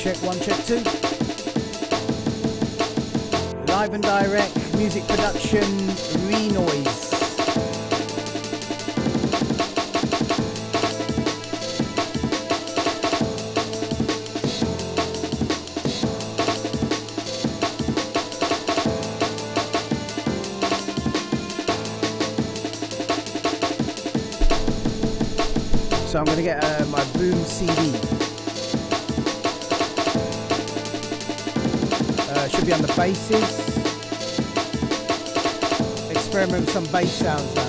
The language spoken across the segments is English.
check 1, check 2. Live and direct music production, Renoise. So I'm going to get my Boom CD. Should be on the basses. Experiment with some bass sounds now.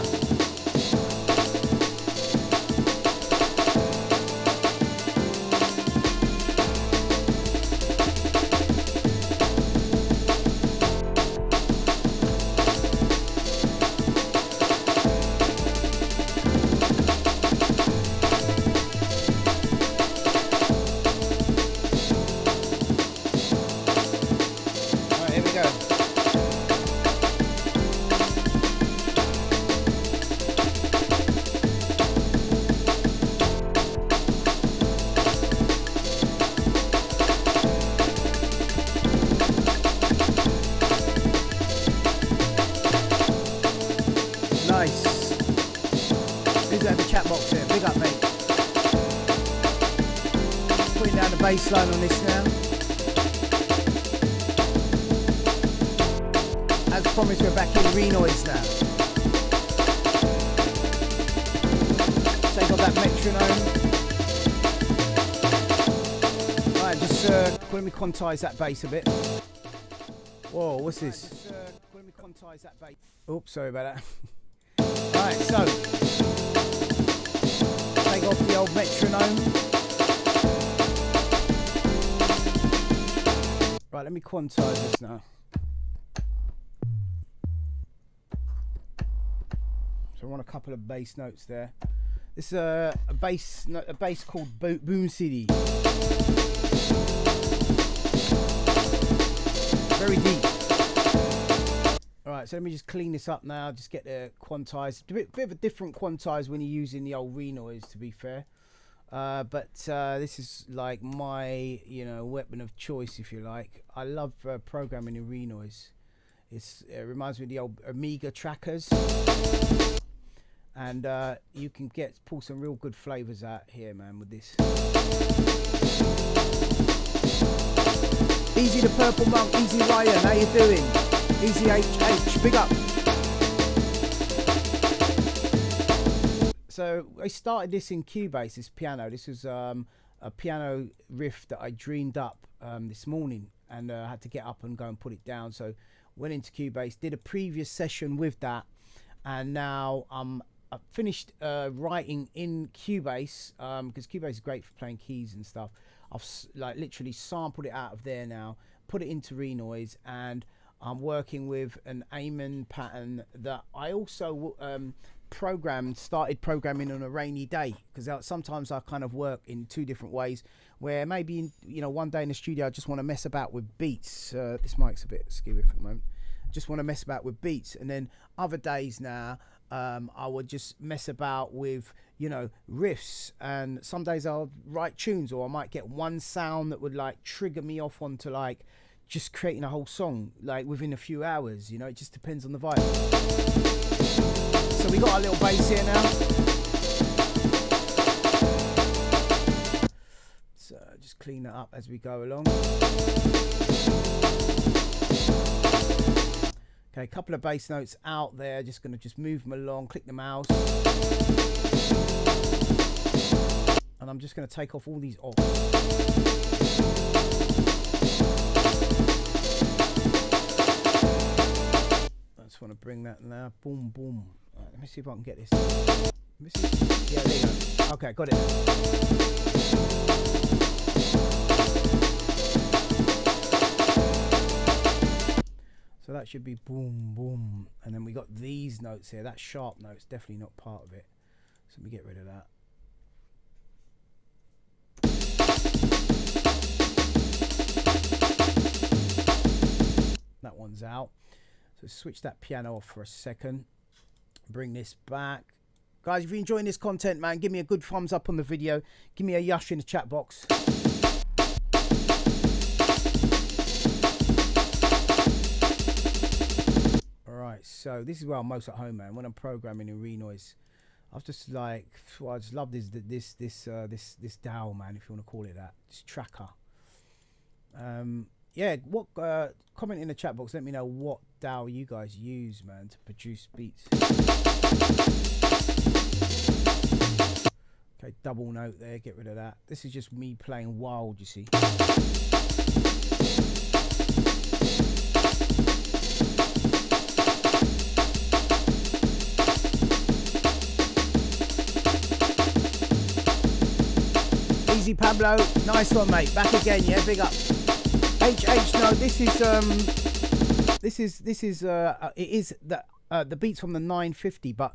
Bassline on this now. As promised, we're back in Renoise now. Take off that metronome. Alright, just let me quantize that bass a bit. Whoa, what's this? Oops, sorry about that. Alright, so take off the old metronome. Right, let me quantize this now. So I want a couple of bass notes there. This is a bass called Boom CD. Very deep. All right, so let me just clean this up now. Just get the quantize. A bit of a different quantize when you're using the old Renoise, to be fair. But this is like my, weapon of choice, if you like. I love programming in Renoise. It reminds me of the old Amiga trackers, and you can pull some real good flavors out here, man, with this. Easy the Purple Monk, Easy Ryan, how you doing? Easy HH, big up. So I started this in Cubase, this piano. This was a piano riff that I dreamed up this morning, and I had to get up and go and put it down. So went into Cubase, did a previous session with that, and now I've finished writing in Cubase, because Cubase is great for playing keys and stuff. I've literally sampled it out of there now, put it into Renoise, and I'm working with an Amen pattern that I also started programming on a rainy day, because sometimes I kind of work in two different ways, where maybe one day in the studio I just want to mess about with beats. This mic's a bit skewy for the moment. Just want to mess about with beats, and then other days now I would just mess about with riffs, and some days I'll write tunes, or I might get one sound that would trigger me off onto just creating a whole song within a few hours. It just depends on the vibe. So we got our little bass here now. So just clean that up as we go along. Okay, a couple of bass notes out there. Just going to move them along, click the mouse. And I'm just going to take off all these off. I just want to bring that now. Boom, boom. Right, let me see if I can get this. Let me see. Yeah, there you go. Okay, got it. So that should be boom, boom. And then we got these notes here. That sharp note's definitely not part of it. So let me get rid of that. That one's out. So switch that piano off for a second. Bring this back. Guys, if you're enjoying this content, man, give me a good thumbs up on the video. Give me a yush in the chat box. Right, so this is where I'm most at home, man. When I'm programming in Renoise, I've just like, well, I just love this DAW, man, if you want to call it that, this tracker. Yeah, what comment in the chat box, let me know what DAW you guys use, man, to produce beats. Okay, double note there, get rid of that. This is just me playing wild, you see. Easy Pablo, nice one, mate. Back again, yeah, big up. HH, no, it is the beats from the 950, but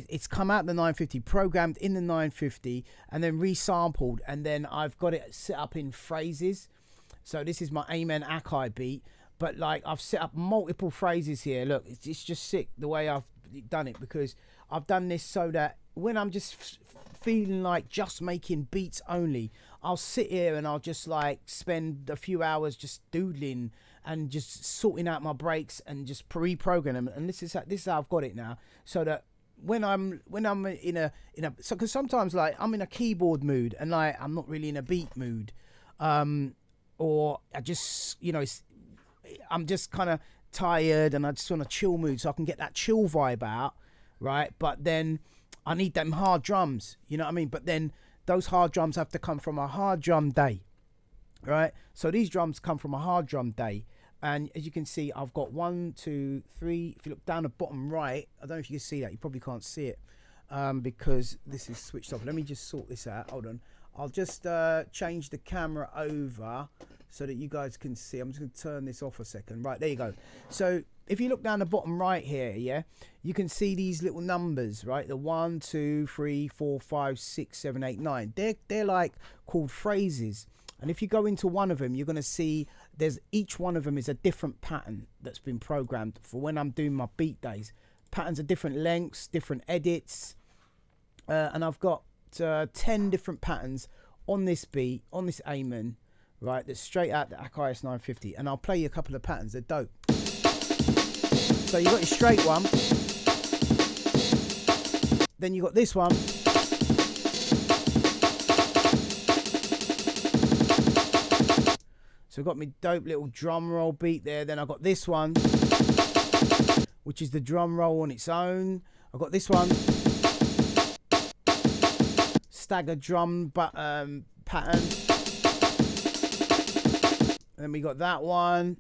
it's come out the 950, programmed in the 950, and then resampled, and then I've got it set up in phrases. So this is my Amen Akai beat, but like I've set up multiple phrases here. Look, it's just sick the way I've done it, because I've done this so that when I'm just feeling like just making beats only, I'll sit here and I'll just like spend a few hours just doodling and just sorting out my breaks and just reprogram them. And this is how I've got it now, so that when I'm in a so, because sometimes like I'm in a keyboard mood and like I'm not really in a beat mood, or I just, you know, I'm just kind of tired and I just want a chill mood, so I can get that chill vibe out, right? But then I need them hard drums, you know what I mean? But then those hard drums have to come from a hard drum day, right? So these drums come from a hard drum day. And as you can see, I've got 1, 2, 3. If you look down the bottom right, I don't know if you can see that. You probably can't see it because this is switched off. Let me just sort this out. Hold on. I'll just change the camera over so that you guys can see. I'm just going to turn this off a second. Right, there you go. So if you look down the bottom right here, yeah, you can see these little numbers, right? The 1, 2, 3, 4, 5, 6, 7, 8, 9. They're like called phrases. And if you go into one of them, you're going to see each one of them is a different pattern that's been programmed for when I'm doing my beat days. Patterns are different lengths, different edits. And I've got 10 different patterns on this beat, on this Amen, right? That's straight out the Akai S950. And I'll play you a couple of patterns. They're dope. So you got your straight one. Then you got this one. So I've got my dope little drum roll beat there. Then I've got this one, which is the drum roll on its own. I've got this one, stagger drum pattern. And then we got that one.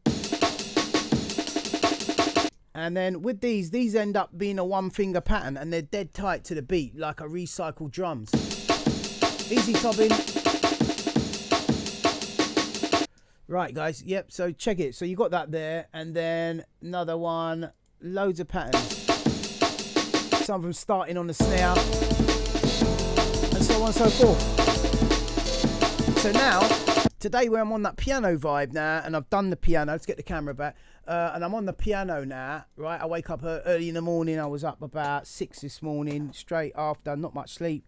And then with these end up being a one finger pattern, and they're dead tight to the beat, like a recycled drums. Easy topping. Right, guys, yep, so check it. So you got that there, and then another one, loads of patterns. Some of them starting on the snare, and so on and so forth. So now, today where I'm on that piano vibe now, and I've done the piano, let's get the camera back, and I'm on the piano now, right? I wake up early in the morning. I was up about 6 this morning, straight after, not much sleep.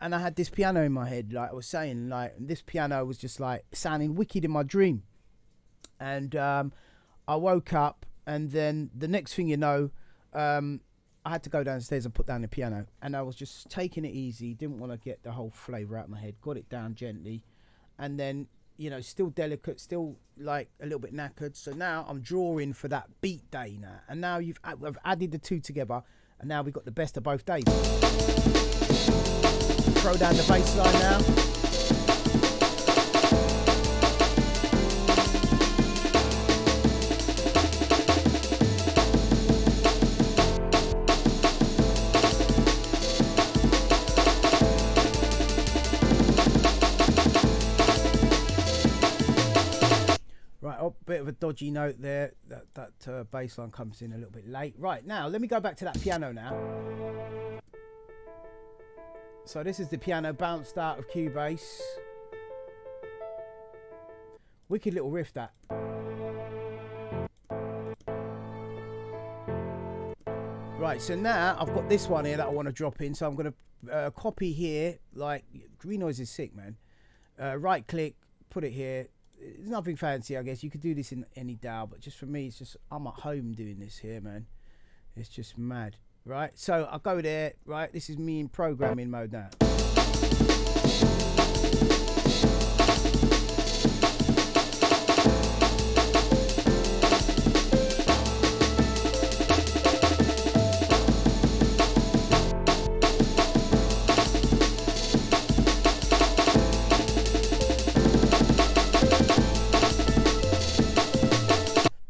And I had this piano in my head, like I was saying, like this piano was just like sounding wicked in my dream. And I woke up, and then the next thing you know, I had to go downstairs and put down the piano, and I was just taking it easy, didn't want to get the whole flavour out of my head, got it down gently, and then, you know, still delicate, still like a little bit knackered. So now I'm drawing for that beat day now, and now I've added the two together, and now we've got the best of both days. Throw down the bass line now. Right, oh, bit of a dodgy note there. That bass line comes in a little bit late. Right, now let me go back to that piano now. So this is the piano bounced out of Cubase. Wicked little riff that. Right, so now I've got this one here that I want to drop in. So I'm going to copy here. Like, Renoise is sick, man. Right click, put it here. It's nothing fancy, I guess. You could do this in any DAW, but just for me, it's just, I'm at home doing this here, man. It's just mad, right? So I'll go there, right? This is me in programming mode now.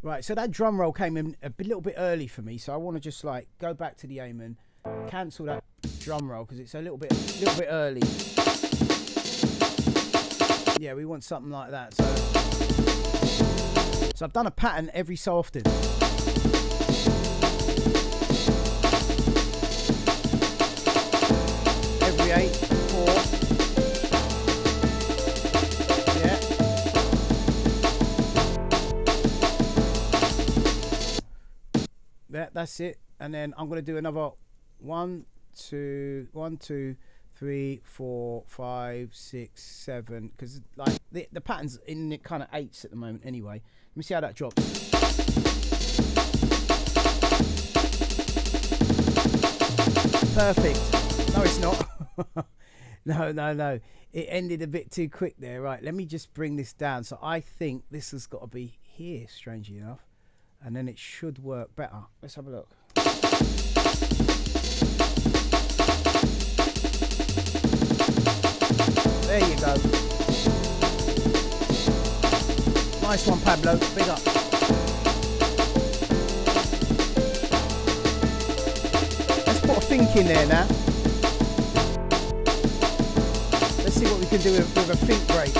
Right, so that drum roll came in a little bit early for me, so I want to just like go back to the Amen, cancel that drum roll because it's a little bit early. Yeah, we want something like that. So I've done a pattern every so often. Every 8, 4. Yeah, that's it. And then I'm going to do another 1, 2, 3, 4, 5, 6, 7. Because like the pattern's in kind of 8s at the moment anyway. Let me see how that drops. Perfect. No, it's not. No. It ended a bit too quick there. Right, let me just bring this down. So I think this has got to be here, strangely enough. And then it should work better. Let's have a look. There you go. Nice one, Pablo. Big up. Let's put a think in there now. Let's see what we can do with a think break.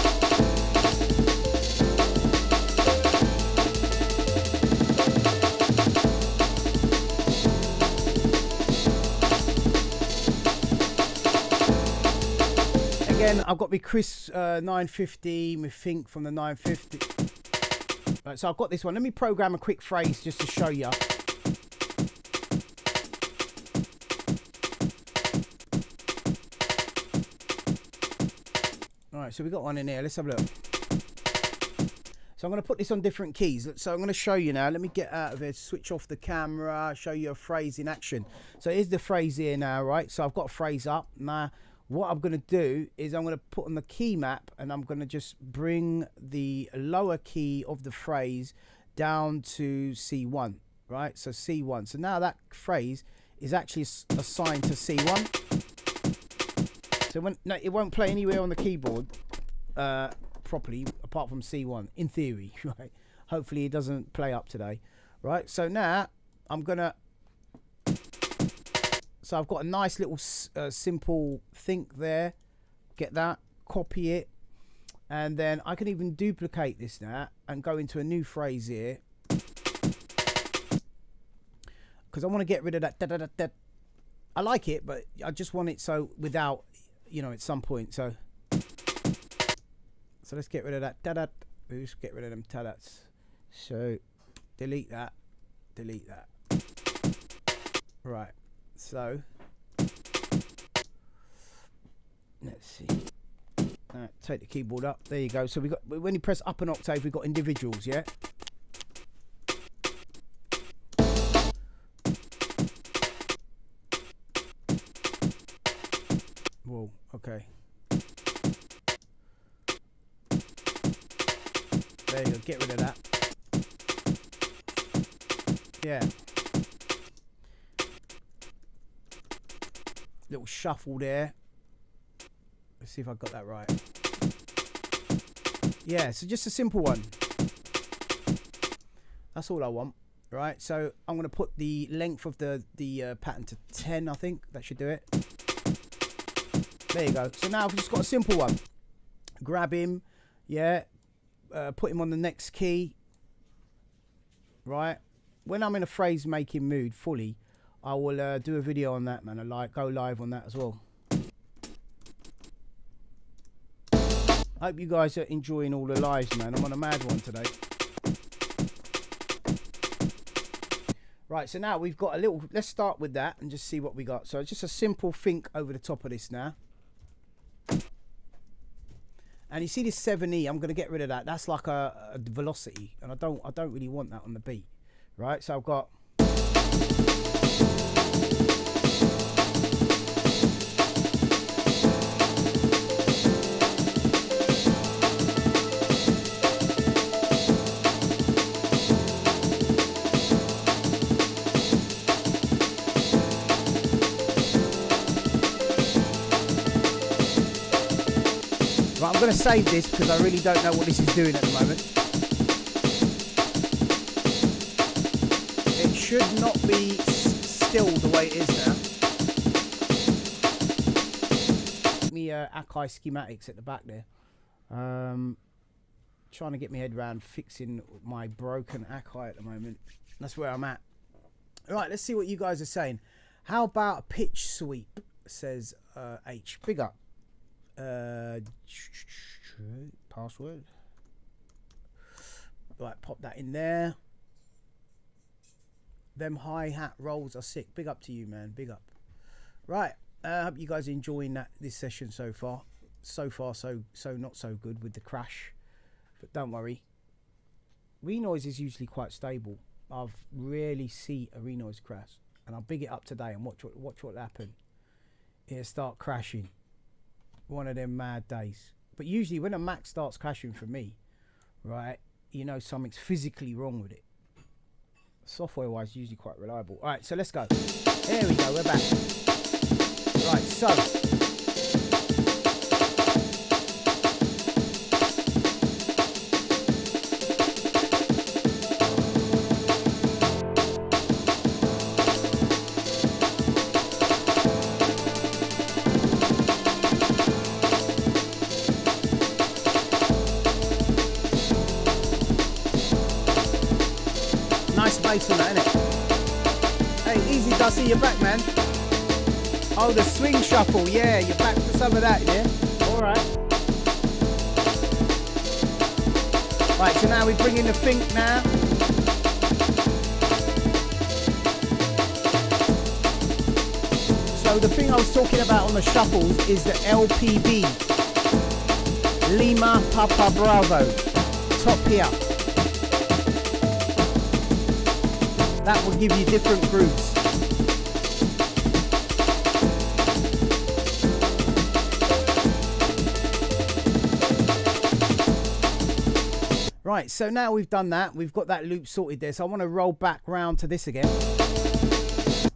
Again, I've got my Chris 950, my think from the 950. Right, so I've got this one. Let me program a quick phrase just to show you. Alright, so we got one in here. Let's have a look. So I'm going to put this on different keys. So I'm going to show you now. Let me get out of here, switch off the camera, show you a phrase in action. So here's the phrase here now, right? So I've got a phrase up. Now, what I'm going to do is I'm going to put on the key map and I'm going to just bring the lower key of the phrase down to C1, right? So C1. So now that phrase is actually assigned to C1. So it won't play anywhere on the keyboard properly apart from C1 in theory, right? Hopefully it doesn't play up today, right? So now I'm going to... So I've got a nice little simple think there. Get that, copy it, and then I can even duplicate this now and go into a new phrase here because I want to get rid of that da, da, da, da. I like it, but I just want it so without, you know, at some point. So let's get rid of that da, da. Let's get rid of them ta-dats. So delete that. Right. So let's see. Take the keyboard up. There you go. So we got, when you press up an octave, we've got individuals, yeah. Whoa. Okay. There you go. Get rid of that. Yeah. Little shuffle there. Let's see if I got that right. Yeah, so just a simple one. That's all I want, right? So I'm going to put the length of the pattern to 10, I think. That should do it. There you go. So now I've just got a simple one. Grab him, yeah. Put him on the next key, right? When I'm in a phrase making mood fully, I will do a video on that, man. Go live on that as well. Hope you guys are enjoying all the lives, man. I'm on a mad one today. Right, so now we've got a little... Let's start with that and just see what we got. So just a simple think over the top of this now. And you see this 7E, I'm going to get rid of that. That's like a velocity, and I don't really want that on the beat. Right, so I've got... I'm going to save this because I really don't know what this is doing at the moment. It should not be still the way it is now. Me Akai schematics at the back there. Trying to get my head around fixing my broken Akai at the moment. That's where I'm at. All right, let's see what you guys are saying. How about a pitch sweep, says H. Big up. Password. Right, pop that in there. Them hi-hat rolls are sick. Big up to you, man. Big up. Right, I hope you guys are enjoying this session so far. So far, so not so good with the crash. But don't worry. Renoise is usually quite stable. I've rarely see a Renoise crash. And I'll big it up today and watch what happen. It'll start crashing. One of them mad days. But usually when a Mac starts crashing for me, right, you know something's physically wrong with it. Software wise, usually quite reliable. All right, so let's go. There we go, we're back. Right, so bass on that, innit? Hey, easy Dusty, you're back, man. Oh, the swing shuffle, yeah, you're back for some of that, yeah? Alright. Right, so now we bring in the think now. So the thing I was talking about on the shuffles is the LPB. Lima Papa Bravo. Top here. That will give you different grooves. Right, so now we've done that. We've got that loop sorted there. So I want to roll back round to this again.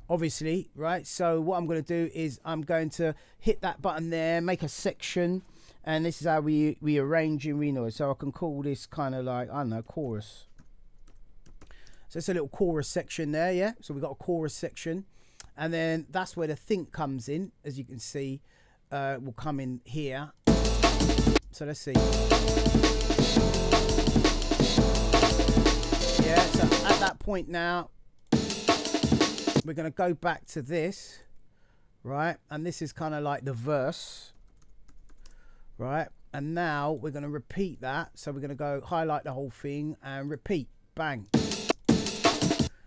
Obviously, right? So what I'm going to do is I'm going to hit that button there, make a section. And this is how we arrange in Renoise. So I can call this kind of like, I don't know, chorus. So it's a little chorus section there, yeah? So we've got a chorus section. And then that's where the think comes in. As you can see, will come in here. So let's see. Yeah, so at that point now, we're going to go back to this, right? And this is kind of like the verse, right? And now we're going to repeat that. So we're going to go highlight the whole thing and repeat. Bang.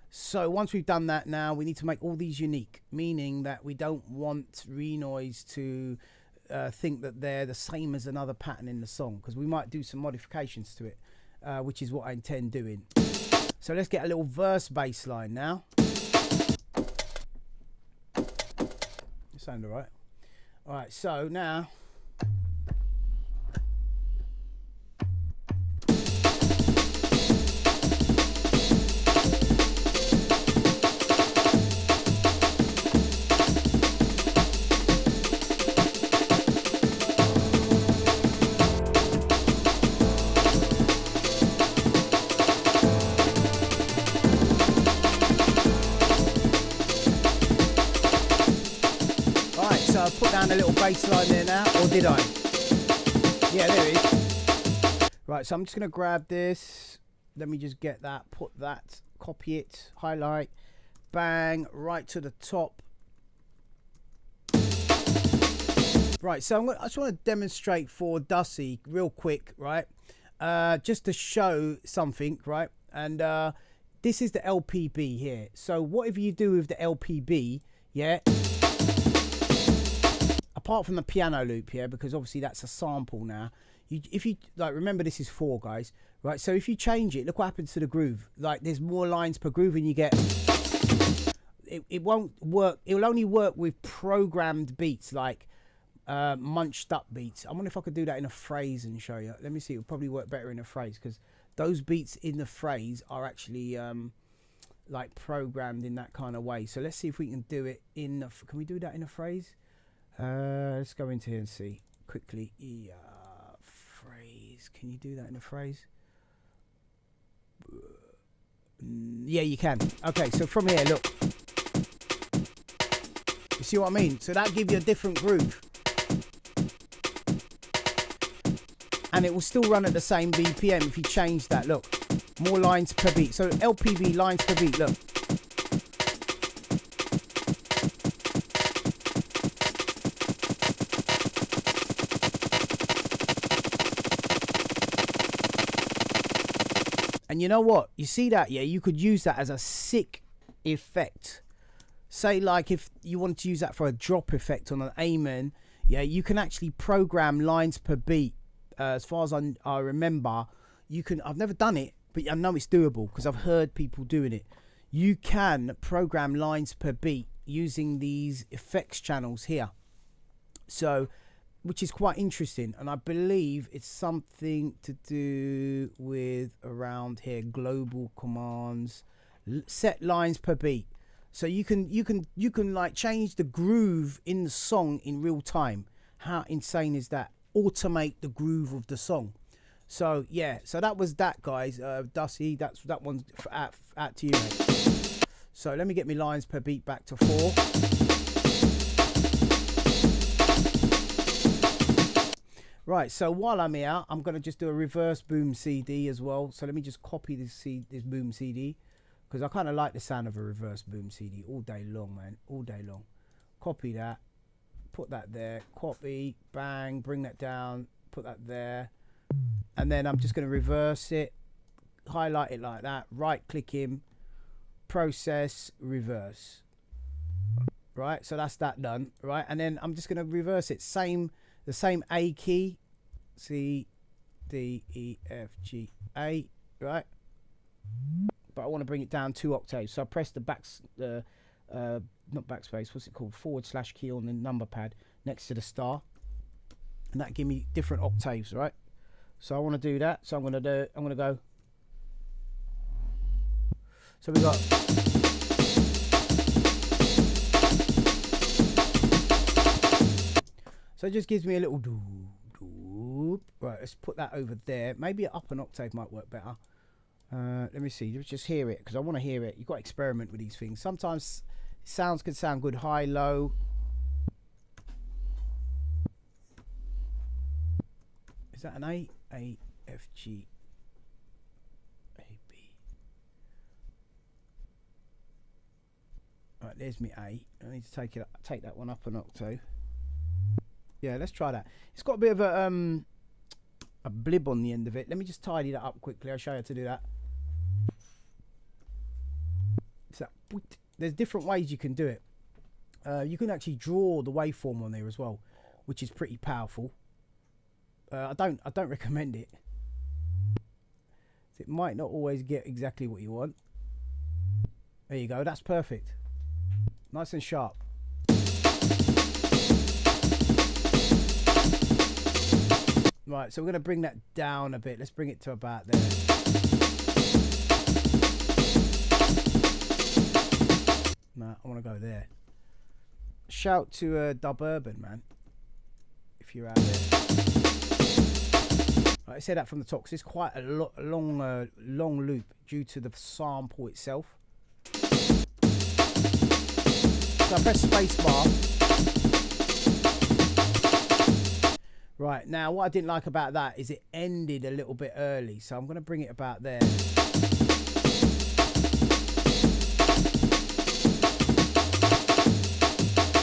So once we've done that now, we need to make all these unique, meaning that we don't want Renoise to think that they're the same as another pattern in the song, because we might do some modifications to it, which is what I intend doing. So let's get a little verse bass line now. You sound all right. All right, so now... put down a little bass line there now, or did I? Yeah, there it is. Right, so I'm just going to grab this. Let me just get that, put that, copy it, highlight, bang, right to the top. Right, so I just want to demonstrate for Dusty real quick, right? Just to show something, right? And this is the LPB here. So whatever you do with the LPB, yeah? Apart from the piano loop here, because obviously that's a sample now. If you like, remember this is 4, guys, right? So if you change it, look what happens to the groove. Like there's more lines per groove, and you get it won't work. It will only work with programmed beats, like munched up beats. I wonder if I could do that in a phrase and show you. Let me see. It'll probably work better in a phrase, because those beats in the phrase are actually like programmed in that kind of way. So let's see if we can do it in. Can we do that in a phrase? Let's go into here and see quickly. phrase. Can you do that in a phrase? Yeah, you can. Okay, so from here, look. You see what I mean? So that gives you a different groove. And it will still run at the same BPM if you change that. Look, more lines per beat. So LPB, lines per beat, look. And you know what? You see that? Yeah, you could use that as a sick effect. Say like if you wanted to use that for a drop effect on an Amen, yeah, you can actually program lines per beat. As far as I remember, you can. I've never done it, but I know it's doable because I've heard people doing it. You can program lines per beat using these effects channels here. So, which is quite interesting, and I believe it's something to do with around here, global commands, set lines per beat. So you can like change the groove in the song in real time. How insane is that? Automate the groove of the song. So yeah, so that was that, guys. Dusty, that one's out to you, mate. So let me get my lines per beat back to 4. Right, so while I'm here, I'm going to just do a reverse boom CD as well. So let me just copy this boom CD, because I kind of like the sound of a reverse boom CD all day long, man, all day long. Copy that, put that there, copy, bang, bring that down, put that there. And then I'm just going to reverse it, highlight it like that, right click him, process, reverse. Right, so that's that done, right? And then I'm just going to reverse it, the same A key, C, D, E, F, G, A, right? But I want to bring it down 2 octaves. So I press the not backspace, what's it called? / key on the number pad next to the star. And that give me different octaves, right? So I want to do that. So I'm going to go. So we got. So it just gives me a little doop. Right, let's put that over there. Maybe up an octave might work better. Let me see. Let's just hear it, because I want to hear it. You've got to experiment with these things. Sometimes sounds can sound good high, low. Is that an A? A, F, G, A, B. Right, there's me A. I need to take that one up an octave. Yeah, let's try that. It's got a bit of a blib on the end of it. Let me just tidy that up quickly. I'll show you how to do that. So there's different ways you can do it. You can actually draw the waveform on there as well, which is pretty powerful. I don't recommend it. It might not always get exactly what you want. There you go. That's perfect. Nice and sharp. Right, so we're going to bring that down a bit. Let's bring it to about there. No, I want to go there. Shout to Dub Urban, man, if you're out there. Right, I say that from the top, because it's quite a long loop due to the sample itself. So I press spacebar. Right, now what I didn't like about that is it ended a little bit early, so I'm going to bring it about there.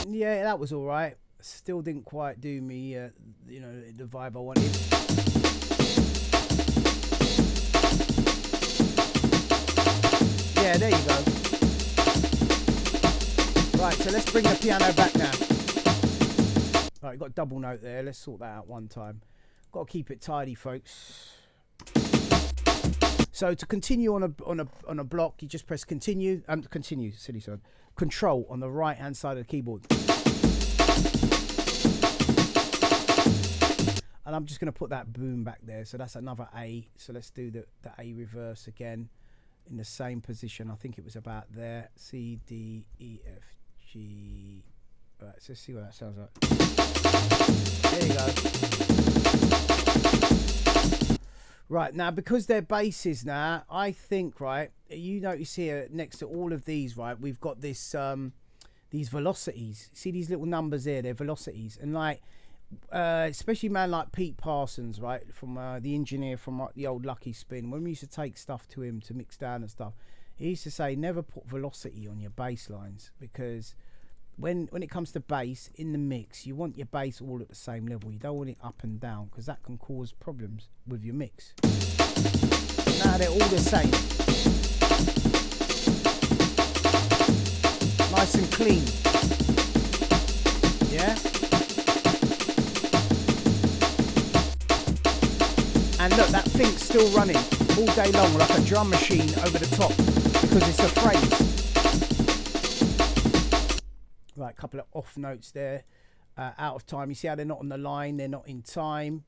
Yeah, that was all right. Still didn't quite do me, you know, the vibe I wanted. Yeah, there you go. Right, so let's bring the piano back now. Right, got a double note there. Let's sort that out one time. Got to keep it tidy, folks. So to continue on a block, you just press continue. Continue, silly son. Control on the right hand side of the keyboard. And I'm just going to put that boom back there. So that's another A. So let's do the A reverse again in the same position. I think it was about there. C, D, E, F, G. Right, so let's see what that sounds like. There you go. Right, now because they're basses now, I think, right, you notice here next to all of these, right, we've got this these velocities. See these little numbers there, they're velocities. And like especially man like Pete Parsons, right, from the engineer from the old Lucky Spin, when we used to take stuff to him to mix down and stuff, he used to say never put velocity on your bass lines, because when it comes to bass in the mix, you want your bass all at the same level. You don't want it up and down, because that can cause problems with your mix. Now they're all the same, nice and clean. Yeah. And look, that thing's still running all day long like a drum machine over the top, because it's a phrase. Right, a couple of off notes there, out of time. You see how they're not on the line, they're not in time.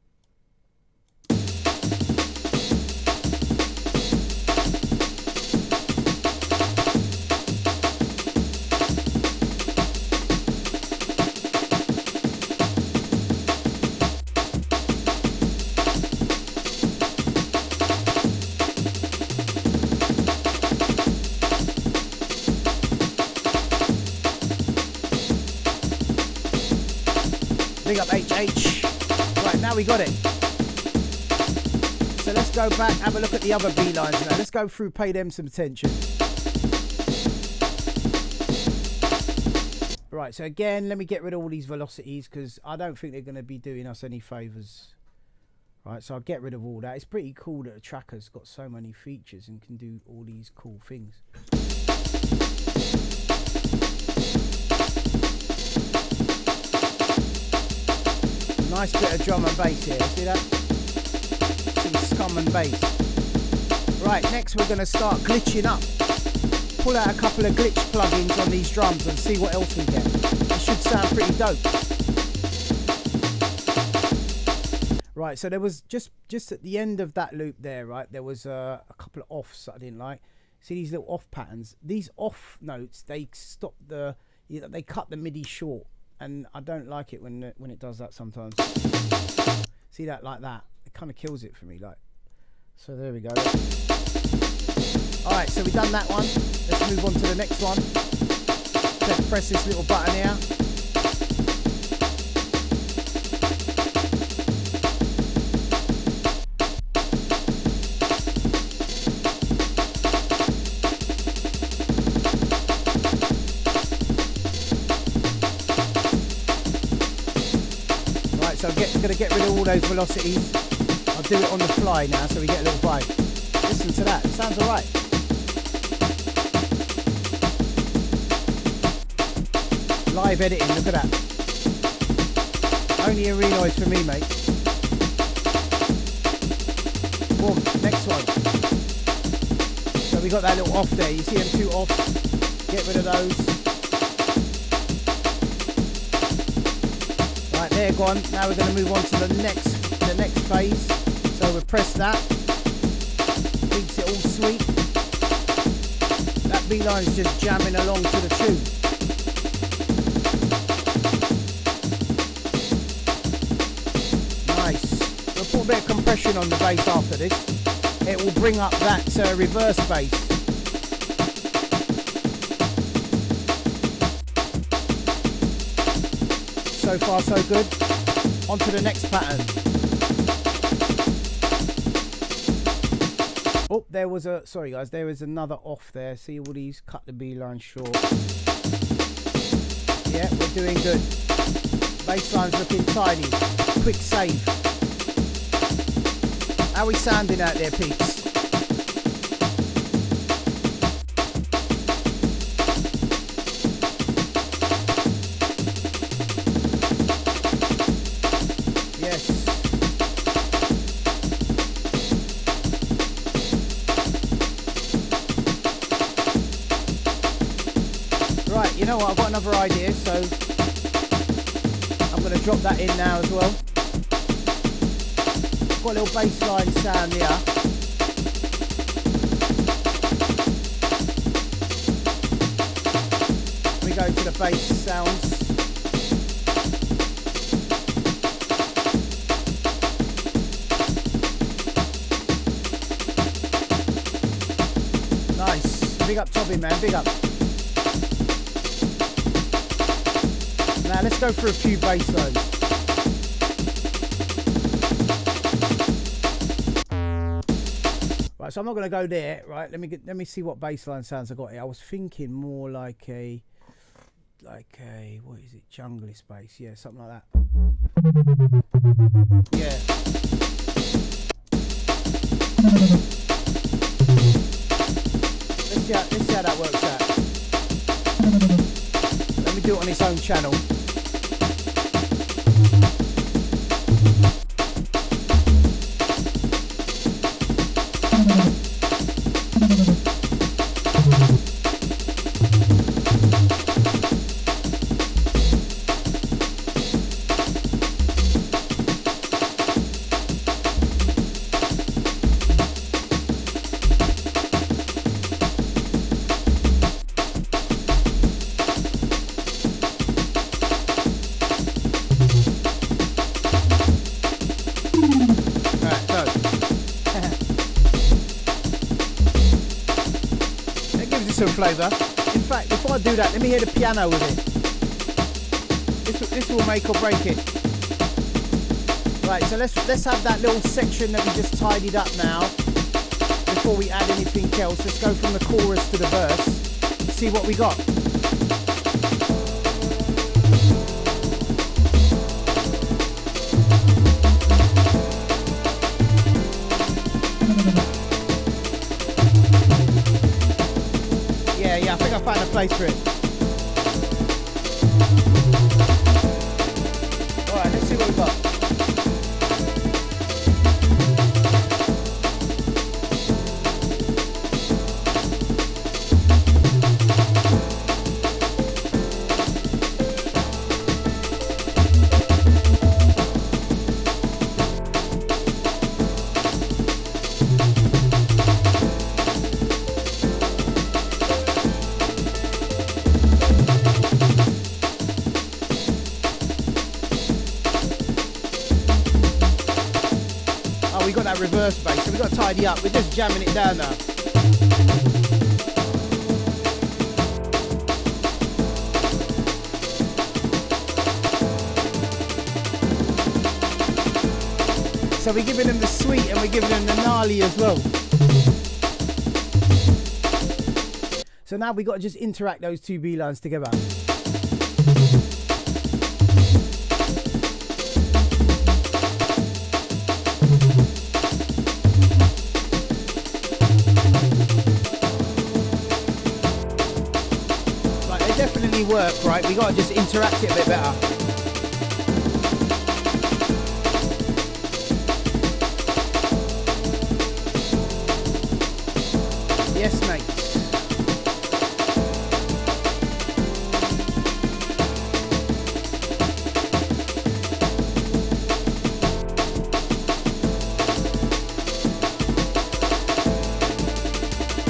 Big up HH. Right, now we got it. So let's go back, have a look at the other B lines now. Let's go through, pay them some attention. Right, so again, let me get rid of all these velocities, because I don't think they're going to be doing us any favours. Right, so I'll get rid of all that. It's pretty cool that the tracker's got so many features and can do all these cool things. Nice bit of drum and bass here, see that? Some scum and bass. Right, next we're going to start glitching up. Pull out a couple of glitch plugins on these drums and see what else we get. It should sound pretty dope. Right, so there was just at the end of that loop there, right, there was a couple of offs that I didn't like. See these little off patterns? These off notes, they stop they cut the MIDI short. And I don't like it when it does that sometimes. See that, like that? It kind of kills it for me, like. So there we go. All right, so we've done that one. Let's move on to the next one. Let's press this little button here. So I'm going to get rid of all those velocities. I'll do it on the fly now so we get a little vibe. Listen to that, it sounds alright. Live editing, look at that. Only a Renoise for me, mate. Boom, next one. So we got that little off there, you see them two offs? Get rid of those. Right, they're gone. Now we're going to move on to the next phase. So we'll press that. Keeps it all sweet. That B line's just jamming along to the tune. Nice. We'll put a bit of compression on the bass after this. It will bring up that reverse bass. So far so good. On to the next pattern. Oh, there was a, sorry guys, there is another off there. See all these, cut the B line short. Yeah, we're doing good. Bassline's looking tidy. Quick save. How are we sounding out there, peeps? You know what, I've got another idea, so I'm going to drop that in now as well. Got a little bass line sound here. We go to the bass sounds. big up Toby, man, big up. Now let's go for a few bass lines. Right, so I'm not going to go there, right? Let me see what bass line sounds I got here. I was thinking more like a what is it? Junglist bass, yeah, something like that. Yeah. Let's see how that works out. Let me do it on its own channel. Some flavour. In fact, before I do that, let me hear the piano with it. This will make or break it. Right, so let's have that little section that we just tidied up now. Before we add anything else, let's go from the chorus to the verse. See what we got. Yeah, I think I found a place for it. Alright, let's see what we've got. That reverse bass, so we've got to tidy up. We're just jamming it down now. So we're giving them the sweet and we're giving them the gnarly as well. So now we've got to just interact those two B lines together. Work, right? We got to just interact it a bit better. Yes, mate.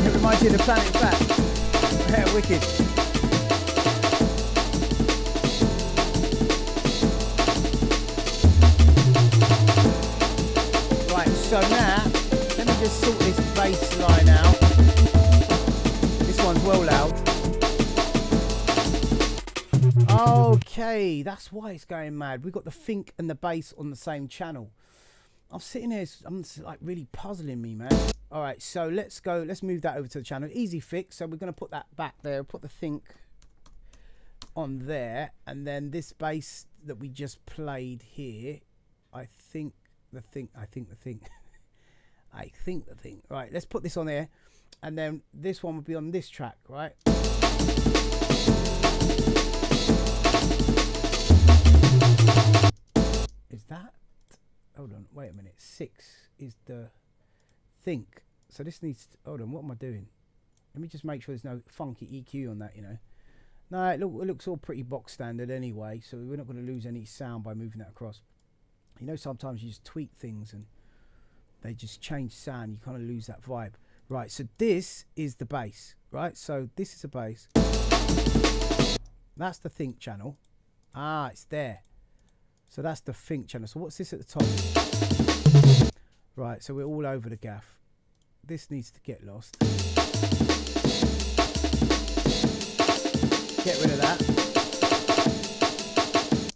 It reminds you of the Planet Fat. Yeah, wicked. So now, let me just sort this bass line out. This one's well loud. Okay, that's why it's going mad. We've got the think and the bass on the same channel. I'm sitting here, I'm like really puzzling me, man. All right, so let's move that over to the channel. Easy fix, so we're gonna put that back there, put the think on there, and then this bass that we just played here, I think the thing. Right, let's put this on there, and then this one will be on this track, right? Is that? Hold on, wait a minute. 6 is the think. So this needs to, hold on, what am I doing? Let me just make sure there's no funky EQ on that, you know. No, it looks all pretty box standard anyway, so we're not going to lose any sound by moving that across. You know, sometimes you just tweak things and they just change sound. You kind of lose that vibe. Right, so this is the bass, right? So this is a bass. That's the think channel. Ah, it's there. So that's the think channel. So what's this at the top? Right, so we're all over the gaff. This needs to get lost. Get rid of that.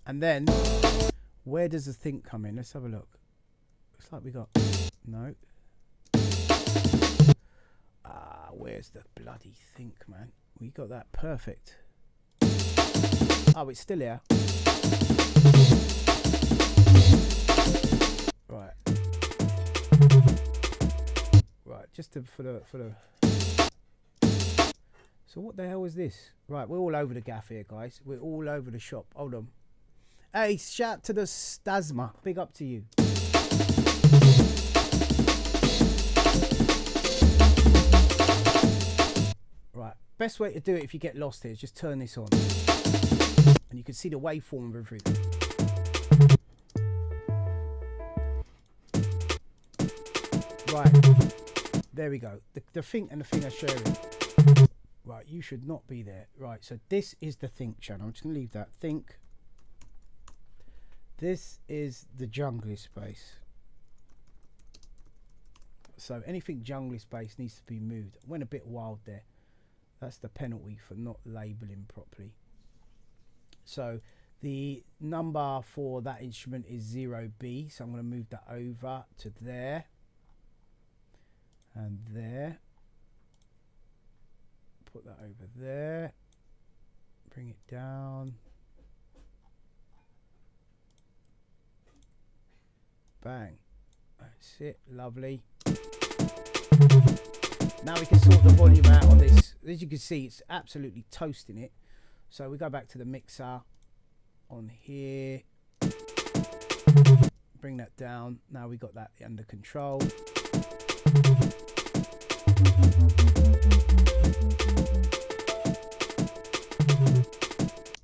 And then, where does the think come in? Let's have a look. Looks like we got... No. Where's the bloody think, man? We got that perfect. Oh, it's still here. Right. Right, just for the... So what the hell is this? Right, we're all over the gaff here, guys. We're all over the shop. Hold on. Hey, shout to the Stasma. Big up to you. Right, best way to do it if you get lost here is just turn this on. And you can see the waveform of everything. Right, there we go. The think and the thing are sharing. Right, you should not be there. Right, so this is the think channel. I'm just going to leave that. Think. This is the jungly space. So anything jungly space needs to be moved. I went a bit wild there. That's the penalty for not labelling properly. So the number for that instrument is 0B. So I'm going to move that over to there. And there. Put that over there. Bring it down. Bang. That's it. Lovely. Now we can sort the volume out on this. As you can see, it's absolutely toasting it. So we go back to the mixer on here. Bring that down. Now we got that under control.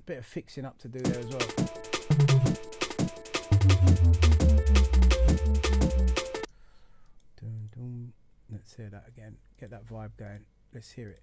Bit of fixing up to do there as well. Dun, dun. Let's hear that again. Get that vibe going. Let's hear it.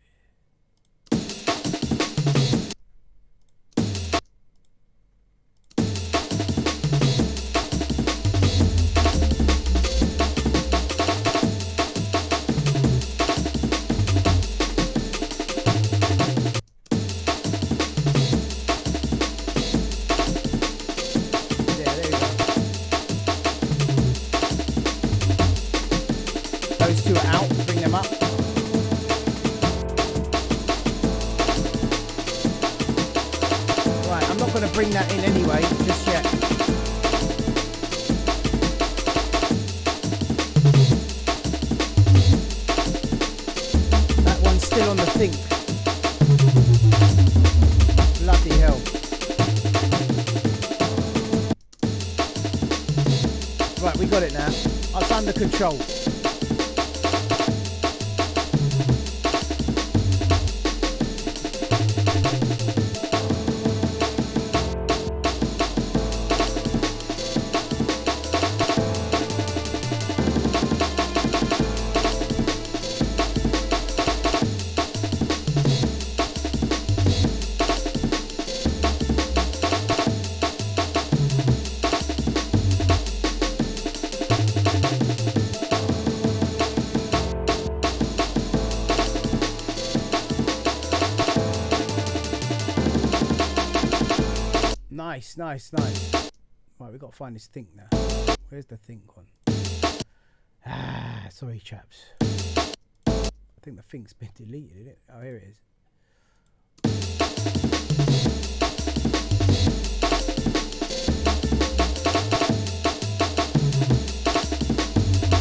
Bring that in anyway, just yet. That one's still on the think. Bloody hell. Right, we got it now. It's under control. Nice. Right, we've got to find this think now. Where's the think one? Sorry, chaps. I think the think's been deleted, isn't it? Oh, here it is.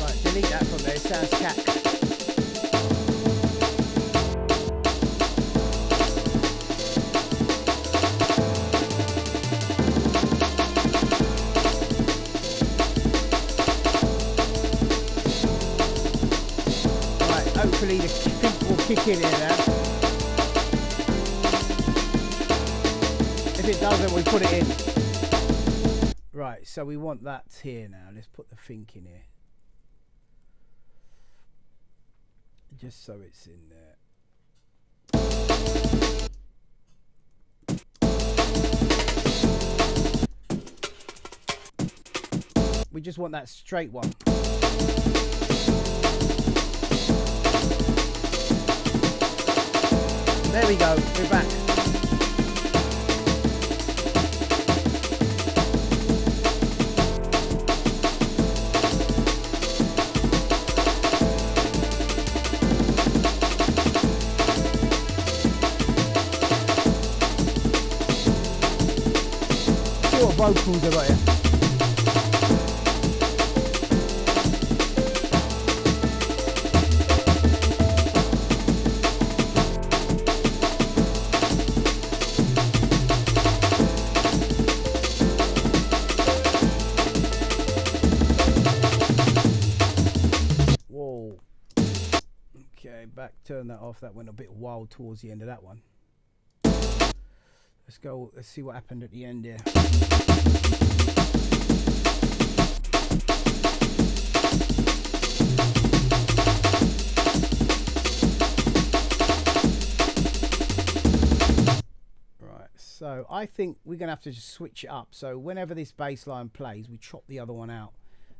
Right, delete that from there. It sounds cack. Hopefully the think will kick in here now. If it doesn't, we put it in. Right, so we want that here now. Let's put the think in here. Just so it's in there. We just want that straight one. There we go, we're back. sort of vocals have I got here? Whoa. Okay, back, turn that off. That went a bit wild towards the end of that one. Let's go, let's see what happened at the end here. Right, so I think we're going to have to just switch it up. So whenever this bass line plays, we chop the other one out.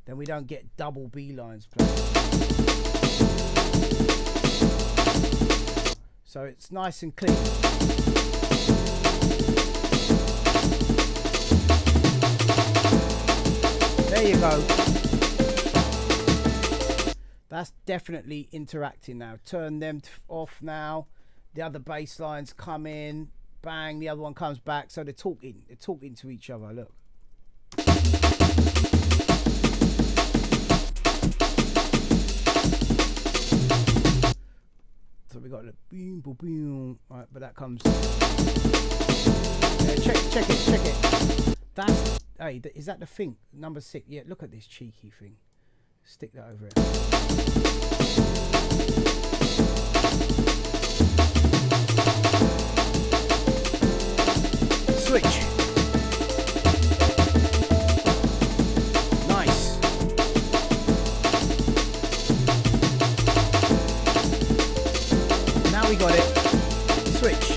Then we don't get double B lines played. So it's nice and clean. There you go. That's definitely interacting now. Turn them off now. The other bass lines come in. Bang, the other one comes back. So they're talking. They're talking to each other. Look. So we got a boom, boom, boom. Right, but that comes. Yeah, check it. That's, hey, is that the thing? Number 6. Yeah, look at this cheeky thing. Stick that over it. Switch. Nice. Now we got it. Switch.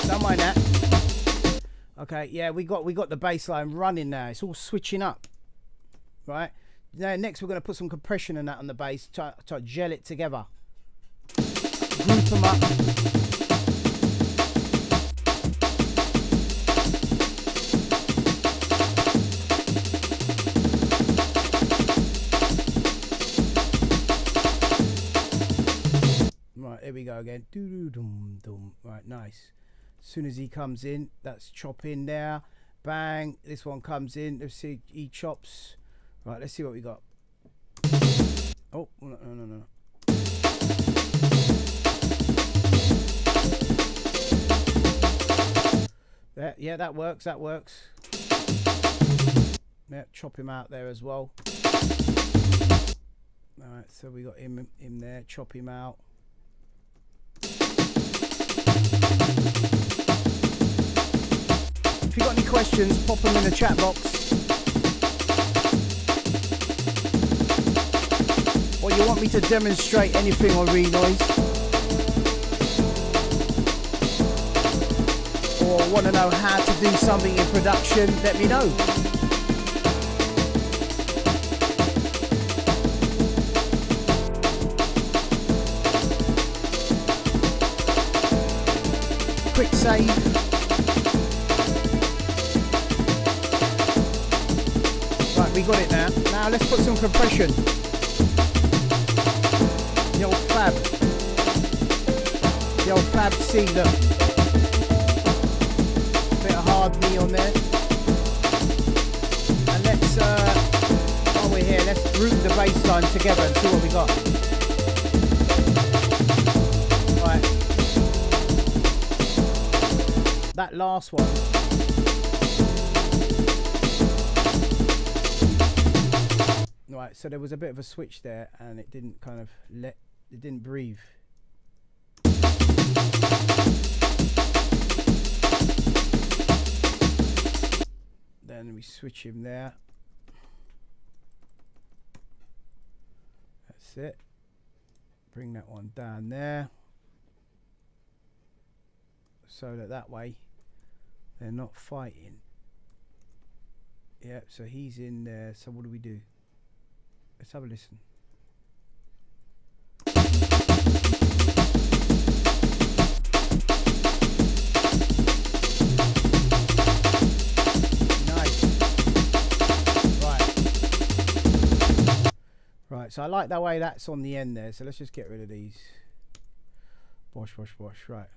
Don't mind that. Okay, yeah, we got the bass line running now. It's all switching up. Right? Now next we're going to put some compression in that on the bass, try to gel it together. Group them up. Right, here we go again. Doo-doo-dum-dum. Right, nice. As soon as he comes in, that's chop in there. Bang, this one comes in. Let's see, he chops. Right, let's see what we got. Oh, no. There, yeah, that works. Yeah, chop him out there as well. All right, so we got him there. Chop him out. If you got any questions, pop them in the chat box. Or you want me to demonstrate anything on Renoise, or want to know how to do something in production, let me know. Quick save. Right, we got it now. Now let's put some compression. The old fab. The old fab C, look. Bit of hard knee on there. And let's, while we're here, let's group the bass line together and see what we got. Right. That last one. Right, so there was a bit of a switch there and it didn't kind of it didn't breathe. Then we switch him there. That's it. Bring that one down there. So that way they're not fighting. Yep, so he's in there. So what do we do? Let's have a listen. Nice. Right. Right, so I like the way that's on the end there. So let's just get rid of these. Wash, wash, wash. Right.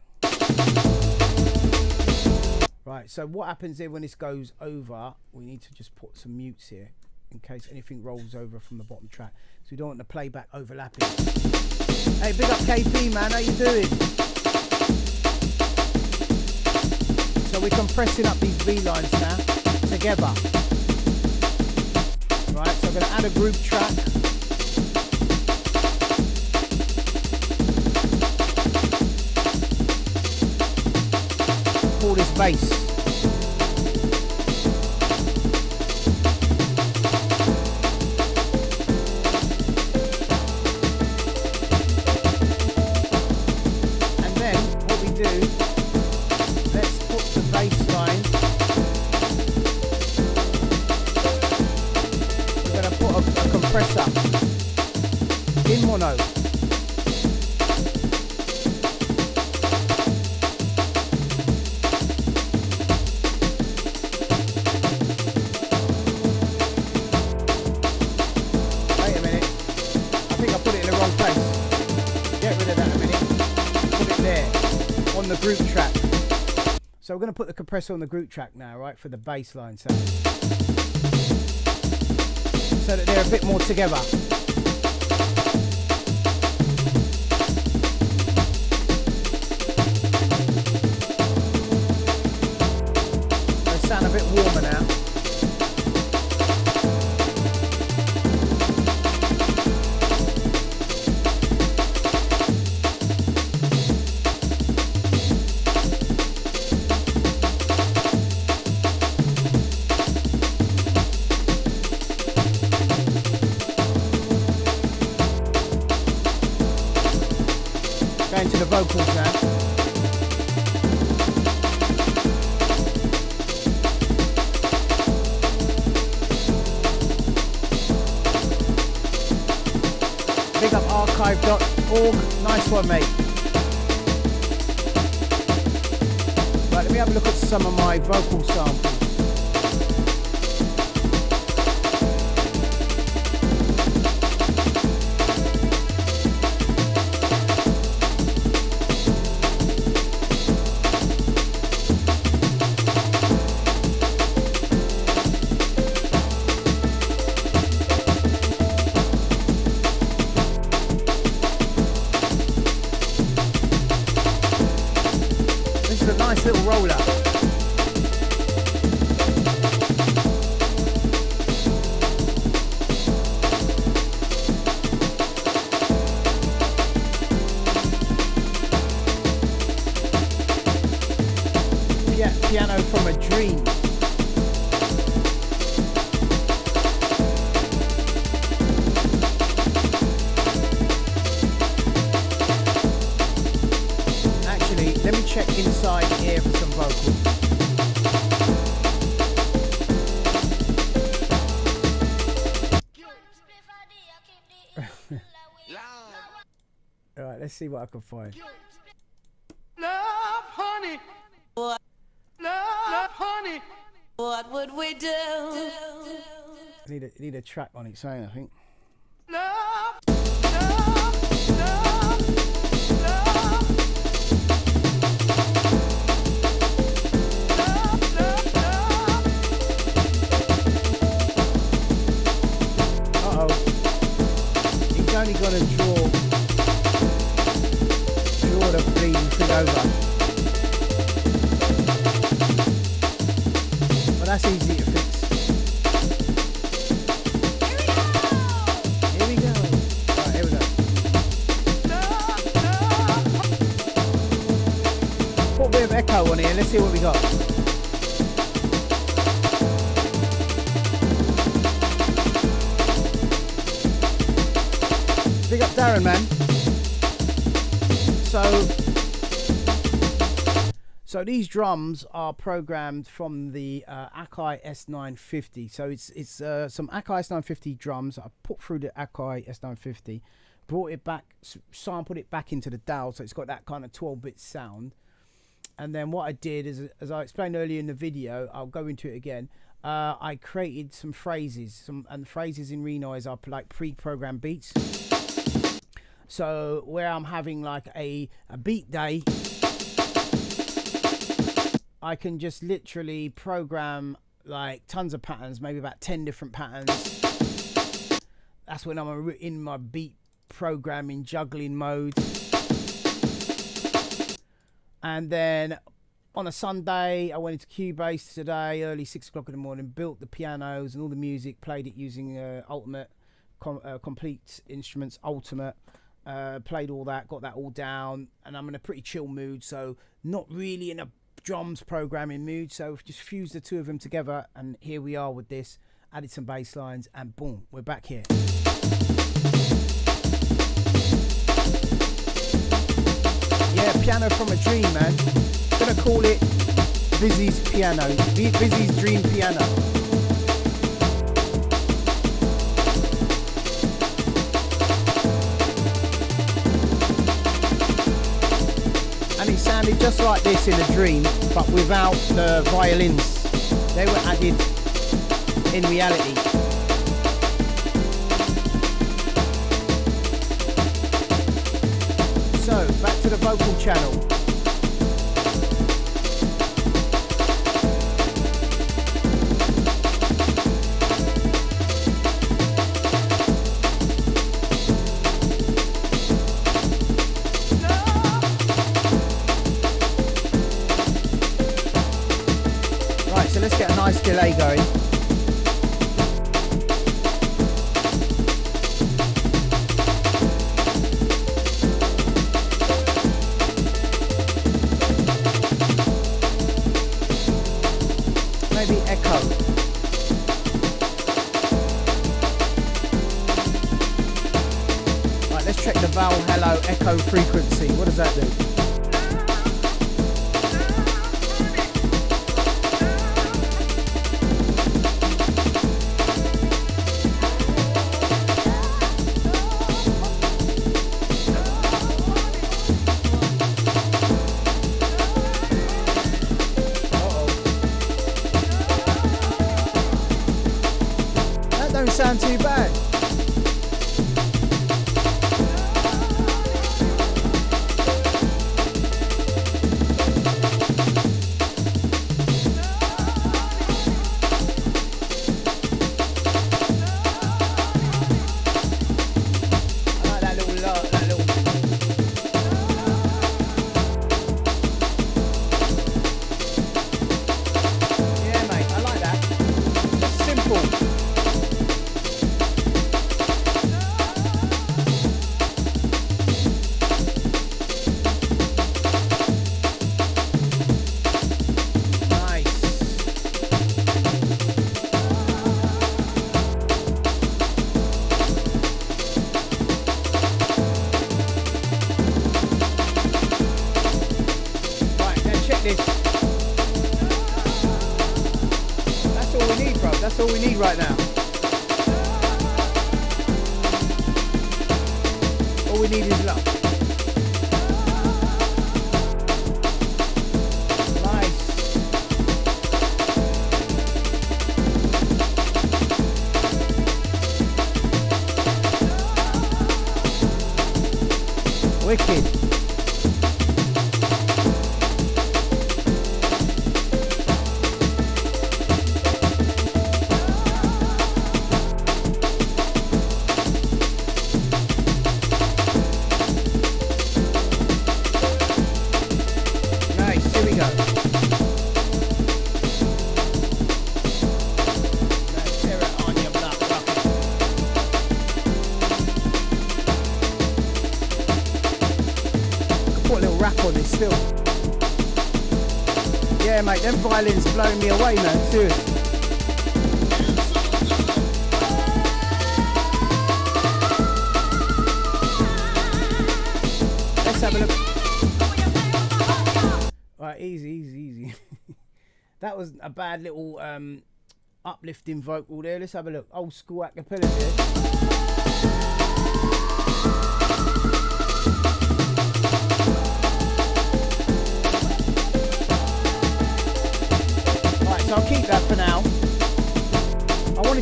Right, so what happens here when this goes over, we need to just put some mutes here in case anything rolls over from the bottom track. So we don't want the playback overlapping. Hey, big up KP, man. How you doing? So we're compressing up these V lines now together. Right, so I'm going to add a group track. Call this bass. And then what we do, let's put the bass line. We're going to put a compressor in mono. The group track. So we're going to put the compressor on the group track now, right, for the bass line sound, so that they're a bit more together. They sound a bit warmer now. To the vocals now. Big up archive.org. Nice one, mate. Right, let me have a look at some of my vocal samples. Little roller. Piano from a dream. Let me check inside here for some vocals. Alright, let's see what I can find. Love, honey. Love, honey. What would we do? I need a track on its own, I think. Love, love, love, love. Only got to draw the bleeding thing over, but that's easy to fix. Here we go. Right, here we go. Put a bit of echo on here. Let's see what we got. Big up Darren, man. So these drums are programmed from the Akai S950. So it's some Akai S950 drums that I put through the Akai S950, brought it back, sampled it back into the DAW, so it's got that kind of 12-bit sound. And then what I did is, as I explained earlier in the video, I'll go into it again. I created some phrases, and the phrases in Renoise are like pre-programmed beats. So where I'm having like a beat day, I can just literally program like tons of patterns, maybe about 10 different patterns. That's when I'm in my beat programming juggling mode. And then on a Sunday, I went into Cubase today, early 6 o'clock in the morning, built the pianos and all the music, played it using Ultimate, Complete Instruments Ultimate, played all that, got that all down, and I'm in a pretty chill mood, so not really in a drums programming mood, so just fused the two of them together, and here we are with this, added some bass lines, and boom, we're back here. Yeah, piano from a dream, man. Gonna call it Busy's piano, Busy's dream piano. And it sounded just like this in a dream, but without the violins. They were added in reality. So, back to the vocal channel. Right, so let's get a nice delay going. Vowel hello echo frequency. What does that do? That don't sound too bad. That's all we need right now. All we need is love. Nice. Wicked. Still. Yeah, mate, them violins blowing me away, man. Serious. Let's have a look. Right, easy. That was a bad little uplifting vocal there. Let's have a look. Old school acapellas here. So I'll keep that for now.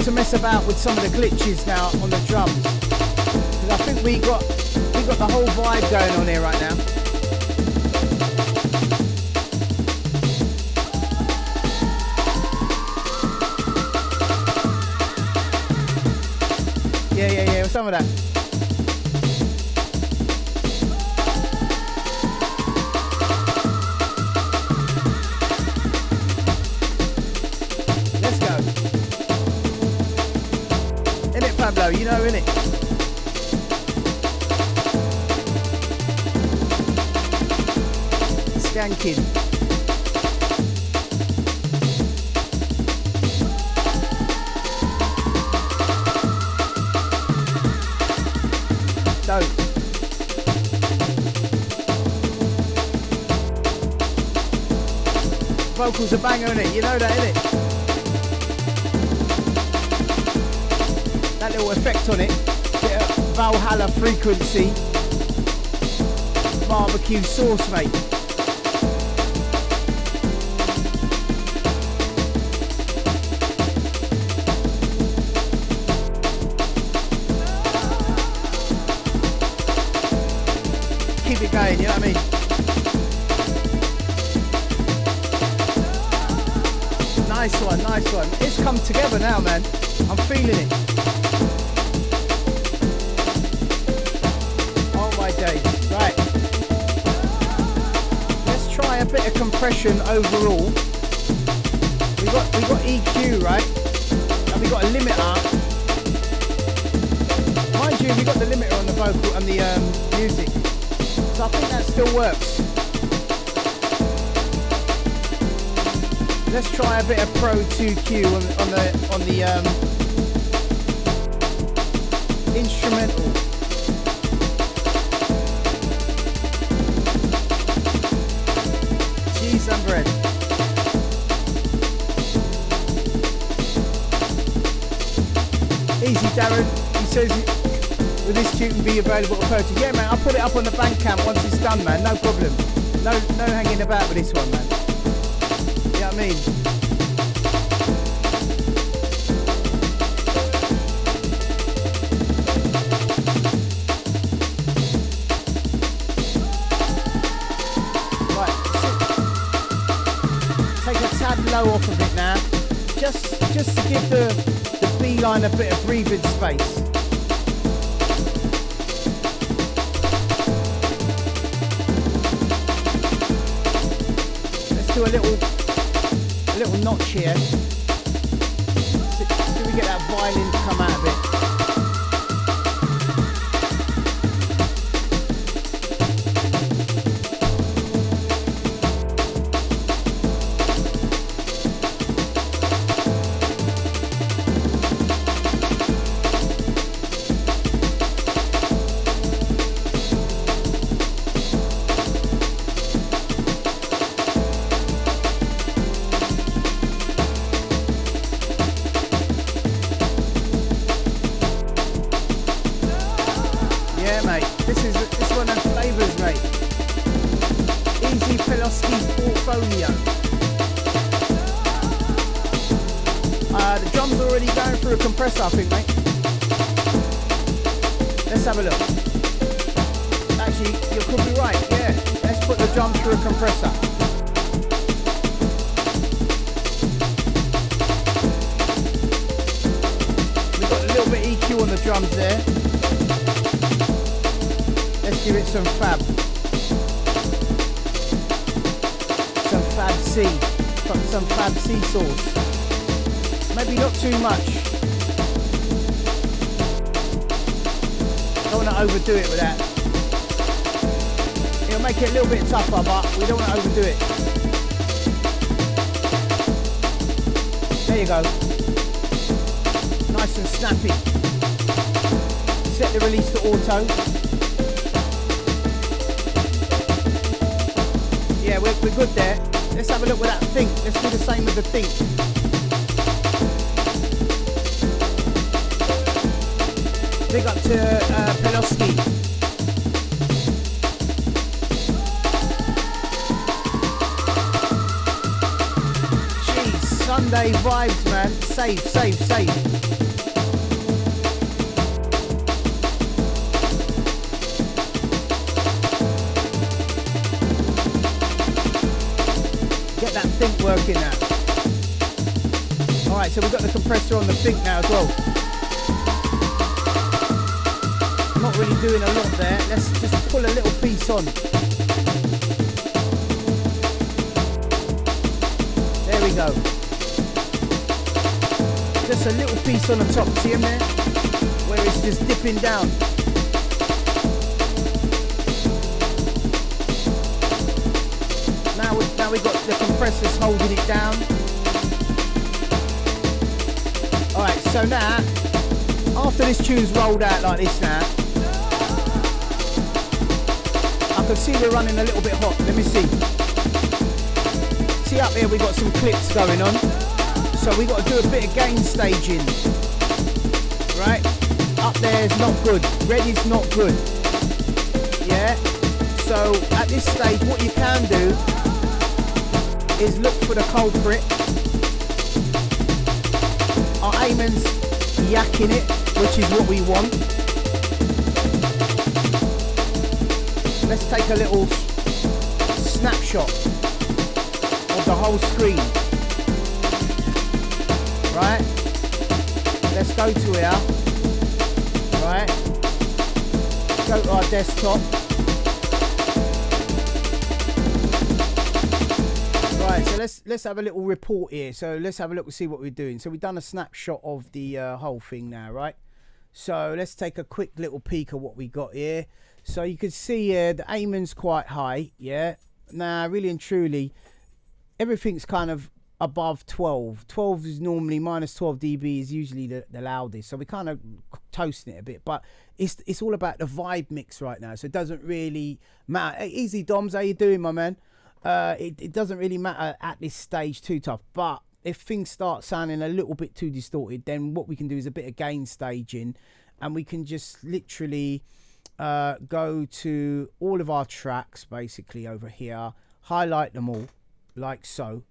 to mess about with some of the glitches now on the drums. Because I think we got the whole vibe going on here right now. Yeah, some of that. Let's go. Innit, Pablo? You know, innit? Skanking. Dope. Vocals are banger, innit? You know that, innit? That little effect on it. Bit of Valhalla frequency. Barbecue sauce, mate. Keep it going, you know what I mean? Nice one, nice one. It's come together now, man. I'm feeling it. Oh my days. Right. Let's try a bit of compression overall. We got EQ, right? And we got a limiter. Mind you, we got the limiter on the vocal and the music. So I think that still works. Let's try a bit of Pro 2Q on the instrumental. Cheese and bread. Easy, Darren. He says, will this tune be available to purchase? Yeah, man, I'll put it up on the Bandcamp once it's done, man. No problem. No hanging about with this one, man. You know what I mean? Right. Take a tad low off of it now. Just to give the B line a bit of breathing space. Do a little notch here. So we get that violin to come out of it. Portfolio. The drums are already going through a compressor, I think, mate. Let's have a look. Actually, you could be right, yeah. Let's put the drums through a compressor. We've got a little bit EQ on the drums there. Let's give it some fab. Some Fab C sauce. Maybe not too much. Don't want to overdo it with that. It'll make it a little bit tougher, but we don't want to overdo it. There you go. Nice and snappy. Set the release to auto. Yeah, we're good there. Let's have a look with that think. Let's do the same with the think. Big up to Pelowski. Jeez, Sunday vibes, man. Save. think working now. Alright, so we've got the compressor on the think now as well. Not really doing a lot there. Let's just pull a little piece on. There we go. Just a little piece on the top. See him there? Where it's just dipping down. Now we've got the compressors holding it down. Alright, so now, after this tune's rolled out like this now, I can see we're running a little bit hot. Let me see. See up here, we've got some clips going on. So we've got to do a bit of gain staging. Right? Up there is not good. Red is not good. Yeah? So at this stage, what you can do is look for the culprit. Our Eamon's yakking it, which is what we want. Let's take a little snapshot of the whole screen. Right? Let's go to here. Right? Go to our desktop. Right, so let's have a little report here. So let's have a look and see what we're doing. So we've done a snapshot of the whole thing now, right? So let's take a quick little peek at what we got here. So you can see here the Eamon's quite high, yeah. Now, really and truly, everything's kind of above 12. 12 is normally minus 12 dB is usually the loudest. So we're kind of toasting it a bit, but it's all about the vibe mix right now. So it doesn't really matter. Hey, easy Doms, how you doing, my man? It doesn't really matter at this stage too tough, but if things start sounding a little bit too distorted, then what we can do is a bit of gain staging, and we can just literally go to all of our tracks basically over here, highlight them all like so,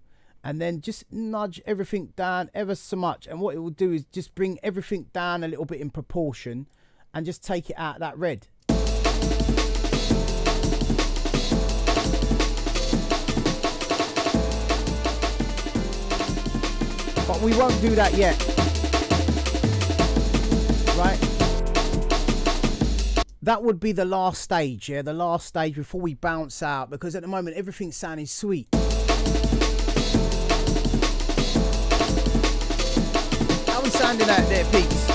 and then just nudge everything down ever so much, and what it will do is just bring everything down a little bit in proportion and just take it out of that red. But we won't do that yet, right? That would be the last stage, yeah? The last stage before we bounce out, because at the moment everything's sounding sweet. How are we sounding out there, peeps?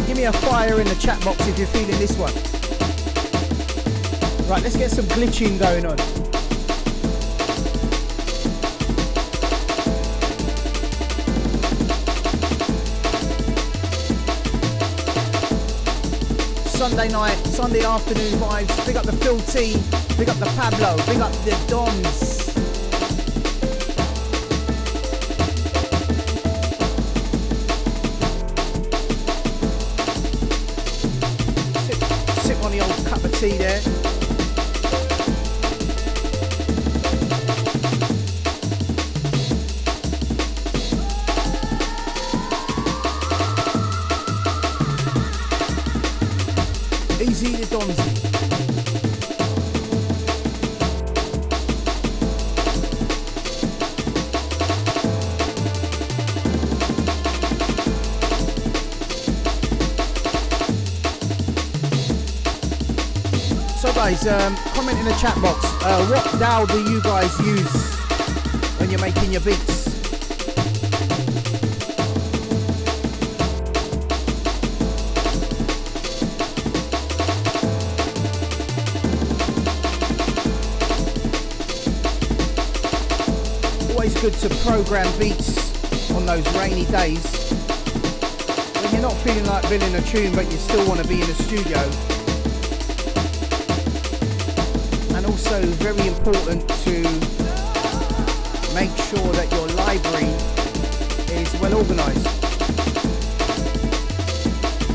Give me a fire in the chat box if you're feeling this one. Right, let's get some glitching going on. Sunday night, Sunday afternoon vibes. Big up the Phil T, big up the Pablo, big up the Doms. Sip on the old cup of tea there. Easy the Donzy. So guys, comment in the chat box, what DAW do you guys use when you're making your beats? Good to program beats on those rainy days when you're not feeling like building a tune but you still want to be in the studio. And also very important to make sure that your library is well organized.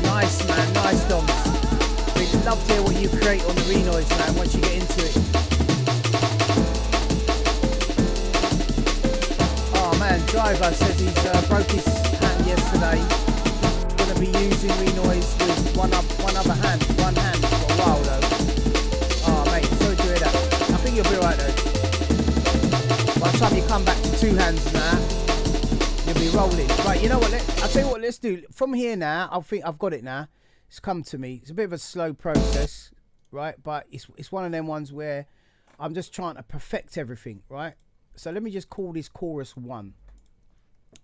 Nice man, nice Doms. We'd love to hear what you create on the Renoise, man, once you get into it. Driver says he's broke his hand yesterday. Gonna be using Renoise with one other hand for a while though. Oh mate, sorry to hear that. I think you'll be alright though. By the time you come back to 2 hands now. You'll be rolling. Right, you know what? I'll tell you what, let's do. From here now, I think I've got it now. It's come to me. It's a bit of a slow process, right? But it's one of them ones where I'm just trying to perfect everything, right? So let me just call this chorus 1,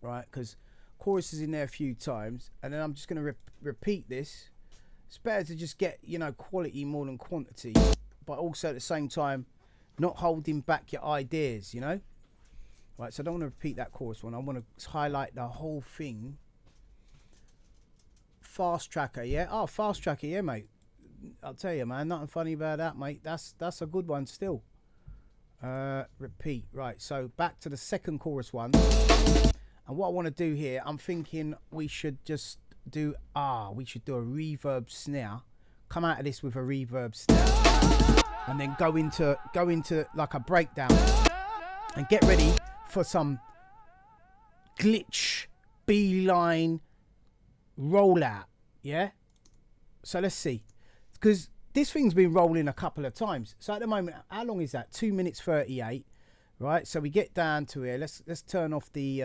right? Because chorus is in there a few times. And then I'm just going to repeat this. It's better to just get, you know, quality more than quantity. But also at the same time, not holding back your ideas, you know? Right, so I don't want to repeat that chorus 1. I want to highlight the whole thing. Fast tracker, yeah? Oh, fast tracker, yeah, mate. I'll tell you, man, nothing funny about that, mate. That's a good one still. Repeat. Right, so back to the second chorus 1. And what I want to do here, I'm thinking we should just do a reverb snare. Come out of this with a reverb snare. And then go into like a breakdown. And get ready for some glitch B-line rollout, yeah? So let's see, because this thing's been rolling a couple of times. So at the moment, how long is that? 2 minutes 38, right? So we get down to here. Let's turn off the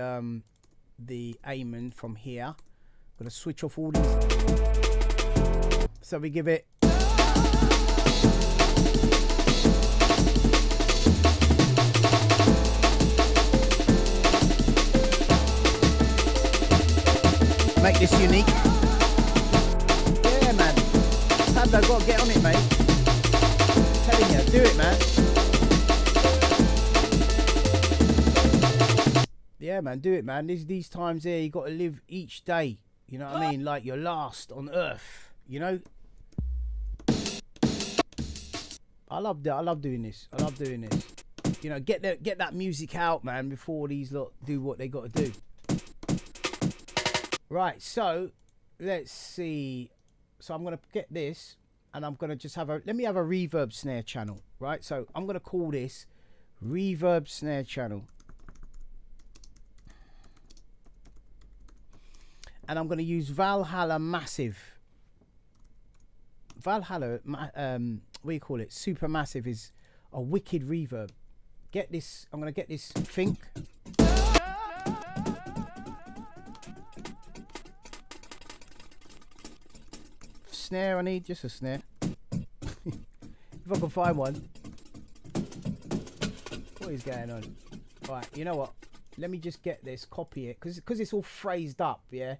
Amen from here. Gonna switch off all these. So we give it. Make this unique. Yeah, man. Pablo, gotta get on it, mate. I'm telling you, do it, man. Yeah, man, do it, man. These times here, you gotta live each day. You know what I mean? Like you're last on earth. You know. I love doing this. I love doing this. You know, get that music out, man, before these lot do what they gotta do. Right, so let's see. So I'm going to get this and I'm going to just let me have a reverb snare channel, right? So I'm going to call this reverb snare channel. And I'm going to use Valhalla Massive. Valhalla, what do you call it? Supermassive is a wicked reverb. Get this, I'm going to get this Think. Snare I need, just a snare. If I can find one. What is going on? Right, you know what? Let me just get this, copy it, because it's all phrased up, yeah.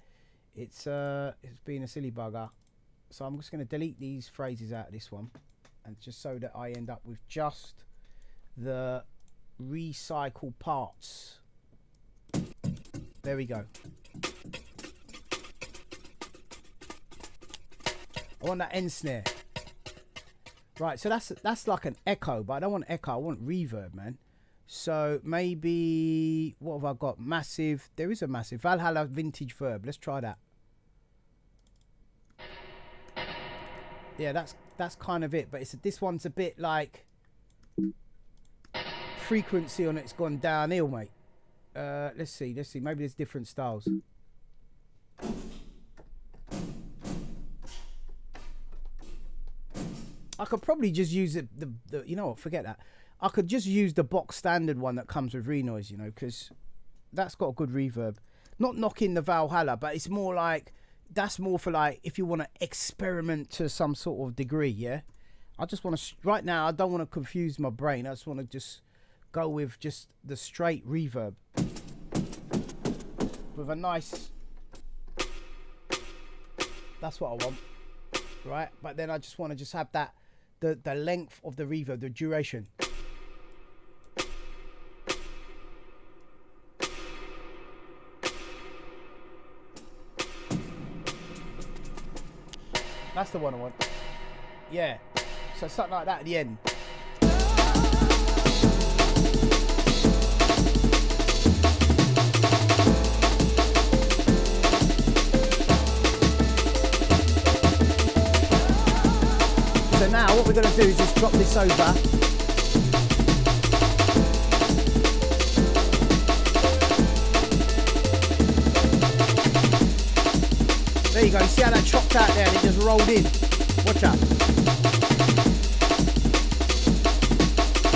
It's been a silly bugger. So I'm just going to delete these phrases out of this one, and just so that I end up with just the recycle parts. There we go. I want that end snare. Right, so that's like an echo, but I don't want echo, I want reverb, man. So maybe, what have I got? Massive, there is a massive. Valhalla vintage verb, let's try that. Yeah, that's kind of it, but this one's a bit like, frequency on it's gone downhill, mate. Let's see, maybe there's different styles. I could probably just use the you know what, forget that. I could just use the box standard one that comes with Renoise, you know, because that's got a good reverb. Not knocking the Valhalla, but it's more like, that's more for like, if you want to experiment to some sort of degree, yeah? I just want to, right now, I don't want to confuse my brain. I just want to just go with just the straight reverb. With a nice, that's what I want, right? But then I just want to just have that, the length of the reverb, the duration. That's the one I want. Yeah. So something like that at the end. So now what we're going to do is just drop this over. There you go, you see how that chopped out there and it just rolled in. Watch out.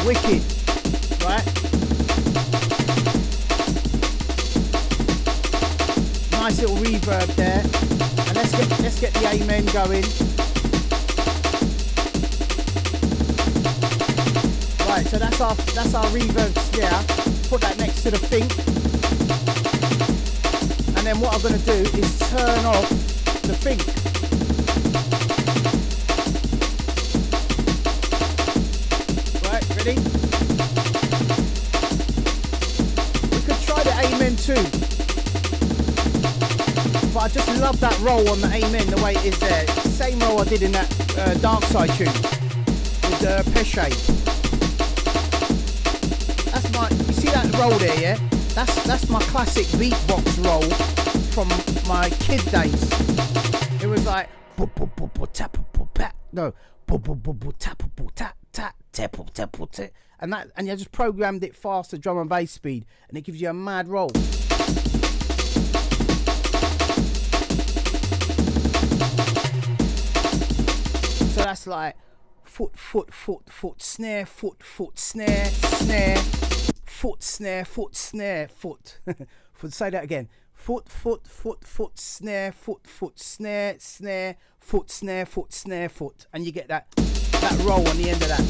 Wicked, right? little reverb there, and let's get the amen going. Right, so that's our reverb snare. Put that next to the think, and then what I'm going to do is turn off the think. Right, ready? We could try the amen too, but I just love that roll on the amen, the way it is there. Same roll I did in that Dark Side tune with Pesce. That's my, you see that roll there, yeah? That's my classic beatbox roll from my kid days. It was like no, and you just programmed it faster drum and bass speed, and it gives you a mad roll. So that's like foot, snare, foot, snare, snare, foot, snare, foot. Say that again. Foot, snare, foot, snare, snare, foot, snare, foot. And you get that roll on the end of that.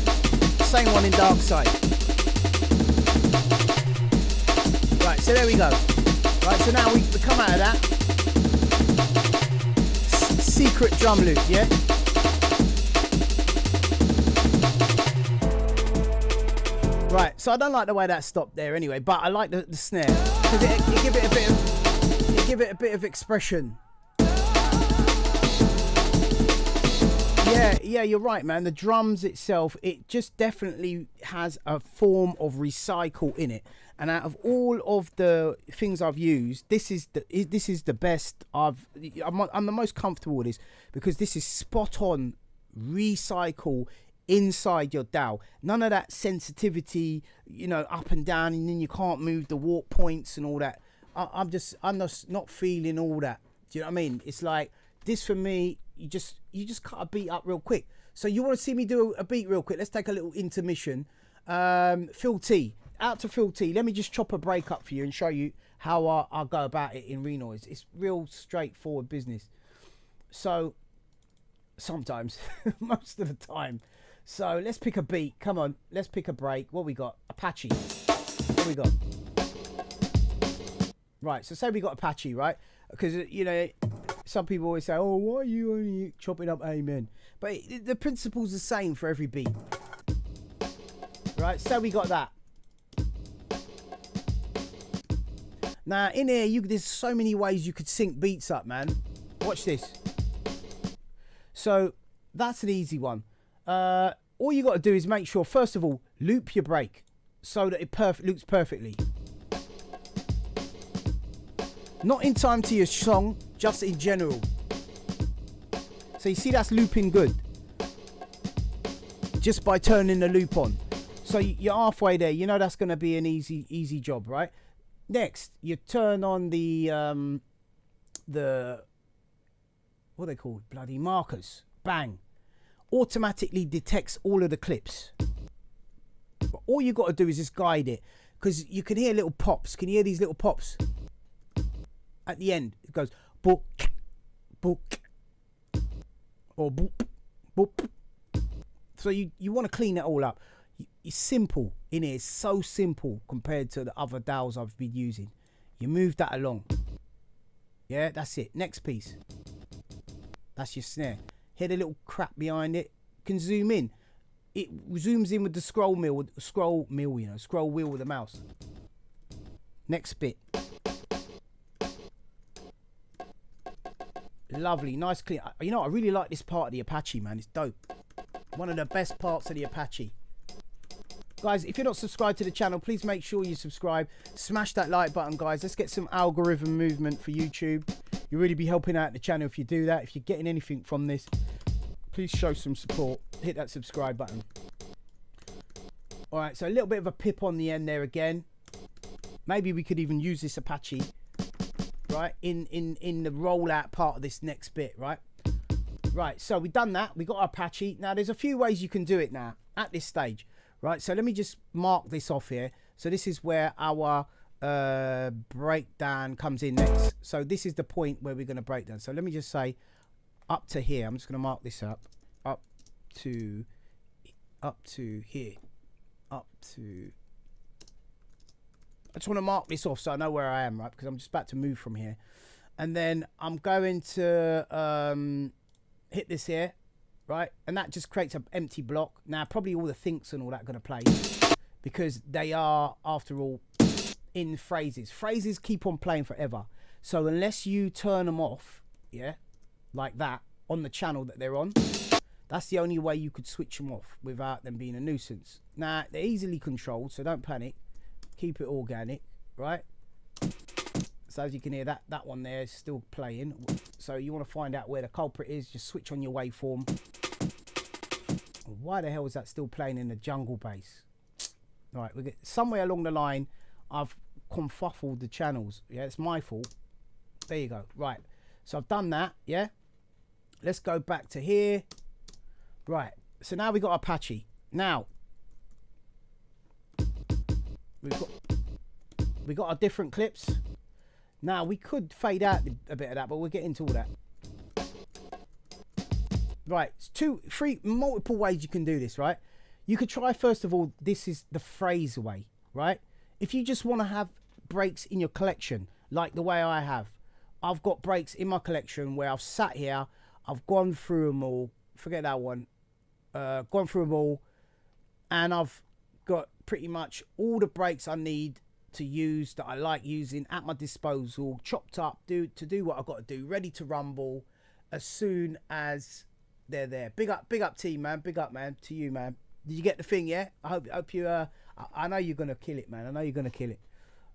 Same one in Dark Side. Right, so there we go. Right, so now we come out of that. Secret drum loop, yeah? Right, so I don't like the way that stopped there anyway, but I like the snare because it give it a bit of expression. Yeah, you're right, man. The drums itself, it just definitely has a form of recycle in it. And out of all of the things I've used, this is the best I'm the most comfortable with this, because this is spot on recycle inside your DAW. None of that sensitivity, up and down, and then you can't move the warp points and all that. I'm just not feeling all that. Do you know what I mean? It's like this for me. You just cut a beat up real quick. So you want to see me do a beat real quick? Let's take a little intermission. Phil T, out to Phil T. Let me just chop a break up for you and show you how I go about it in Renoise. It's real straightforward business. So sometimes, most of the time. So let's pick a beat. Come on, let's pick a break. What we got? Apache. What we got? Right, so say we got Apache, right? Because, some people always say, oh, why are you only chopping up amen? But the principle's the same for every beat. Right, so we got that. Now, in here, there's so many ways you could sync beats up, man. Watch this. So, that's an easy one. All you got to do is make sure, first of all, loop your break so that it loops perfectly. Not in time to your song, just in general. So you see that's looping good just by turning the loop on. So you're halfway there. That's going to be an easy job, right? Next, you turn on the what are they called? Bloody markers. Bang. Automatically detects all of the clips. But all you got to do is just guide it, because you can hear little pops. Can you hear these little pops? At the end, it goes book, book, or boop, boop. So you want to clean it all up. It's simple in here. It's so simple compared to the other DAWs I've been using. You move that along. Yeah, that's it. Next piece. That's your snare. Hear the little crap behind it. Can zoom in. It zooms in with the scroll wheel with the mouse. Next bit. Lovely, nice, clean. I really like this part of the Apache, man. It's dope. One of the best parts of the Apache. Guys, if you're not subscribed to the channel, please make sure you subscribe. Smash that like button, guys. Let's get some algorithm movement for YouTube. You'll really be helping out the channel if you do that. If you're getting anything from this, please show some support. Hit that subscribe button. All right, so a little bit of a pip on the end there again. Maybe we could even use this Apache, right, in the rollout part of this next bit, right? Right, so we've done that. We got our Apache. Now, there's a few ways you can do it now at this stage, right? So let me just mark this off here. So this is where our breakdown comes in next. So this is the point where we're going to break down. So let me just say up to here. I'm just going to mark this up to here, up to. I just want to mark this off so I know where I am, right? Because I'm just about to move from here, and then I'm going to hit this here, right? And that just creates an empty block. Now probably all the thinks and all that going to play because they are, after all, in phrases. Phrases keep on playing forever. So unless you turn them off, yeah, like that on the channel that they're on, that's the only way you could switch them off without them being a nuisance. Now they're easily controlled, so don't panic. Keep it organic, right? So as you can hear, that one there is still playing. So you want to find out where the culprit is, just switch on your waveform. Why the hell is that still playing in the jungle bass? Right, we get somewhere along the line I've confuffled the channels. Yeah, it's my fault. There you go. Right, so I've done that. Yeah, let's go back to here. Right, so now we got Apache. Now we got our different clips. Now we could fade out a bit of that, but we'll get into all that. Right, it's three multiple ways you can do this, right? You could try, first of all, this is the phrase way, right? If you just want to have breaks in your collection, like the way I have, I've got breaks in my collection where I've sat here, I've gone through them all, forget that one, gone through them all, and I've got pretty much all the breaks I need to use, that I like using, at my disposal, chopped up, to do what I've got to do, ready to rumble as soon as they're there. Big up team, man. Big up, man, to you, man. Did you get the thing? Yeah, I hope you I know you're gonna kill it, man. I know you're gonna kill it.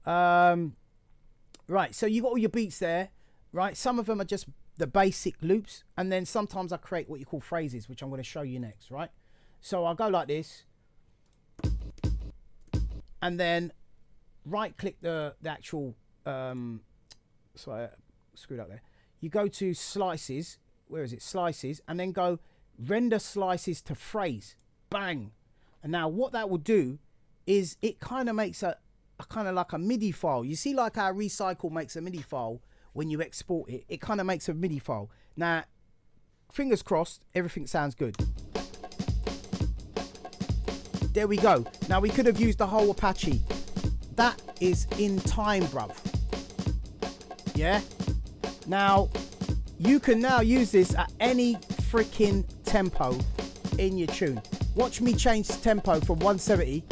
Right, so you got all your beats there, right? Some of them are just the basic loops, and then sometimes I create what you call phrases, which I'm going to show you next, right? So I'll go like this, and then right click the actual sorry, I screwed up there. You go to slices, where is it, slices, and then go render slices to phrase. Bang. And now what that will do is it kind of makes a kind of like a MIDI file. You see, like how Recycle makes a MIDI file when you export it, it kind of makes a MIDI file. Now fingers crossed everything sounds good. There we go. Now we could have used the whole Apache. That is in time, bruv. Yeah. Now you can now use this at any freaking tempo in your tune. Watch me change the tempo from 170.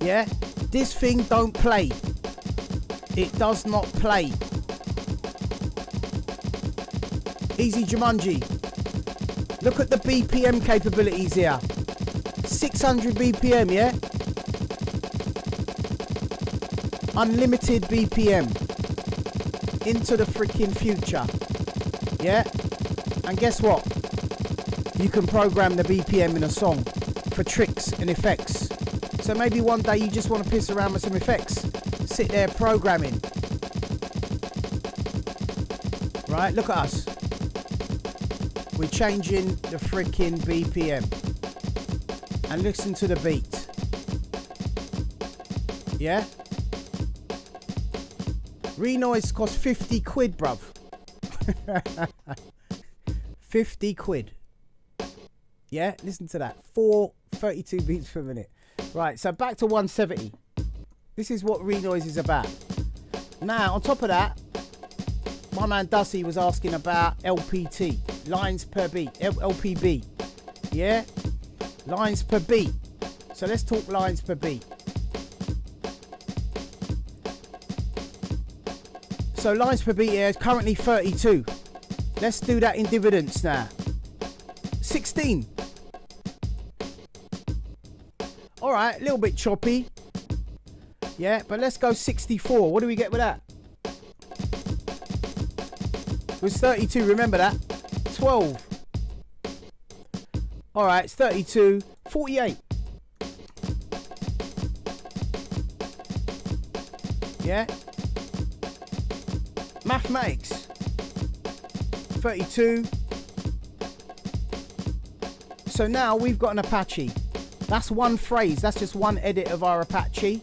Yeah, this thing don't play. It does not play. Easy Jumanji. Look at the BPM capabilities here. 600 BPM, yeah? Unlimited BPM. Into the freaking future. Yeah? And guess what? You can program the BPM in a song for tricks and effects. So maybe one day you just want to piss around with some effects. Sit there programming. Right, look at us. We're changing the freaking BPM. And listen to the beat. Yeah? Renoise costs 50 quid, bruv. 50 quid. Yeah, listen to that. 432 beats per minute. Right, so back to 170. This is what Renoise is about. Now, on top of that, my man Dusty was asking about LPT, lines per beat, LPB. Yeah? Lines per beat. So let's talk lines per beat. So lines per beat here is currently 32. Let's do that in dividends now. 16. All right, a little bit choppy. Yeah, but let's go 64. What do we get with that? It was 32, remember that? 12. All right, it's 32. 48. Yeah? Mathematics. 32. So now we've got an Apache. That's one phrase. That's just one edit of our Apache.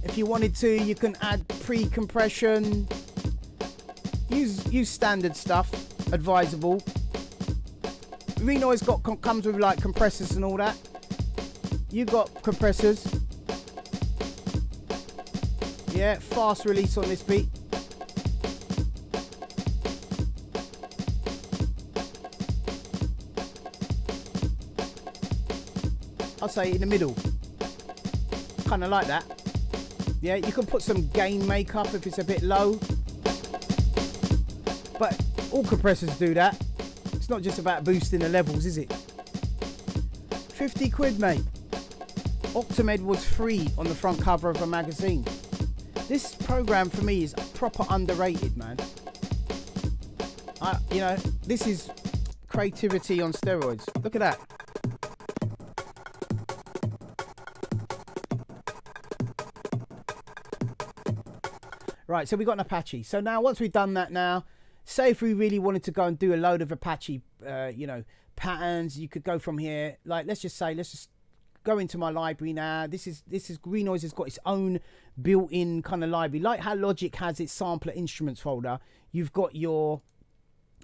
If you wanted to, you can add pre-compression. Use standard stuff. Advisable. Renoise comes with like compressors and all that. You got compressors. Yeah, fast release on this beat. I'll say in the middle. Kind of like that. Yeah, you can put some gain makeup if it's a bit low. But all compressors do that. It's not just about boosting the levels, is it? 50 quid, mate. Octamed was free on the front cover of a magazine. This program for me is proper underrated, man. You know, this is creativity on steroids. Look at that. Right, so we got an Apache. So now, once we've done that now, say if we really wanted to go and do a load of Apache, you know, patterns, you could go from here. Like, let's just go into my library now. This is Renoise has got its own built-in kind of library. Like how Logic has its sampler instruments folder, you've got your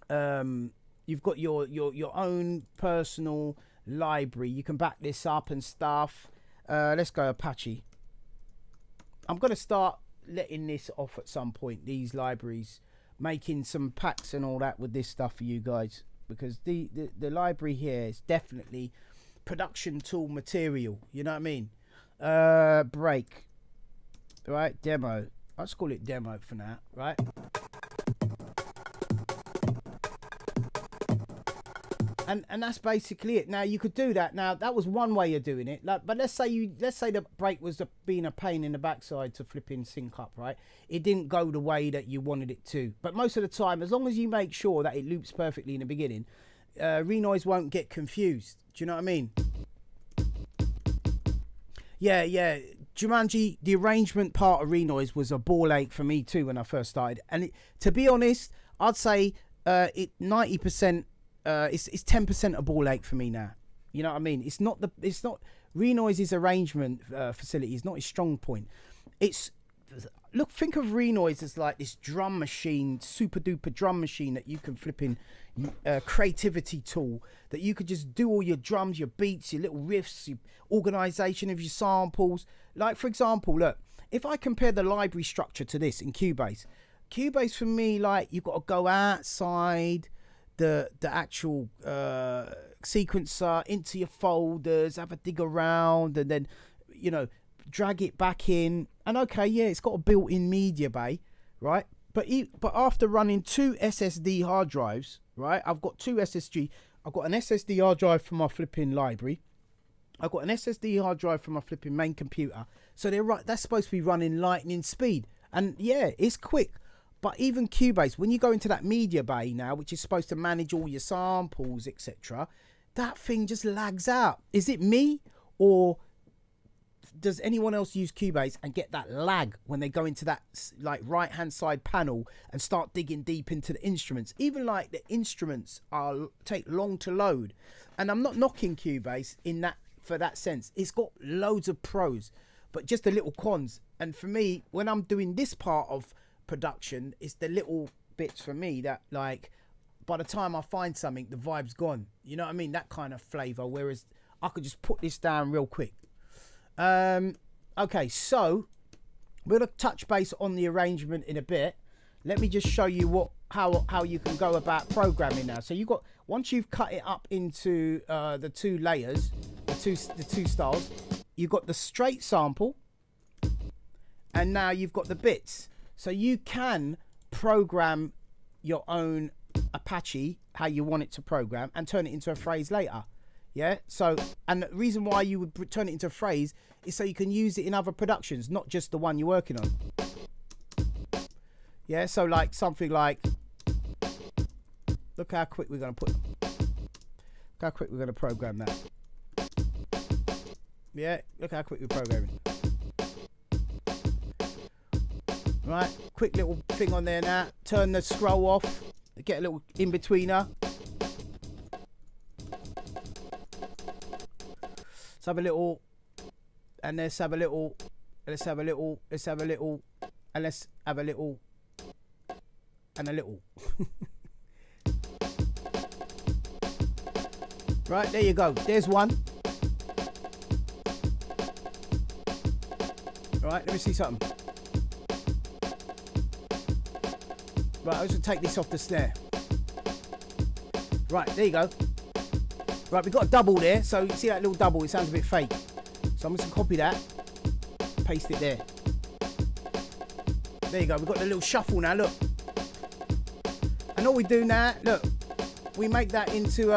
own personal library. You can back this up and stuff. Let's go Apache. I'm going to start letting this off at some point, these libraries, making some packs and all that with this stuff for you guys, because the library here is definitely production tool material, you know what I mean? Break, right? Demo. Let's call it demo for now, right? And that's basically it. Now you could do that. Now that was one way of doing it. Like, but let's say the break was being a pain in the backside to flipping sync up, right? It didn't go the way that you wanted it to. But most of the time, as long as you make sure that it loops perfectly in the beginning, Renoise won't get confused. Do you know what I mean? Yeah. Jumanji, the arrangement part of Renoise was a ball ache for me too when I first started. And to be honest, I'd say 90%. It's 10% a ball ache for me now. You know what I mean? It's not Renoise's arrangement facility is not his strong point. Think of Renoise as like this drum machine, super duper drum machine that you can flip in, creativity tool that you could just do all your drums, your beats, your little riffs, your organization of your samples. Like for example, look, if I compare the library structure to this in Cubase for me, like you've got to go outside the actual sequencer into your folders, have a dig around, and then, you know, drag it back in. And okay, yeah, it's got a built-in media bay, right? But after running 2 SSD hard drives, right? I've got an SSD hard drive for my flipping library. I've got an SSD hard drive for my flipping main computer. So that's supposed to be running lightning speed. And yeah, it's quick. But even Cubase, when you go into that media bay now, which is supposed to manage all your samples, etc., that thing just lags out. Is it me, or does anyone else use Cubase and get that lag when they go into that like right-hand side panel and start digging deep into the instruments? Even like the instruments take long to load. And I'm not knocking Cubase for that sense. It's got loads of pros, but just a little cons. And for me, when I'm doing this part of production, it's the little bits for me that, like, by the time I find something, the vibe's gone. You know what I mean? That kind of flavor. Whereas I could just put this down real quick. Okay, so we're gonna touch base on the arrangement in a bit. Let me just show you how you can go about programming now. So once you've cut it up into the two layers, the two styles, you've got the straight sample, and now you've got the bits. So you can program your own Apache, how you want it to program, and turn it into a phrase later. Yeah. So, and the reason why you would turn it into a phrase is so you can use it in other productions, not just the one you're working on. Yeah. So like something like, look how quick we're going to program that. Yeah. Look how quick we're programming. Right, quick little thing on there now. Turn the scroll off. Get a little in-betweener. have a little, and let's have a little, let's have a little, let's have a little, and let's have a little, and a little. Right, there you go. There's one. Right, let me see something. Right, I was going to take this off the snare. Right, there you go. Right, we've got a double there. So you see that little double? It sounds a bit fake. So I'm just going to copy that. Paste it there. There you go. We've got the little shuffle now, look. And all we do now, look. We make that into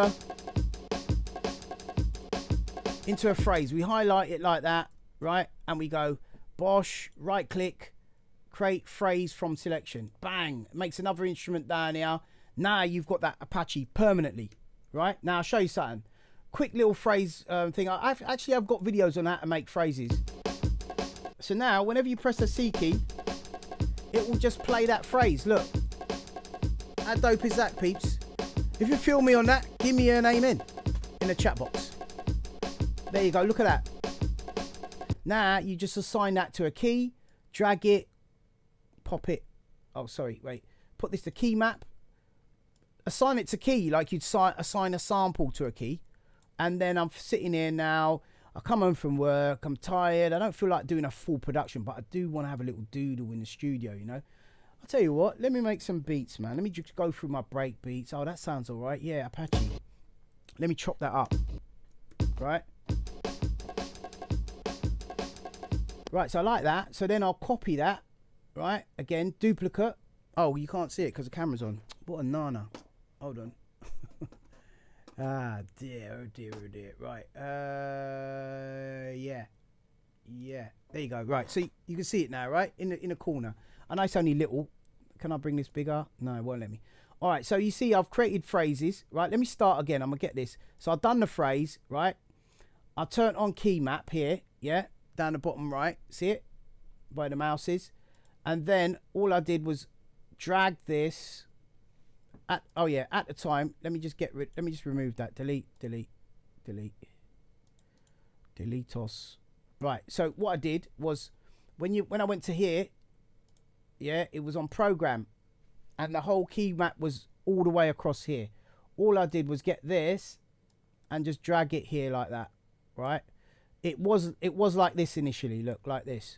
a phrase. We highlight it like that, right? And we go, bosh, right click, create phrase from selection. Bang. It makes another instrument down here. Now you've got that Apache permanently, right? Now I'll show you something. Quick little phrase thing. I've got videos on how to make phrases. So now whenever you press the C key, it will just play that phrase. Look. How dope is that, peeps? If you feel me on that, give me an amen in the chat box. There you go. Look at that. Now you just assign that to a key, drag it, pop it. Oh, sorry, wait. Put this to key map. Assign it to key like you'd assign a sample to a key. And then I'm sitting here now. I come home from work. I'm tired. I don't feel like doing a full production, but I do want to have a little doodle in the studio, you know. I'll tell you what. Let me make some beats, man. Let me just go through my break beats. Oh, that sounds all right. Yeah, Apache. Let me chop that up. Right. Right, so I like that. So then I'll copy that. Right. Again, duplicate. Oh, you can't see it because the camera's on. What a nana. Hold on. Ah, dear, oh dear, oh dear. Right. Yeah. Yeah. There you go. Right. So you can see it now, right? In the corner. I know it's only little. Can I bring this bigger? No, it won't let me. All right. So you see I've created phrases, right? Let me start again. I'm going to get this. So I've done the phrase, right? I turn on key map here. Yeah. Down the bottom right. See it? Where the mouse is. And then all I did was drag this. At the time, let me just remove that. Delete. Deletos. Right. So what I did was when I went to here, yeah, it was on program and the whole key map was all the way across here. All I did was get this and just drag it here like that, right? It was like this initially, look, like this.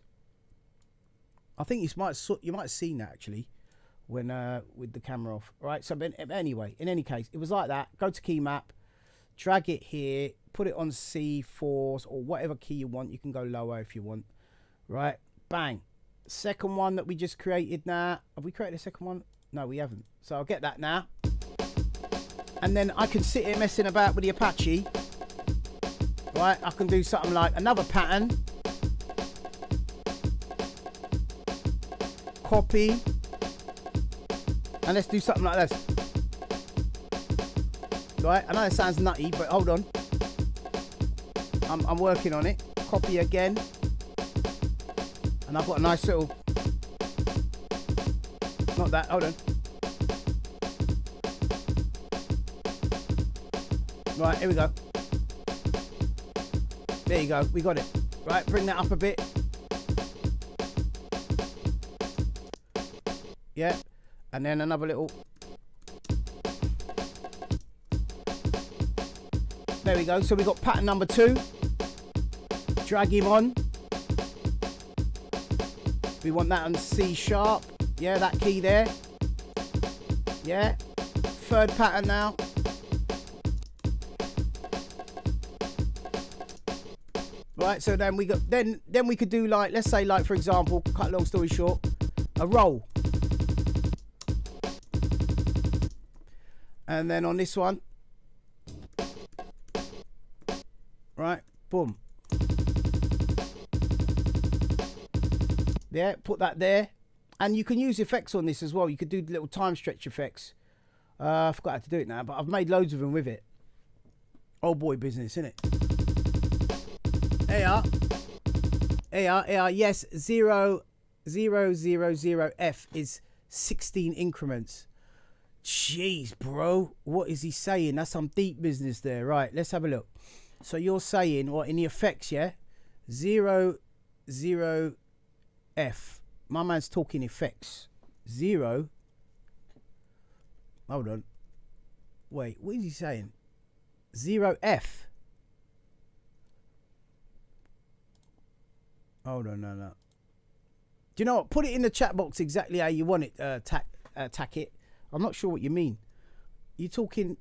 I think you might have seen that actually when with the camera off, right? So but anyway, in any case, it was like that. Go to key map, drag it here, put it on C4 or whatever key you want. You can go lower if you want, right? Bang. Second one that we just created now. Have we created a second one? No, we haven't. So I'll get that now. And then I can sit here messing about with the Apache. Right, I can do something like another pattern. Copy. And let's do something like this. Right, I know it sounds nutty, but hold on. I'm working on it. Copy again. And I've got a nice little... Not that, hold on. Right, here we go. There you go, we got it. Right, bring that up a bit. Yeah, and then another little. There we go, so we got pattern number 2. Drag him on. We want that on C sharp. Yeah, that key there. Yeah, third pattern now. Right, so then we got then we could do like, let's say like for example, cut long story short, a roll. And then on this one, right, boom. Yeah, put that there. And you can use effects on this as well. You could do little time stretch effects. I forgot how to do it now, but I've made loads of them with it. Old boy business, innit? Here we are. Yes, 0,000F is 16 increments. Jeez, bro. What is he saying? That's some deep business there. Right, let's have a look. So you're saying, what, in the effects, yeah? 0, 0, F. My man's talking effects. 0. Hold on. Wait, what is he saying? 0, F. Hold on, no. Do you know what? Put it in the chat box exactly how you want it, tack it. I'm not sure what you mean. You're talking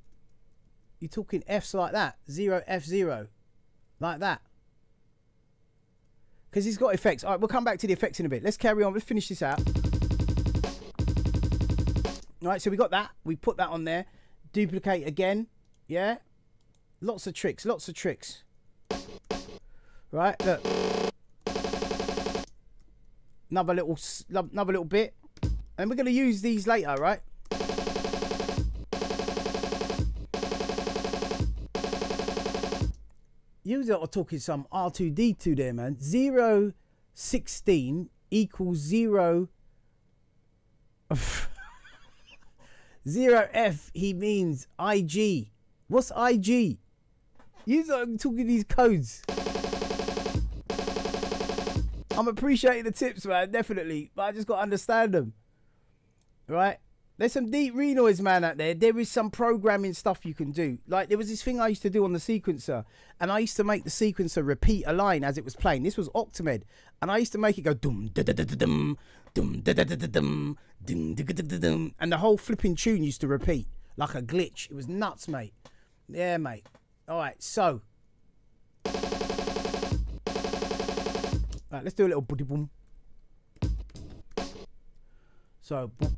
F's like that. 0, F, 0. Like that. Because he's got effects. All right, we'll come back to the effects in a bit. Let's carry on. Let's finish this out. All right, so we got that. We put that on there. Duplicate again. Yeah? Lots of tricks. Right, look. Another little bit. And we're going to use these later, right? You are talking some R2D2 there, man. 0, 16 equals 0. 0 F, he means IG. What's IG? You are talking these codes. I'm appreciating the tips, man, definitely. But I just got to understand them. Right? There's some deep Renoise, man, out there. There is some programming stuff you can do. Like, there was this thing I used to do on the sequencer. And I used to make the sequencer repeat a line as it was playing. This was Octamed. And I used to make it go dum da da da da dum dum da da da da dum dum da da da da dum. And the whole flipping tune used to repeat like a glitch. It was nuts, mate. Yeah, mate. All right, so. All right, let's do a little booty boom. So, boom.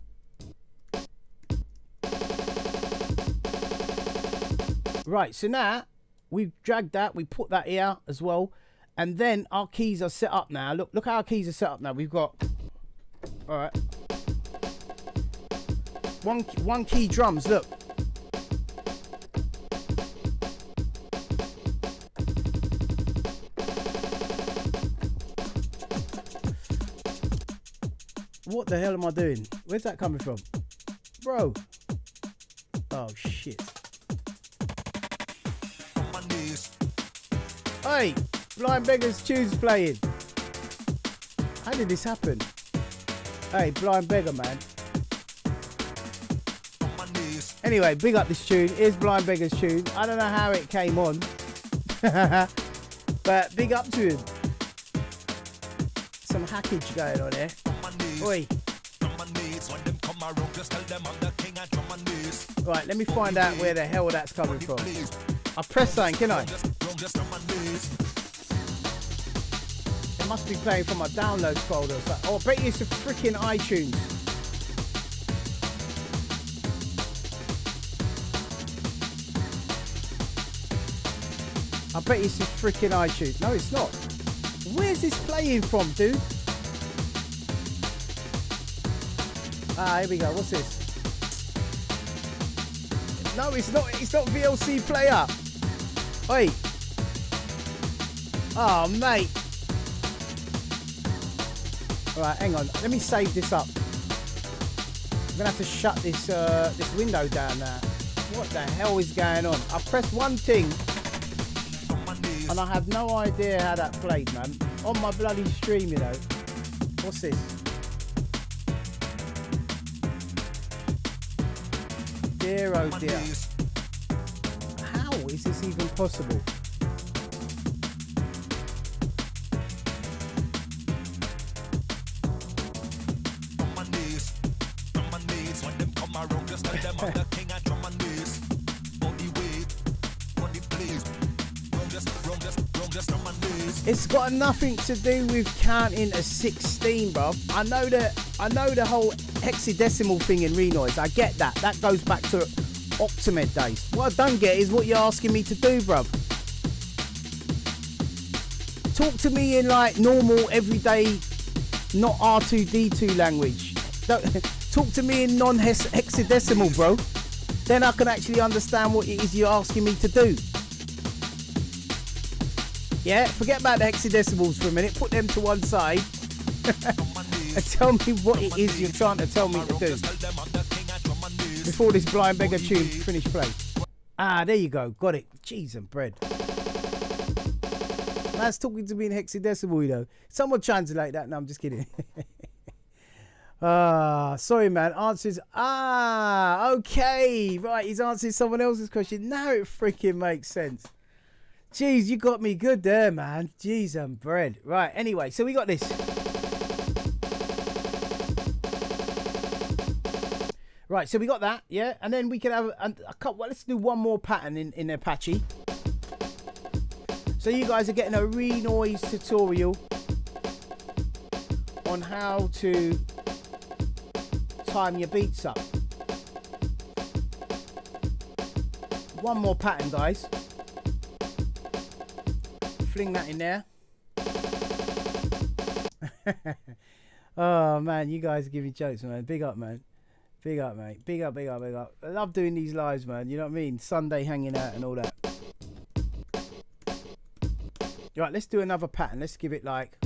Right, so now we've dragged that, we put that here as well, and then our keys are set up now. Look how our keys are set up now. We've got, all right, one key drums. Look, what the hell am I doing? Where's that coming from, bro? Oh shit. Hey, Blind Beggar's tune's playing. How did this happen? Hey, Blind Beggar, man. Anyway, big up this tune. Here's Blind Beggar's tune. I don't know how it came on. But big up to him. Some hackage going on here. Oi. Right, let me find out where the hell that's coming from. I press something, can I? It must be playing from my downloads folder. So, oh, I bet you it's a freaking iTunes. I bet you it's a freaking iTunes. No, it's not. Where's this playing from, dude? Ah, here we go. What's this? No, it's not. It's not VLC player. Oi. Oh, mate. All right, hang on. Let me save this up. I'm gonna have to shut this this window down now. What the hell is going on? I pressed one thing, and I have no idea how that played, man. On my bloody stream, you know. What's this? Dear, oh dear. How is this even possible? It's got nothing to do with counting a 16, bro. I know the whole hexadecimal thing in Renoise. I get that. That goes back to Octamed days. What I don't get is what you're asking me to do, bro. Talk to me in like normal, everyday, not R2D2 language. Talk to me in non-hexadecimal, bro. Then I can actually understand what it is you're asking me to do. Yeah, forget about the hexadecimals for a minute. Put them to one side. And tell me what it is you're trying to tell me to do. Before this Blind Beggar tune finished play. Ah, there you go. Got it. Cheese and bread. Man's talking to me in hexadecimal, you know. Someone translate that. No, I'm just kidding. Sorry, man. Answers. Okay. Right, he's answering someone else's question. Now it freaking makes sense. Jeez, you got me good there, man. Jeez, and bread. Right, anyway, so we got this. Right, so we got that, yeah? And then we can have a couple. Well, let's do one more pattern in Apache. So you guys are getting a Renoise tutorial on how to time your beats up. One more pattern, guys. Fling that in there. Oh man, you guys are giving jokes, man. Big up, man. Big up, mate. Big up, big up, big up. I love doing these lives, man. You know what I mean? Sunday hanging out and all that. Right, let's do another pattern. Let's give it like,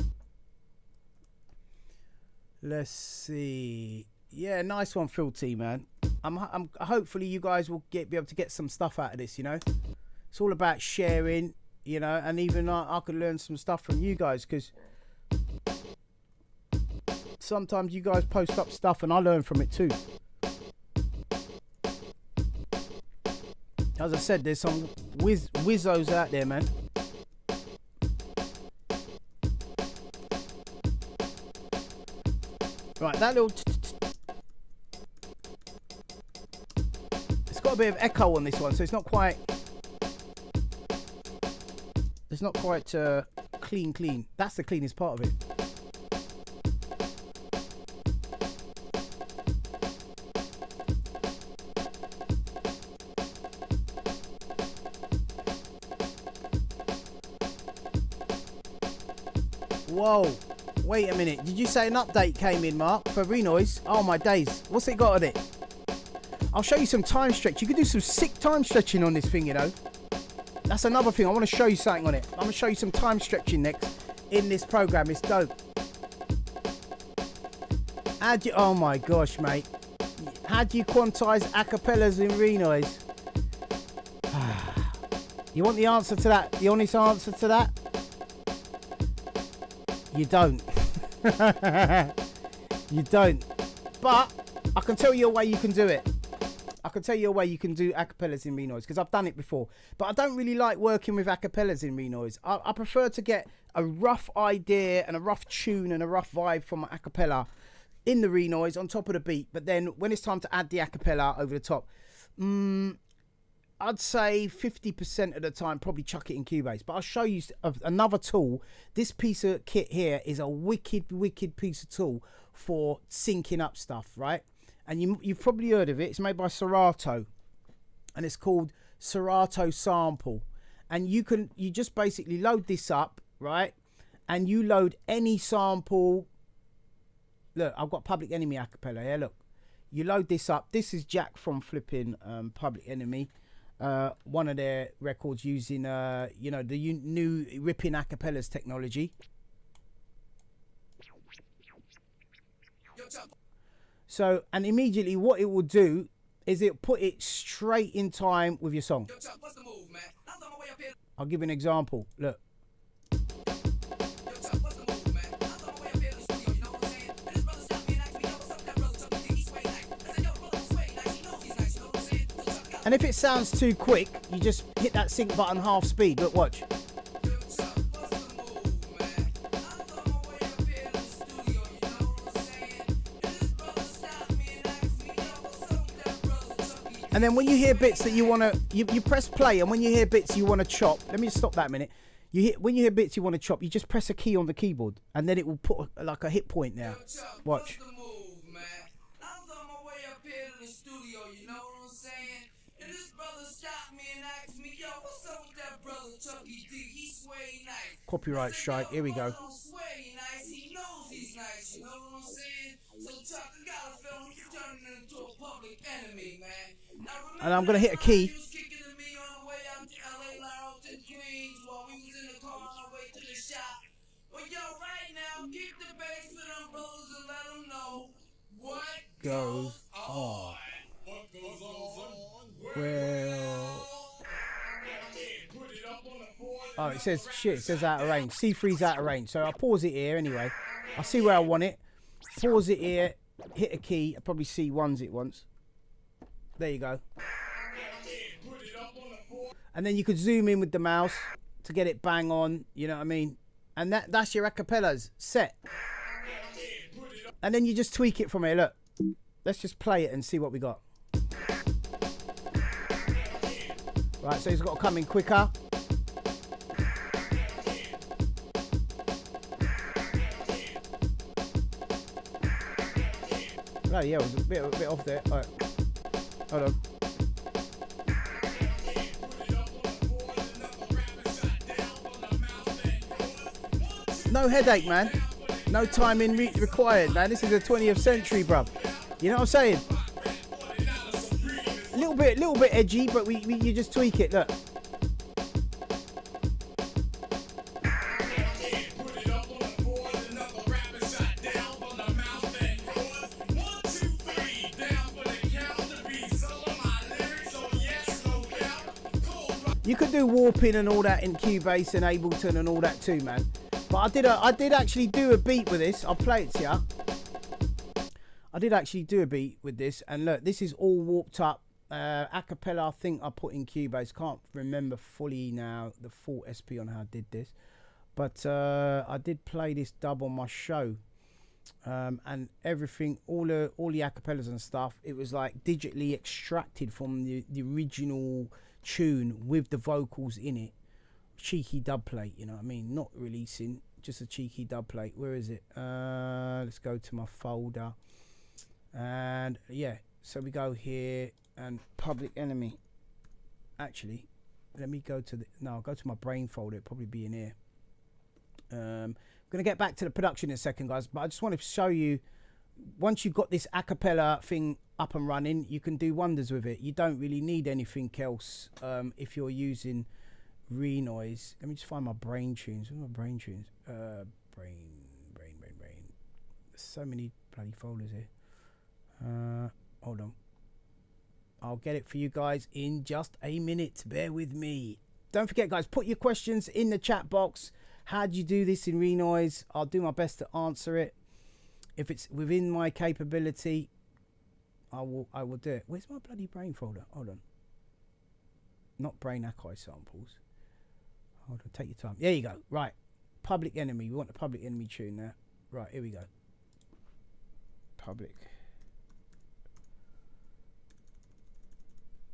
let's see. Yeah, nice one, Phil T, man. I'm hopefully you guys will be able to get some stuff out of this, you know. It's all about sharing, you know, and even I could learn some stuff from you guys, because sometimes you guys post up stuff and I learn from it too. As I said, there's some wizzos out there, man. Right, that little... It's got a bit of echo on this one, so it's not quite... It's not quite clean. That's the cleanest part of it. Whoa. Wait a minute. Did you say an update came in, Mark, for Renoise? Oh, my days. What's it got on it? I'll show you some time stretch. You can do some sick time stretching on this thing, you know. That's another thing. I want to show you something on it. I'm going to show you some time stretching next in this program. It's dope. Oh, my gosh, mate. How do you quantize acapellas in Renoise? You want the answer to that? The honest answer to that? You don't. You don't. But I can tell you a way you can do it. I can tell you a way you can do acapellas in Renoise, because I've done it before. But I don't really like working with acapellas in Renoise. I prefer to get a rough idea and a rough tune and a rough vibe from an acapella in the Renoise on top of the beat. But then when it's time to add the acapella over the top, I'd say 50% of the time probably chuck it in Cubase. But I'll show you another tool. This piece of kit here is a wicked piece of tool for syncing up stuff, right? And you've probably heard of it. It's made by Serato, and it's called Serato Sample. And you just basically load this up, right? And you load any sample. Look, I've got Public Enemy acapella here. Look, you load this up. This is Jack from flipping Public Enemy. One of their records using you know, the new ripping acapellas technology. So, and immediately what it will do is it'll put it straight in time with your song. I'll give you an example. Look. And if it sounds too quick, you just hit that sync button half speed. Look, watch. And then when you hear bits that you want to, you press play, and when you hear bits you want to chop, let me just stop that a minute. When you hear bits you want to chop, you just press a key on the keyboard, and then it will put like a hit point there. Watch. Copyright strike. Here we go. And I'm gonna hit a key. Goes on. Well. Oh, it says shit. It says out of range. C3's out of range. So I'll pause it here anyway. I'll see where I want it. Pause it here. Hit a key. I'll probably C1's it once. There you go. And then you could zoom in with the mouse to get it bang on. You know what I mean? And that's your acapellas set. And then you just tweak it from here. Look. Let's just play it and see what we got. Right, so it's got to come in quicker. Oh yeah, it was a bit off there. All right. Hold on. No headache, man. No timing required, man. This is the 20th century, bruv. You know what I'm saying? A little bit edgy, but you just tweak it. Look. You could do warping and all that in Cubase and Ableton and all that too, man. But I did actually do a beat with this. I'll play it to you. I did actually do a beat with this, and look, this is all warped up. Acapella, I think I put in Cubase. Can't remember fully now the full SP on how I did this, but I did play this dub on my show, and everything, all the acapellas and stuff. It was like digitally extracted from the original tune with the vocals in it. Cheeky dub plate, you know what I mean? Not releasing, just a cheeky dub plate. Where is it? Let's go to my folder. And yeah, so we go here and Public Enemy. Actually, let me go to I'll go to my brain folder. It'll probably be in here. I'm gonna get back to the production in a second, guys, but I just want to show you, once you've got this acapella thing up and running, you can do wonders with it. You don't really need anything else if you're using Renoise. Let me just find my brain tunes. Where's my brain tunes? Brain. There's so many bloody folders here. Hold on. I'll get it for you guys in just a minute. Bear with me. Don't forget, guys, put your questions in the chat box. How do you do this in Renoise? I'll do my best to answer it. If it's within my capability, I will do it. Where's my bloody brain folder? Hold on. Not brain Akai samples. Hold on, take your time. There you go. Right. Public Enemy. We want the Public Enemy tune now. Right, here we go. Public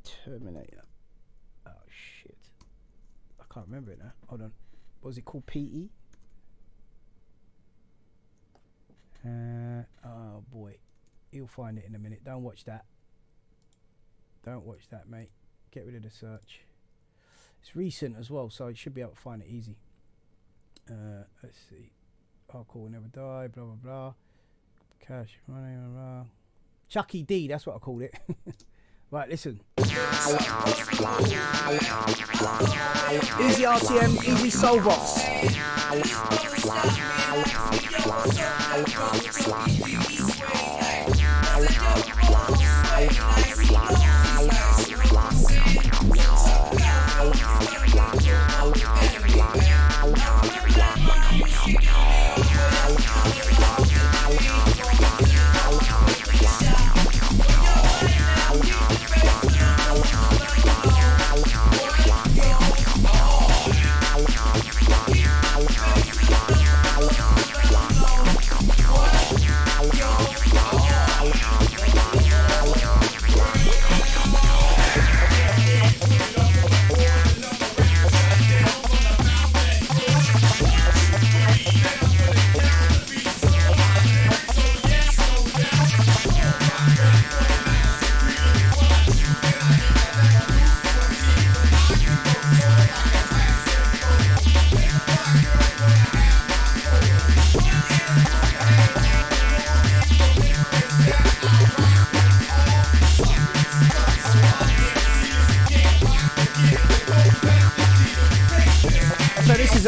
Terminator. Oh shit. I can't remember it now. Hold on. What was it called? PE? Oh boy. You'll find it in a minute. Don't watch that. Don't watch that, mate. Get rid of the search. It's recent as well, so you should be able to find it easy. Let's see. Hardcore will never die, blah blah blah. Cash money, blah blah. Chucky D, that's what I called it. Right, listen. Easy RTM, easy Soulbox.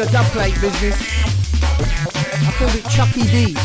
A dub plate business. I called it Chucky D.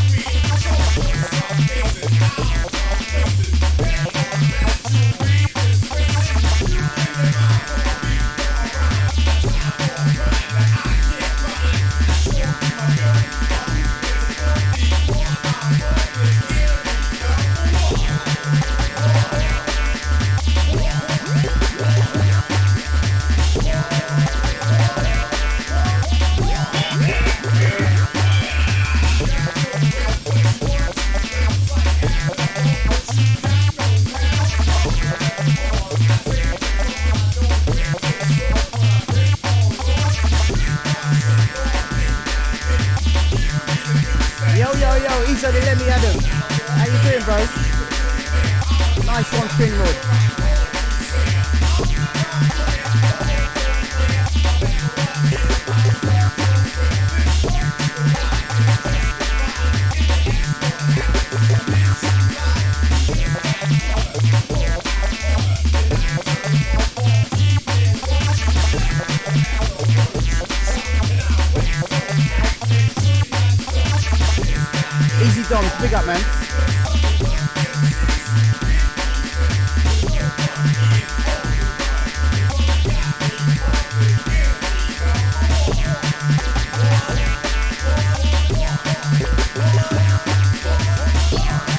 he's only let me Adam. How you doing, bro? Nice one, Finwood. Easy Dom, big up, man.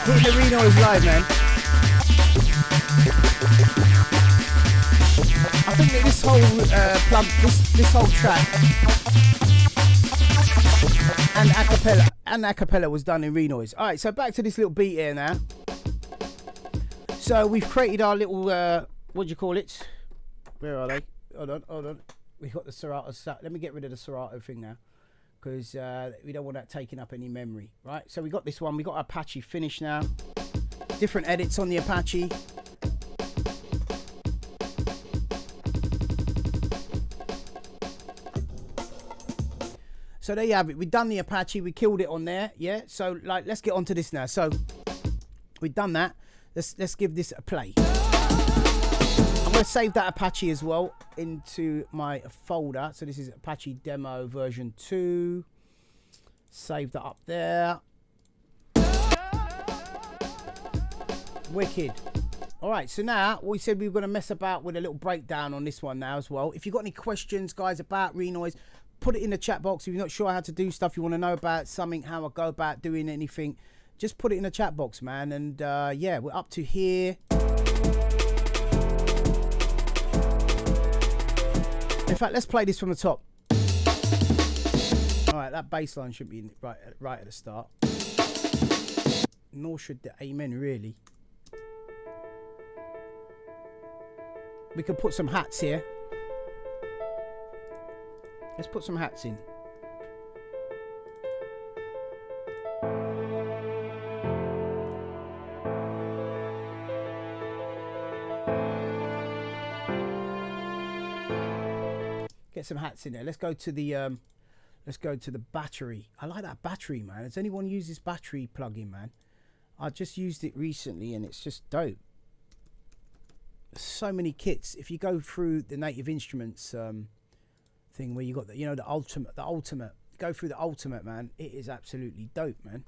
Hitting the Renoise live, man. I think that this whole this whole track and acapella was done in Renoise. All right, so back to this little beat here now. So we've created our little what do you call it? Where are they? Hold on. We got the Serato. Let me get rid of the Serato thing now, because we don't want that taking up any memory, right? So we got this one. We got Apache finished now. Different edits on the Apache. So there you have it. We've done the Apache. We killed it on there. Yeah. So like, let's get on to this now. So we've done that. Let's give this a play. I'm going to save that Apache as well into my folder. So this is Apache demo version 2. Save that up there. Wicked. All right, so now we said we were going to mess about with a little breakdown on this one now as well. If you've got any questions, guys, about Renoise, put it in the chat box. If you're not sure how to do stuff, you want to know about something, how I go about doing anything, just put it in the chat box, man. And yeah, we're up to here. In fact, let's play this from the top. All right, that bass line should be right at the start. Nor should the amen, really. We can put some hats here. Let's put some hats in. Get some hats in there. Let's go to the battery. I like that battery, man. Has anyone used this battery plugin, man? I just used it recently and it's just dope. So many kits. If you go through the Native Instruments thing where you got the, you know, the ultimate, go through the ultimate, man, it is absolutely dope, man.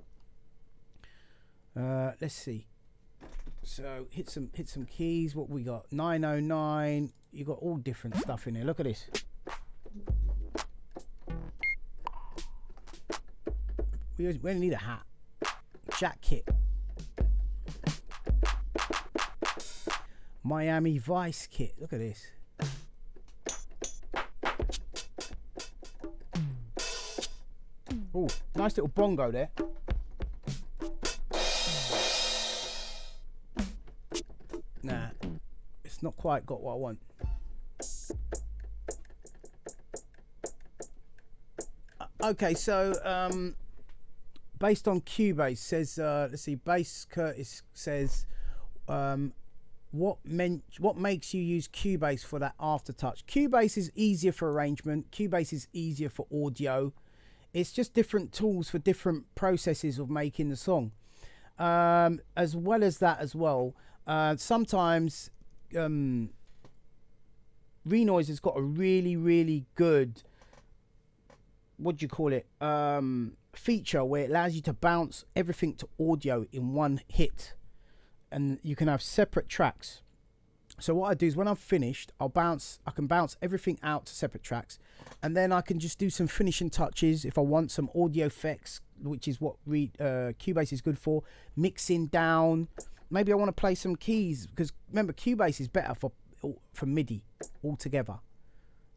Let's see. So hit some keys. What we got? 909. You got all different stuff in here. Look at this. We only need a hat. Jack kit. Miami Vice kit. Look at this. Oh, nice little bongo there. Nah, it's not quite got what I want. Okay, so based on Cubase says, let's see, Bass Curtis says, what makes you use Cubase for that aftertouch? Cubase is easier for arrangement. Cubase is easier for audio. It's just different tools for different processes of making the song. As well as that as well, sometimes Renoise has got a really, really good, what do you call it, feature where it allows you to bounce everything to audio in one hit. And you can have separate tracks. So what I do is when I'm finished, I can bounce everything out to separate tracks, and then I can just do some finishing touches if I want some audio effects, which is what Cubase is good for. Mixing down. Maybe I want to play some keys, because remember, Cubase is better for MIDI altogether,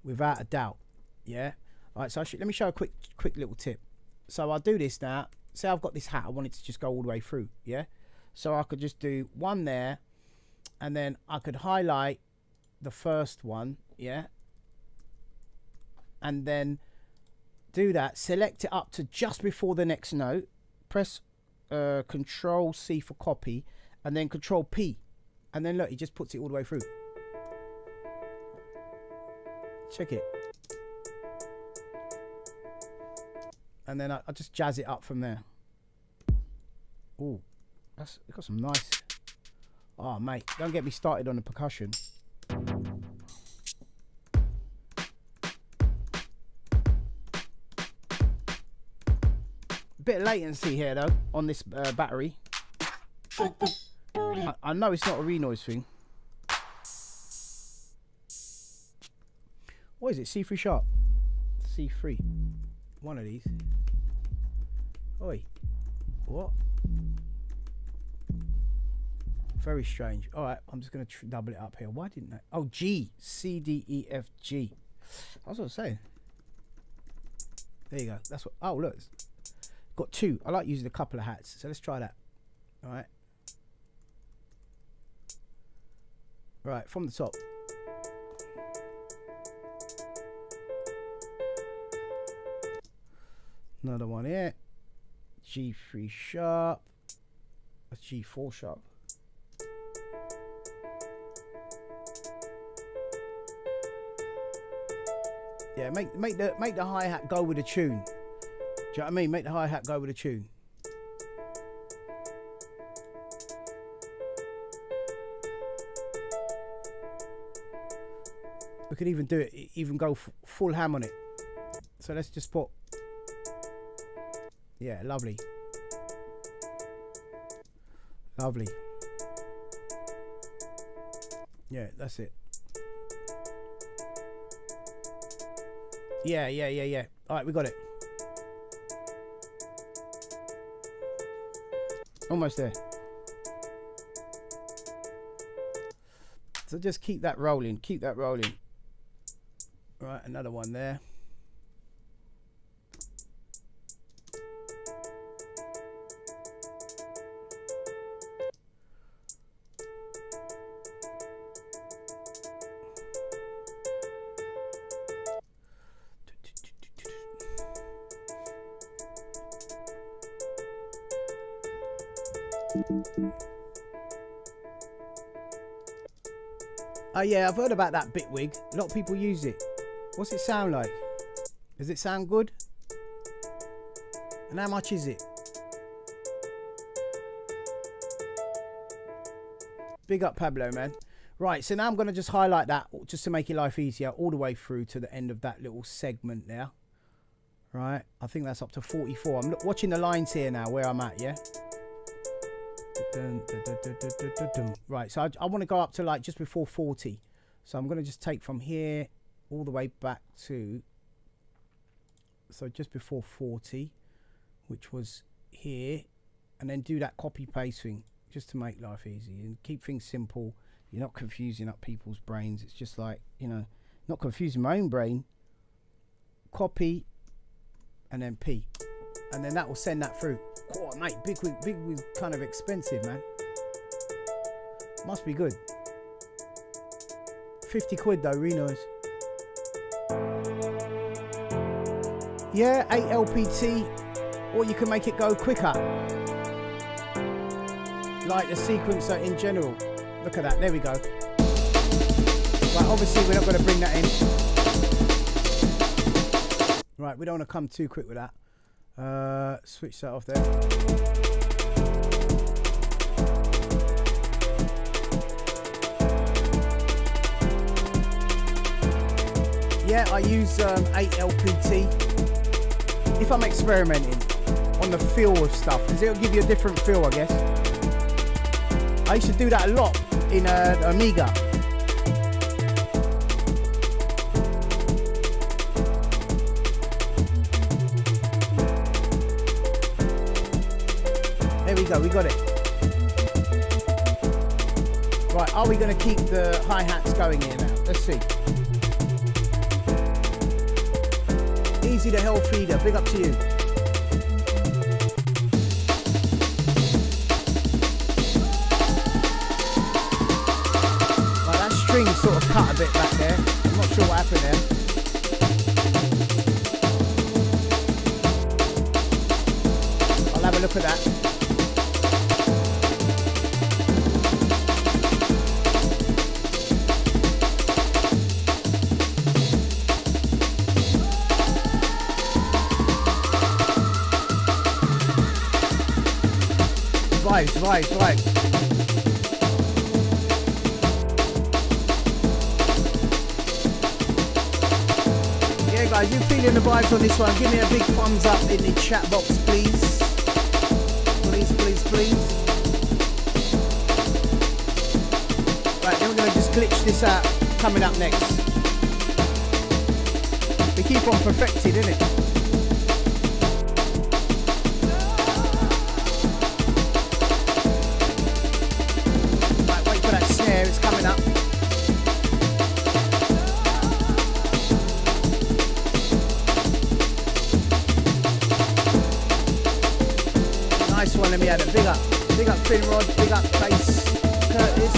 without a doubt. Yeah. All right. So let me show a quick little tip. So I'll do this now. Say I've got this hat. I want it to just go all the way through. Yeah. So I could just do one there, and then I could highlight the first one, yeah, and then do that, select it up to just before the next note, press Control C for copy, and then Control P, and then look, he just puts it all the way through. Check it. And then I just jazz it up from there. Ooh, that's got some nice. Oh mate, don't get me started on the percussion. Bit of latency here though on this battery. I know it's not a Renoise thing. What is it? C3 sharp? C3. One of these. Oi. What? Very strange. Alright, I'm just going to double it up here. Why didn't I? Oh, G. C, D, E, F, G. That's what I was saying. There you go. That's what. Oh, look. Got two. I like using a couple of hats. So let's try that. Alright. Right, from the top. Another one here. G3 sharp. That's G4 sharp. Yeah, make the hi-hat go with the tune. Do you know what I mean? Make the hi-hat go with the tune. We could even do it, even go full ham on it. So let's just put. Yeah, lovely. Lovely. Yeah, that's it. Yeah. Alright, we got it. Almost there. So just keep that rolling. Keep that rolling. Right, another one there. Oh yeah, I've heard about that Bitwig. A lot of people use it. What's it sound like? Does it sound good? And how much is it? Big up Pablo, man. Right, so now I'm going to just highlight that just to make your life easier all the way through to the end of that little segment there. Right, I think that's up to 44. I'm watching the lines here now where I'm at, yeah? Right, so I want to go up to like just before 40. So I'm going to just take from here all the way back to, so just before 40, which was here, and then do that copy paste thing just to make life easy and keep things simple. You're not confusing up people's brains. It's just like, you know, not confusing my own brain. Copy and then P, and then that will send that through. Oh mate, Bitwig kind of expensive, man. Must be good. 50 quid though, Renoise. Yeah, 8 LPT, or you can make it go quicker. Like the sequencer in general. Look at that, there we go. Right, obviously we're not going to bring that in. Right, we don't want to come too quick with that. Switch that off there. Yeah, I use 8 LPT if I'm experimenting on the feel of stuff, because it'll give you a different feel, I guess. I used to do that a lot in Amiga. We got it. Right, are we going to keep the hi-hats going here now? Let's see. Easy the hell feeder, big up to you. Right, that string sort of cut a bit back there. I'm not sure what happened there. I'll have a look at that. Vibes. Yeah, guys, you feeling the vibes on this one? Give me a big thumbs up in the chat box, please. Please. Right, then we're going to just glitch this out. Coming up next. We keep on perfecting, innit? Right, wait for that snare, it's coming up. Nice one, let me add it. Big up Finrod, big up Bass Curtis.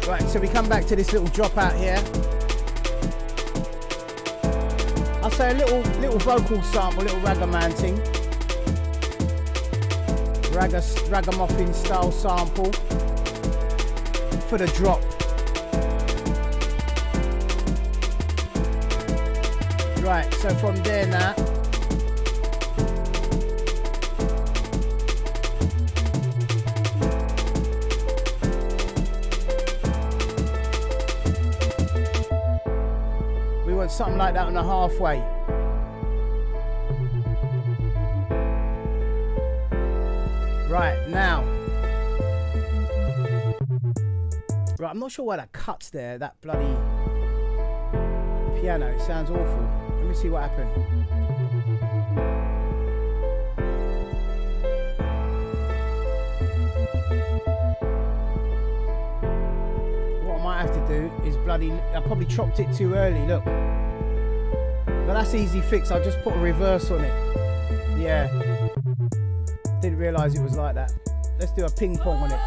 Right, so we come back to this little drop out here. I'll say a little vocal sample, a little ragaman thing. Ragamuffin style sample for the drop. Right, so from there now, we want something like that on the halfway. Right, now. Right, I'm not sure why that cuts there, that bloody piano. It sounds awful. Let me see what happened. What I might have to do is I probably chopped it too early, look. But that's easy fix, I'll just put a reverse on it. Yeah. Didn't realise it was like that. Let's do a ping pong on it.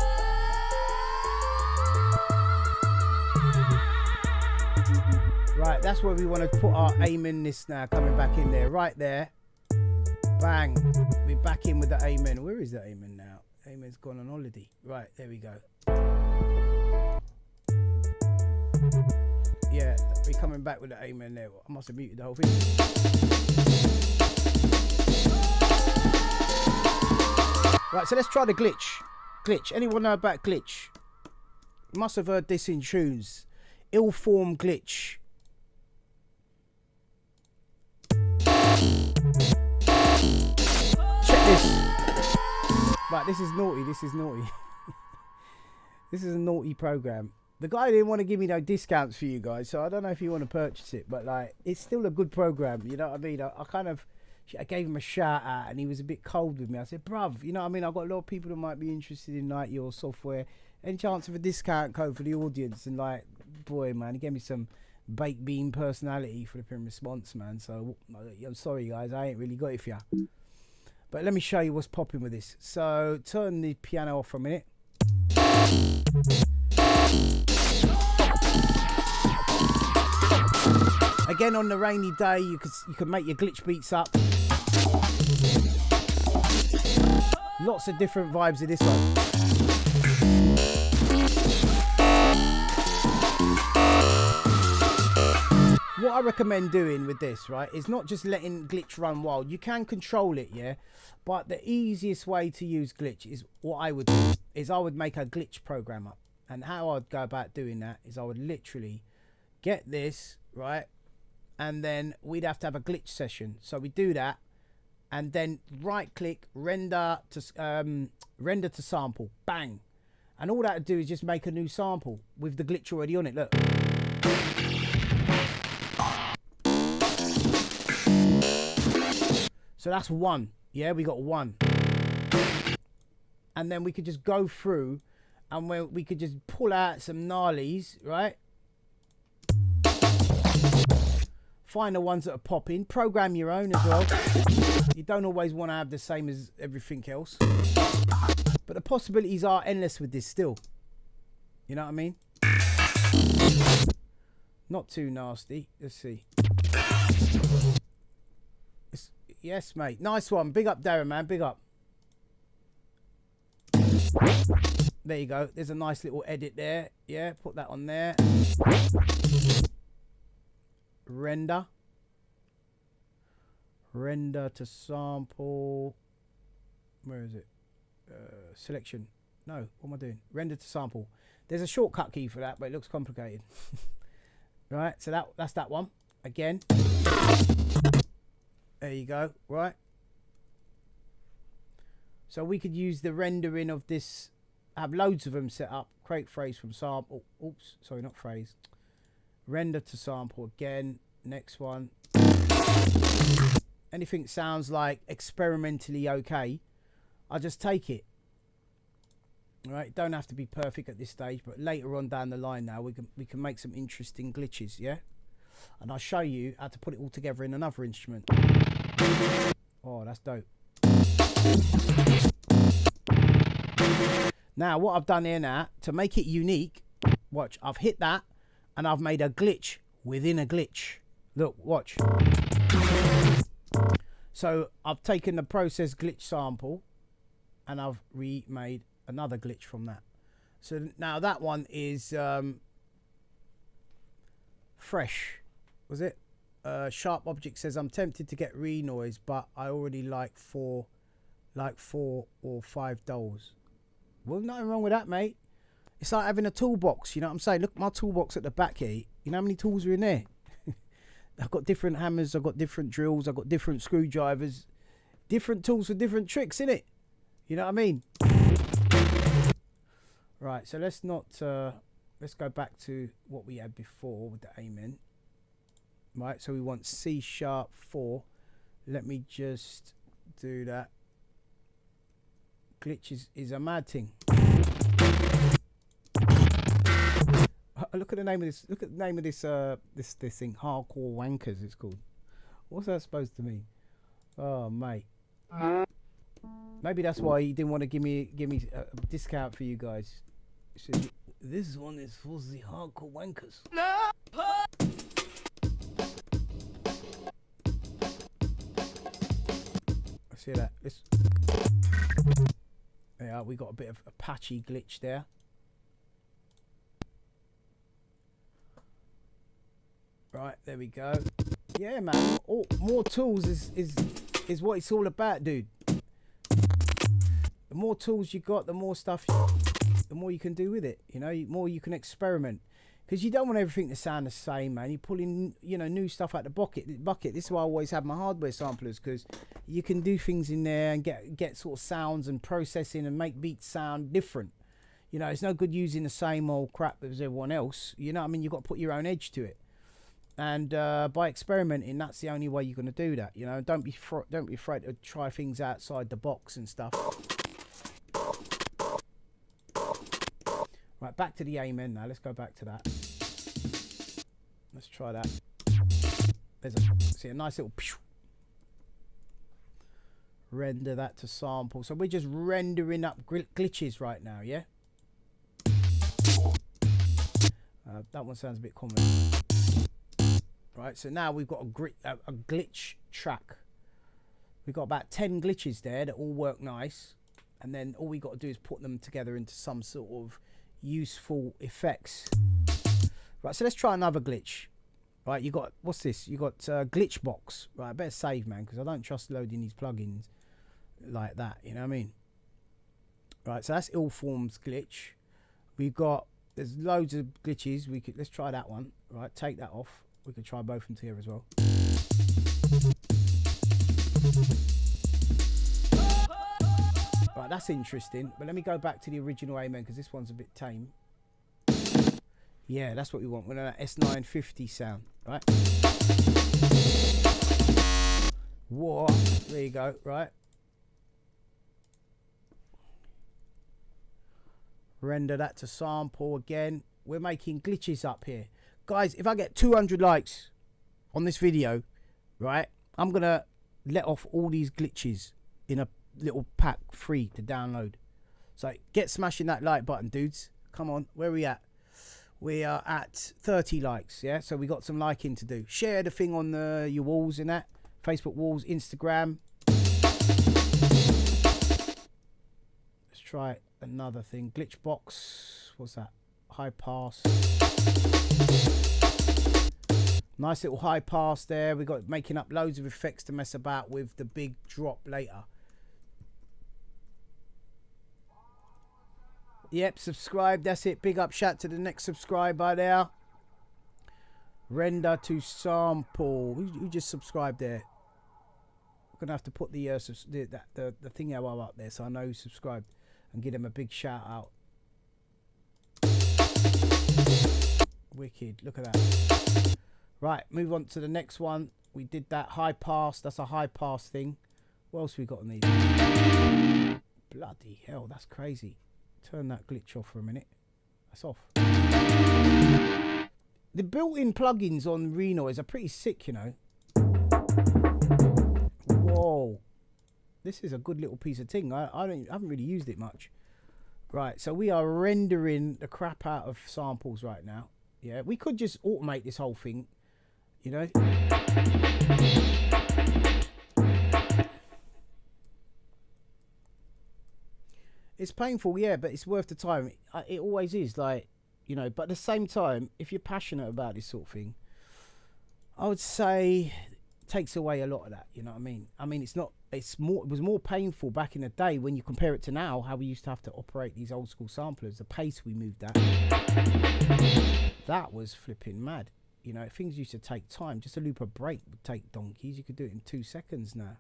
Right, that's where we want to put our aim in this now, coming back in there, right there. Bang, we're back in with the amen. Where is the amen now? Amen's gone on holiday. Right, there we go. Yeah, we're coming back with the amen there. I must have muted the whole thing. Right, so let's try the glitch. Anyone know about glitch? You must have heard this in tunes. Ill-formed glitch. Check this. Right, this is naughty. This is a naughty program. The guy didn't want to give me no discounts for you guys, so I don't know if you want to purchase it, but like, it's still a good program, you know what I mean? I gave him a shout out and he was a bit cold with me. I said, bruv, you know what I mean? I've got a lot of people that might be interested in like your software. Any chance of a discount code for the audience? And like, boy, man, he gave me some baked bean personality flipping response, man. So I'm sorry, guys, I ain't really got it for you. But let me show you what's popping with this. So turn the piano off for a minute. Again, on the rainy day, you could make your glitch beats up. Lots of different vibes in this one. What I recommend doing with this, right, is not just letting glitch run wild. You can control it, yeah, but the easiest way to use glitch is what I would do is I would make a glitch program up. And how I'd go about doing that is I would literally get this, right, and then we'd have to have a glitch session. So we do that, and then right click, render to sample, bang, and all that to do is just make a new sample with the glitch already on it. Look. So that's one. Yeah, we got one. And then we could just go through and we could just pull out some gnarlies, right? Find the ones that are popping. Program your own as well. You don't always want to have the same as everything else. But the possibilities are endless with this still. You know what I mean? Not too nasty. Let's see. Yes, mate. Nice one. Big up, Darren, man. Big up. There you go. There's a nice little edit there. Yeah, put that on there. Render. Render to sample. Where is it? Selection. No, what am I doing? Render to sample. There's a shortcut key for that, but it looks complicated. Right, so that's that one. Again. There you go. Right. So we could use the rendering of this. Have loads of them set up. Create phrase from sample. Oops, sorry, not phrase. Render to sample again. Next one. Anything sounds like experimentally okay, I'll just take it. All right, don't have to be perfect at this stage, but later on down the line now we can make some interesting glitches, yeah? And I'll show you how to put it all together in another instrument. Oh, that's dope. Now, what I've done here now, to make it unique, watch, I've hit that, and I've made a glitch within a glitch. Look, watch. So, I've taken the process glitch sample, and I've remade another glitch from that. So, now that one is fresh. Was it? Sharp Object says, I'm tempted to get Renoise, but I already like four or five dolls. Well, nothing wrong with that, mate. It's like having a toolbox, you know what I'm saying? Look at my toolbox at the back here. You know how many tools are in there? I've got different hammers, I've got different drills, I've got different screwdrivers. Different tools for different tricks, innit? You know what I mean? Right, so let's go back to what we had before with the amen. Right, so we want C#4. Let me just do that. Glitch is a mad thing. Look at the name of this. Look at the name of this. This thing. Hardcore Wankers. It's called. What's that supposed to mean? Oh, mate. Maybe that's why he didn't want to give me a discount for you guys. He said, this one is for the Hardcore Wankers. I see that. Yeah, we got a bit of a patchy glitch there. Right, there we go. Yeah, man. More tools is what it's all about, dude. The more tools you got, the more stuff, the more you can do with it. You know, the more you can experiment. Because you don't want everything to sound the same, man. You're pulling, you know, new stuff out the bucket. This is why I always have my hardware samplers, because you can do things in there and get sort of sounds and processing and make beats sound different. You know, it's no good using the same old crap as everyone else. You know what I mean? You've got to put your own edge to it. And by experimenting, that's the only way you're going to do that. You know, don't be afraid to try things outside the box and stuff. Right, back to the amen now. Let's go back to that. Let's try that. There's a nice little render that to sample. So we're just rendering up glitches right now, yeah? That one sounds a bit common. Right, so now we've got a glitch track. We've got about 10 glitches there that all work nice. And then all we got to do is put them together into some sort of useful effects. Right, so let's try another glitch. Right, you got, what's this? You got glitch box. Right, I better save, man, because I don't trust loading these plugins like that. You know what I mean? Right, so that's ill forms glitch. We've got, there's loads of glitches. Let's try that one. Right, take that off. We could try both of them together as well. Right, that's interesting. But let me go back to the original amen, because this one's a bit tame. Yeah, that's what we want. We want that S950 sound, right? Whoa, there you go, right? Render that to sample again. We're making glitches up here. Guys, if I get 200 likes on this video, right, I'm going to let off all these glitches in a little pack free to download. So get smashing that like button, dudes. Come on, where are we at? We are at 30 likes, yeah? So we got some liking to do. Share the thing on your walls and that. Facebook walls, Instagram. Let's try another thing. Glitch box. What's that? High pass. Nice little high pass there. We got making up loads of effects to mess about with the big drop later. Yep, subscribe. That's it. Big up shout to the next subscriber there. Render to sample. Who just subscribed there? I'm gonna have to put the thing up there so I know who subscribed and give them a big shout out. Wicked. Look at that. Right, move on to the next one. We did that high pass. That's a high pass thing. What else we got on these? Bloody hell, that's crazy. Turn that glitch off for a minute. That's off. The built-in plugins on Renoise are pretty sick, you know. Whoa. This is a good little piece of thing. I haven't really used it much. Right, so we are rendering the crap out of samples right now. Yeah, we could just automate this whole thing, you know. It's painful, yeah, but it's worth the time. It always is, like, you know. But at the same time, if you're passionate about this sort of thing, I would say it takes away a lot of that. You know what I mean? I mean, it's not. It's more. It was more painful back in the day when you compare it to now. How we used to have to operate these old school samplers. The pace we moved at. That was flipping mad. You know, things used to take time. Just a loop of break would take donkeys. You could do it in 2 seconds now.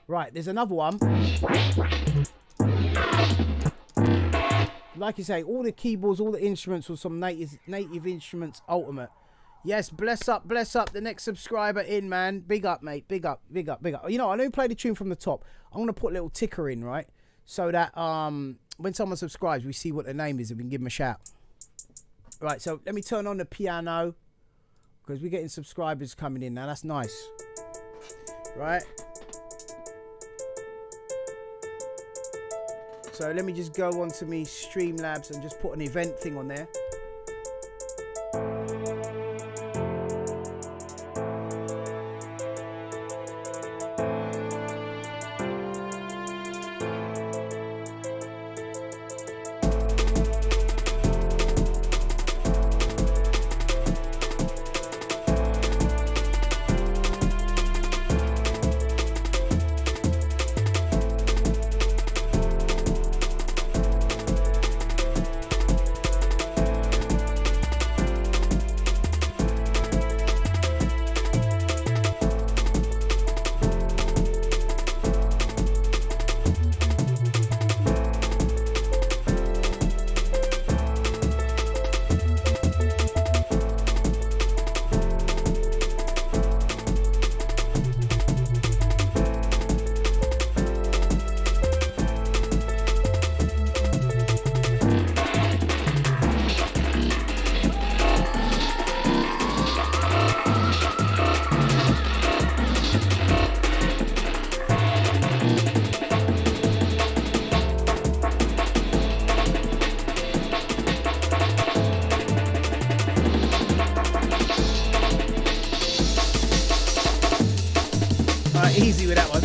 Right, there's another one. Like you say, all the keyboards, all the instruments were some native instruments ultimate. Yes, bless up the next subscriber in, man. Big up, mate. Big up. You know, I don't play the tune from the top. I'm gonna put a little ticker in, right? So that when someone subscribes, we see what their name is and we can give them a shout. Right, so let me turn on the piano because we're getting subscribers coming in now. That's nice. Right. So let me just go on to me Streamlabs and just put an event thing on there. Easy with that one.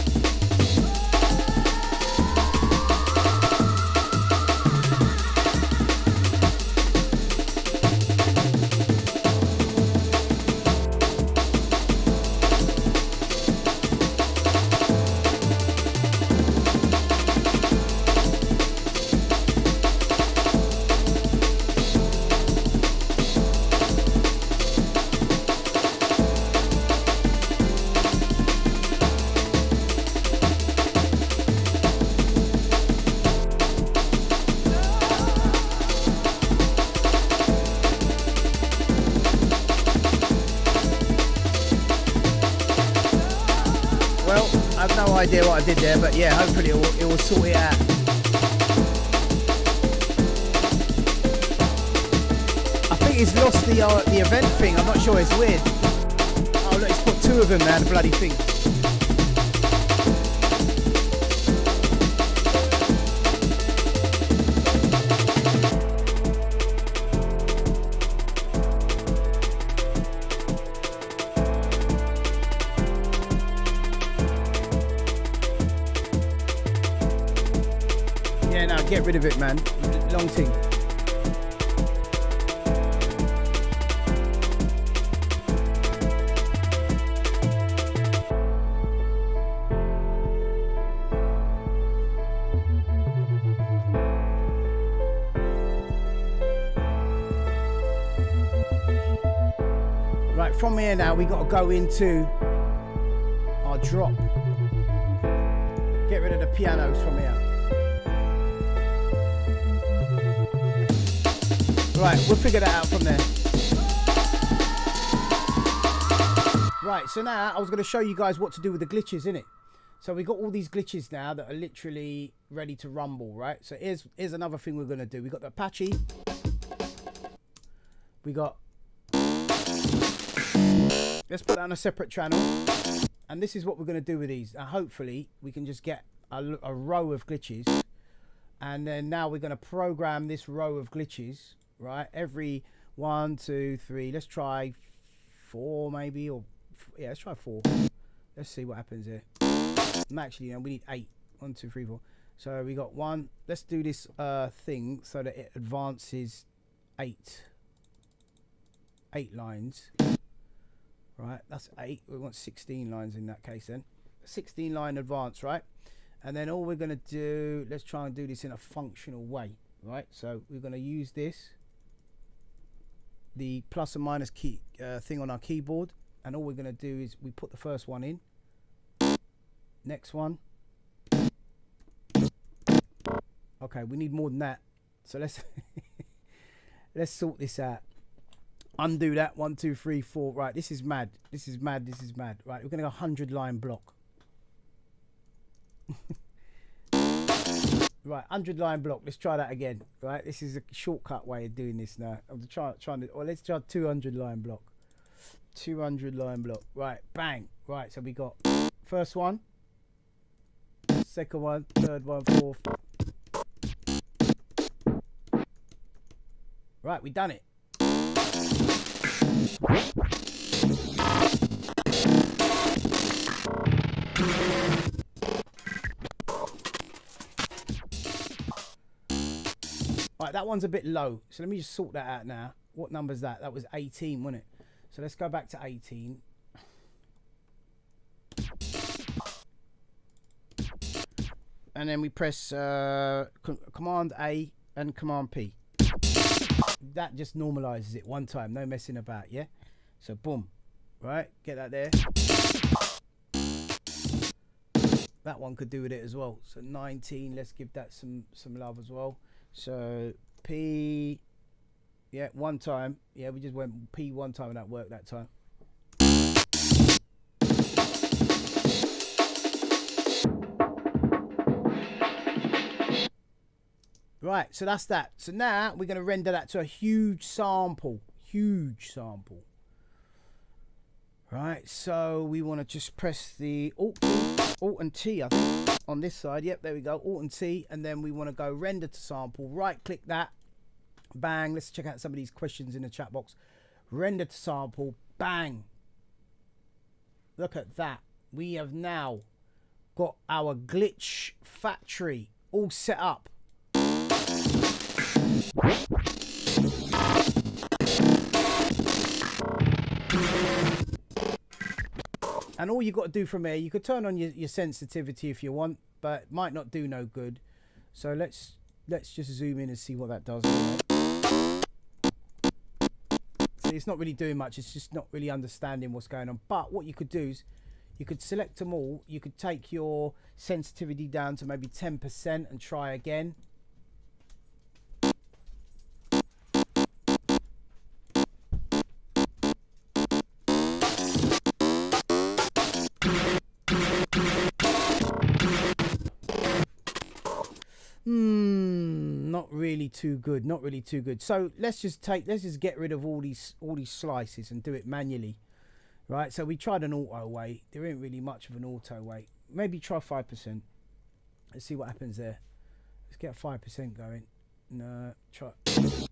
Idea what I did there, but yeah, hopefully it will sort it out. I think he's lost the event thing. I'm not sure. It's weird. Oh look, he's put 2 of them now. The bloody thing. Yeah, now get rid of it, man. Long thing. Right, from here now, we got to go into our drop. Get rid of the pianos from here. Right, we'll figure that out from there. Right, so now I was going to show you guys what to do with the glitches, innit? So we got all these glitches now that are literally ready to rumble, right? So here's another thing we're going to do. We got the Apache. We got... Let's put that on a separate channel. And this is what we're going to do with these. Now, hopefully, we can just get a row of glitches. And then now we're going to program this row of glitches, right? Every 1, 2, 3. Let's try 4 maybe. Or yeah, let's try 4. Let's see what happens here. Actually, no, we need 8. 1, 2, 3, 4. So we got 1. Let's do this thing so that it advances 8 lines. Right, that's 8. We want 16 lines in that case then. 16 line advance, right? And then all we're going to do, let's try and do this in a functional way, right? So we're going to use this, the plus and minus key thing on our keyboard. And all we're going to do is we put the first one in. Next one. Okay, we need more than that. So let's let's sort this out. Undo that. 1, 2, 3, 4. Right, this is mad. This is mad. This is mad. Right, we're going to go 100 line block. Right, 100 line block. Let's try that again. Right, this is a shortcut way of doing this now. I'm trying to. Or let's try 200 line block. 200 line block. Right, bang. Right, so we got first one, second one, third one, fourth. Right, we done it. Right, that one's a bit low, so let me just sort that out now. What number is that? That was 18, wasn't it? So let's go back to 18. And then we press Command A and Command P. That just normalizes it one time, no messing about, yeah? So boom, right, get that there. That one could do with it as well. So 19, let's give that some love as well. So P, yeah, one time. Yeah, we just went P one time and that worked that time. Right, so that's that. So now we're going to render that to a huge sample. Huge sample. Right, so we want to just press the Alt and T, I think, on this side. Yep, there we go. Alt and T. And then we want to go render to sample. Right click that. Bang. Let's check out some of these questions in the chat box. Render to sample. Bang. Look at that. We have now got our glitch factory all set up. And all you got to do from here, you could turn on your sensitivity if you want, but it might not do no good. So let's just zoom in and see what that does. See, it's not really doing much. It's just not really understanding what's going on. But what you could do is you could select them all. You could take your sensitivity down to maybe 10% and try again. Not really too good. Not really too good. So let's just get rid of all these slices and do it manually, right? So we tried an auto way. There ain't really much of an auto way. Maybe try 5%. Let's see what happens there. Let's get 5% going. No, try.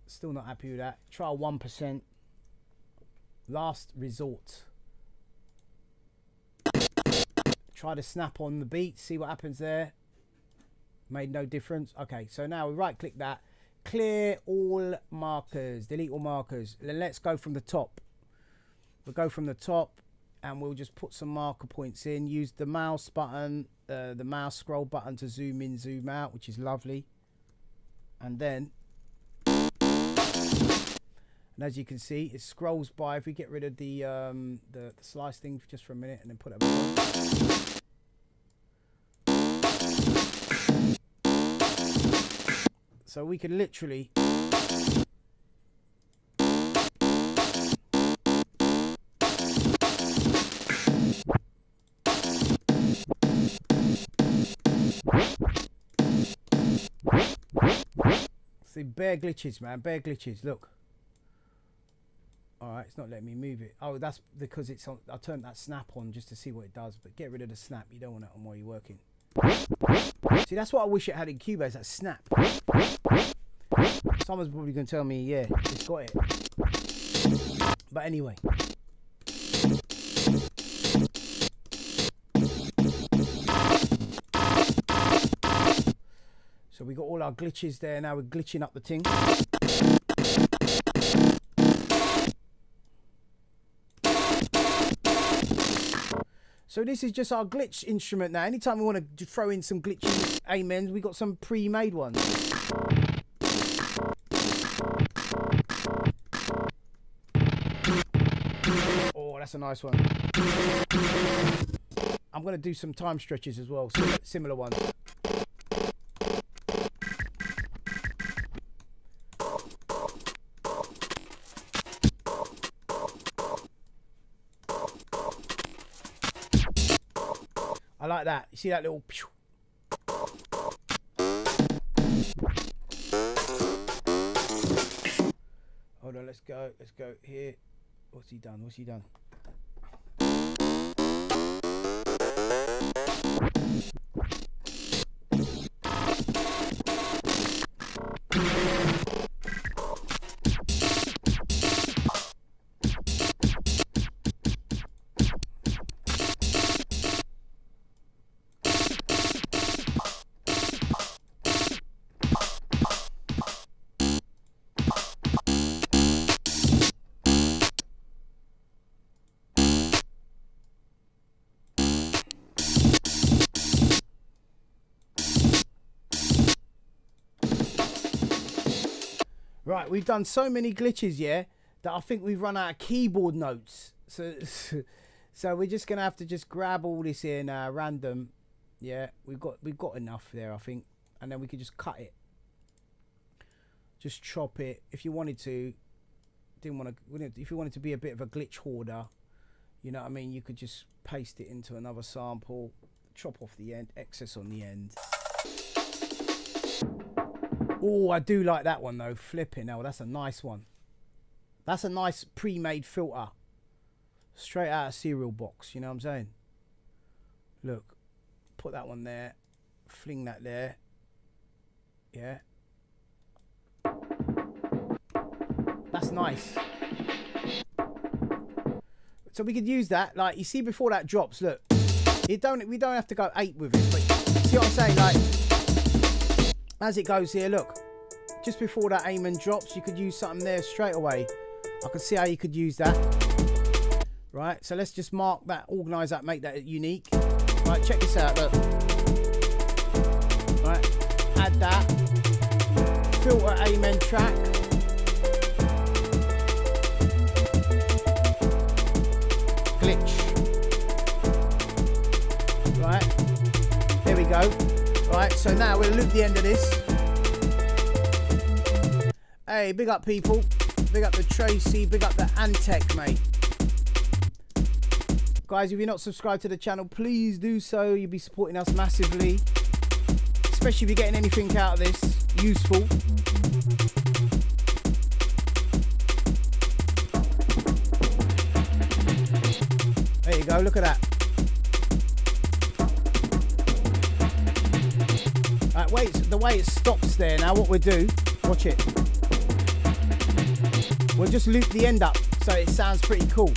Still not happy with that. Try 1%. Last resort. Try to snap on the beat. See what happens there. Made no difference. Okay, so now we right click that, clear all markers, delete all markers. Then let's go from the top. We'll go from the top and we'll just put some marker points in. Use the mouse button, the mouse scroll button to zoom in, zoom out, which is lovely. And then, and as you can see, it scrolls by. If we get rid of the slice thing just for a minute and then put it back on. So we can literally see bare glitches, man, bare glitches. Look. All right, it's not letting me move it. Oh, that's because it's on. I turned that snap on just to see what it does, but get rid of the snap. You don't want it on while you're working. See, that's what I wish it had in Cubase, that snap. Someone's probably going to tell me, yeah, it's got it. But anyway. So we got all our glitches there. Now we're glitching up the thing. So this is just our glitch instrument now. Anytime we want to throw in some glitchy amens, we got some pre-made ones. Oh, that's a nice one. I'm going to do some time stretches as well, so similar ones. I like that. You see that little... Hold on, let's go. Let's go here. What's he done? What's he done? Right, we've done so many glitches, yeah, that I think we've run out of keyboard notes. So we're just gonna have to just grab all this in random. Yeah, we've got enough there, I think, and then we can just cut it, just chop it. If you wanted to, if you wanted to be a bit of a glitch hoarder, you know what I mean, you could just paste it into another sample, chop off the end, excess on the end. Oh, I do like that one though. Flipping hell, that's a nice one. That's a nice pre-made filter. Straight out of cereal box, you know what I'm saying? Look, put that one there. Fling that there. Yeah. That's nice. So we could use that, like, you see before that drops, look. We don't have to go 8 with it, but see what I'm saying? Like, as it goes here, look, just before that amen drops, you could use something there straight away. I can see how you could use that. Right, so let's just mark that, organise that, make that unique. Right, check this out, look. Right, add that. Filter amen track. Glitch. Right, there we go. Right, so now we'll loop the end of this. Hey, big up people. Big up the Tracy, big up the Antec, mate. Guys, if you're not subscribed to the channel, please do so. You'll be supporting us massively. Especially if you're getting anything out of this useful. There you go, look at that. Right, wait, the way it stops there now, what we'll do, watch it. We'll just loop the end up so it sounds pretty cool.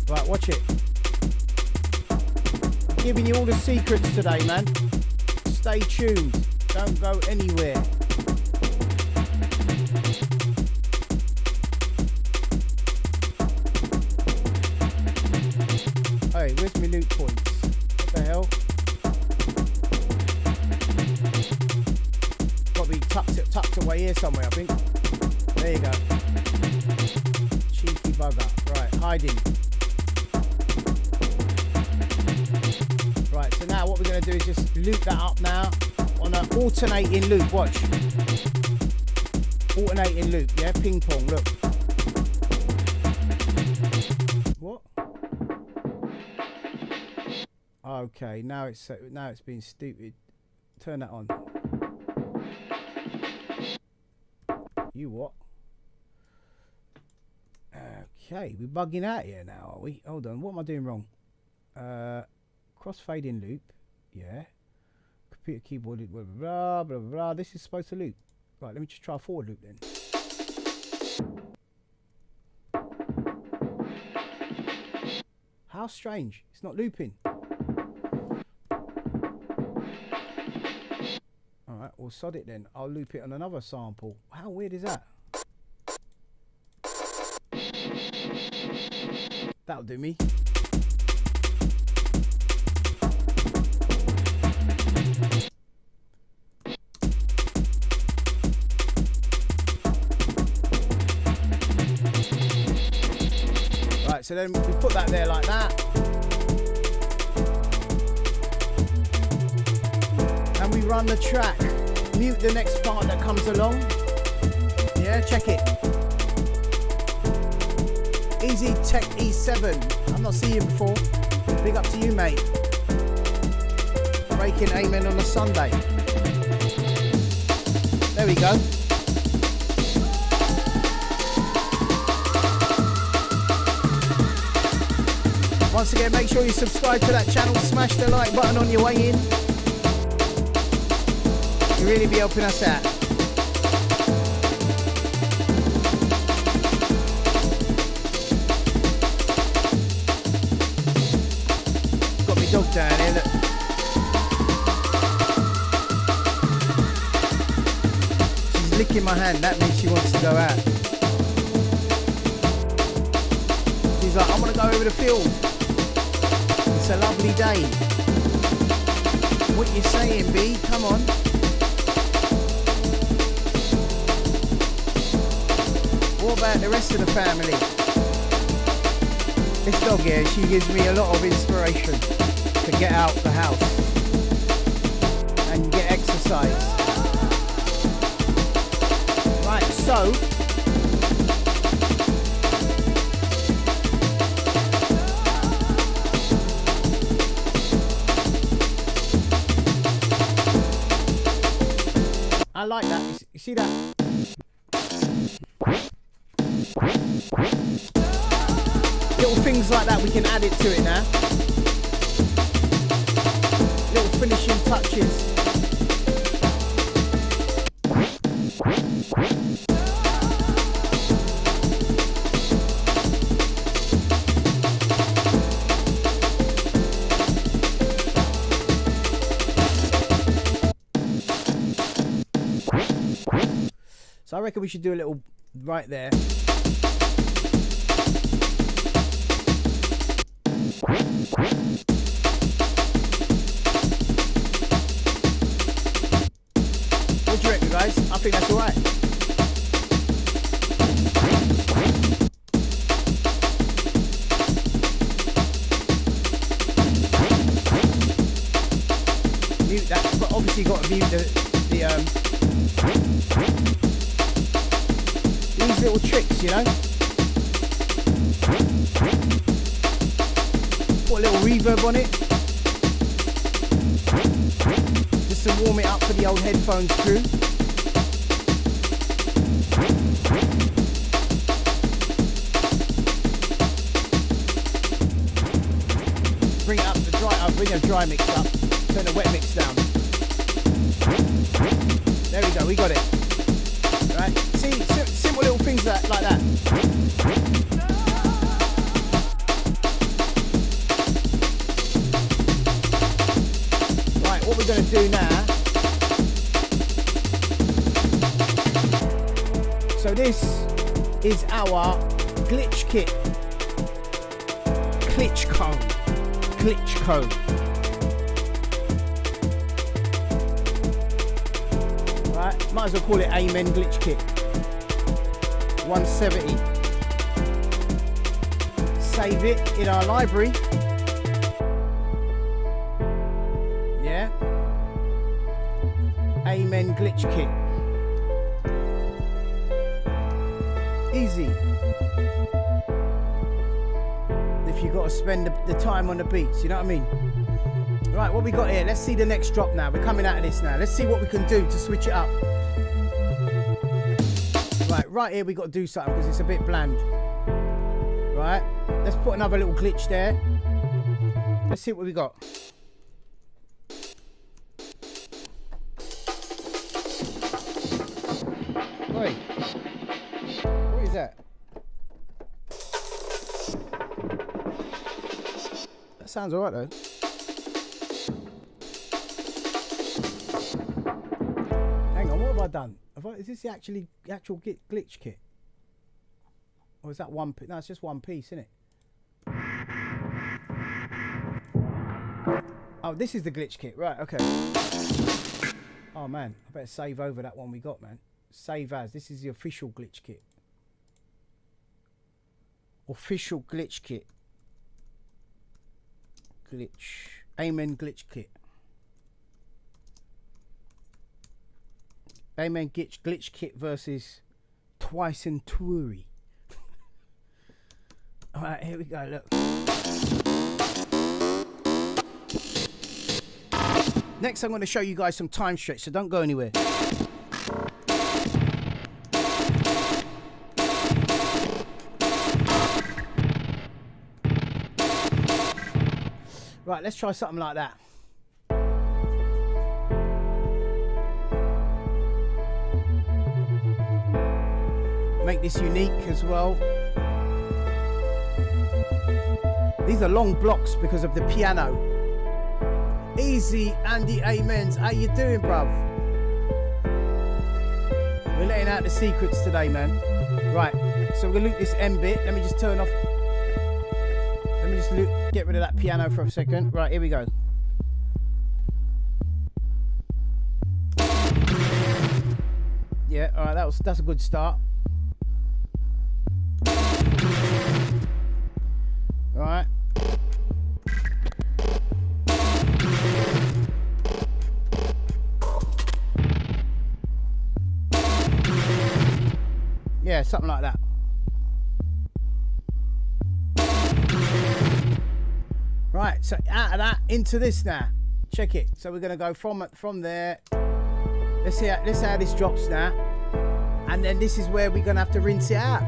Right, watch it. Giving you all the secrets today, man. Stay tuned. Don't go anywhere. Hey, where's my loot points? What the hell? Got to be tucked away here somewhere, I think. There you go. Cheeky bugger. Right, hiding. Right, so now what we're going to do is just loop that up now on an alternating loop. Watch. Alternating loop, yeah? Ping pong, look. What? Okay, now it's being stupid. Turn that on. You what? Okay, we're bugging out here now, are we? Hold on, what am I doing wrong? Cross-fading loop, yeah. Computer keyboard, blah, blah, blah, blah, blah. This is supposed to loop. Right, let me just try a forward loop then. How strange. It's not looping. Alright, we'll sod it then. I'll loop it on another sample. How weird is that? That'll do me. Right, so then we put that there like that. And we run the track. Mute the next part that comes along. Yeah, check it. Easy Tech E7. I've not seen you before. Big up to you, mate. Breaking amen on a Sunday. There we go. Once again, make sure you subscribe to that channel. Smash the like button on your way in. You'll really be helping us out. Got my dog down here, look. She's licking my hand, that means she wants to go out. She's like, I want to go over the field. It's a lovely day. What you saying, B? Come on. What about the rest of the family? This dog here, she gives me a lot of inspiration to get out the house and get exercise. Right, so I like that. You see that? Little things like that, we can add it to it now. Little finishing touches. So I reckon we should do a little right there. What do you reckon, guys? I think that's alright. Mute that, but obviously you've got to mute these little tricks, you know. Put a little reverb on it, just to warm it up for the old headphones crew. Bring it up, bring the dry mix up, turn the wet mix down. There we go, we got it. Right, see, simple little things like that. we're going to do now. So this is our glitch kit. Glitch code. Right, might as well call it Amen Glitch Kit. 170. Save it in our library. Yeah. Amen Glitch Kit. Easy. If you got to spend the time on the beats, you know what I mean? Right, what we got here? Let's see the next drop now. We're coming out of this now. Let's see what we can do to switch it up. Right here we got to do something because it's a bit bland. Right, let's put another little glitch there. Let's see what we got. Wait, what is that? That sounds alright though. Hang on, what have I done? Is this the actual glitch kit? Or is that one piece? No, it's just one piece, isn't it? Oh, this is the glitch kit. Right, okay. Oh, man. I better save over that one we got, man. Save as. This is the official glitch kit. Official glitch kit. Glitch. Amen glitch kit. Amen glitch kit versus Twice and Turi. Alright, here we go, look. Next I'm going to show you guys some time stretch, so don't go anywhere. Right, let's try something like that. Make this unique as well. These are long blocks because of the piano. Easy, Andy Amens. How you doing, bruv? We're letting out the secrets today, man. Right, so we're gonna loop this M bit. Let me just turn off. Let me just get rid of that piano for a second. Right, here we go. Yeah, all right, that's a good start. All right. Yeah, something like that. Right, so out of that into this now. Check it. So we're gonna go from there. Let's see how this drops now. And then this is where we're gonna have to rinse it out.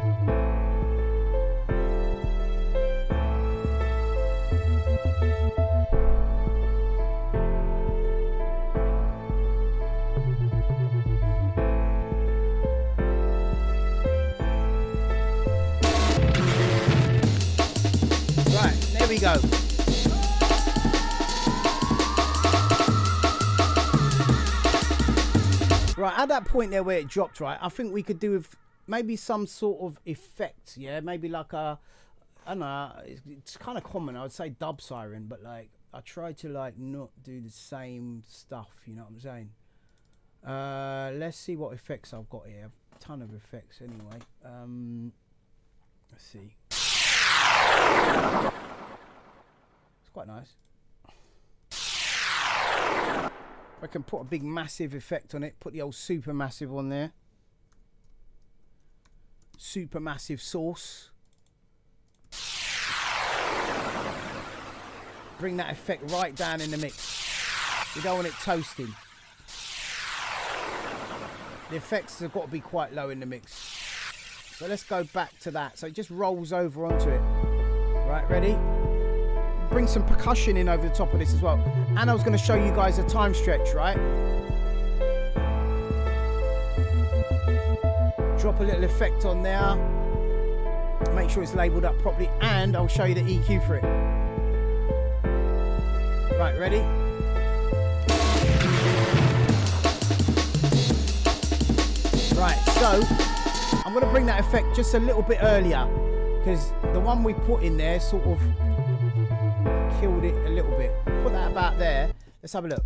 Right, there we go. Right, at that point there where it dropped, right, I think we could do with maybe some sort of effect, yeah? Maybe like a, I don't know, it's kind of common, I would say dub siren, but like, I try to like not do the same stuff, you know what I'm saying? Let's see what effects I've got here. A ton of effects anyway. Let's see. It's quite nice. I can put a big massive effect on it. Put the old super massive on there. Super massive source. Bring that effect right down in the mix. We don't want it toasting. The effects have got to be quite low in the mix. So let's go back to that. So it just rolls over onto it. Right, ready? Bring some percussion in over the top of this as well. And I was going to show you guys a time stretch, right? Drop a little effect on there. Make sure it's labelled up properly. And I'll show you the EQ for it. Right, ready? Right, so I'm going to bring that effect just a little bit earlier because the one we put in there sort of killed it a little bit. Put that about there. Let's have a look.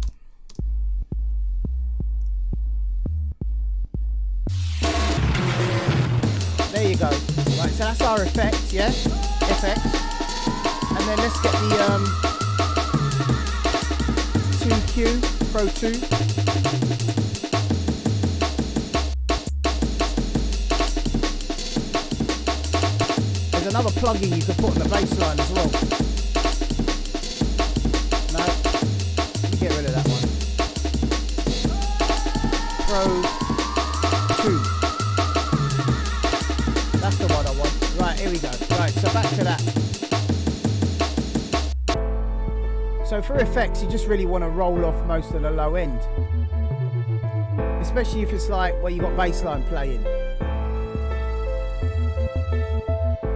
There you go. Right, so that's our effect, yeah? FX. And then let's get the 2Q Pro 2. There's another plugin you can put on the bassline as well. No, let me get rid of that one. Pro 2. That's the one I want. Right, here we go. Right, so back to that. So for effects, you just really want to roll off most of the low end. Especially if it's like where you got bassline playing.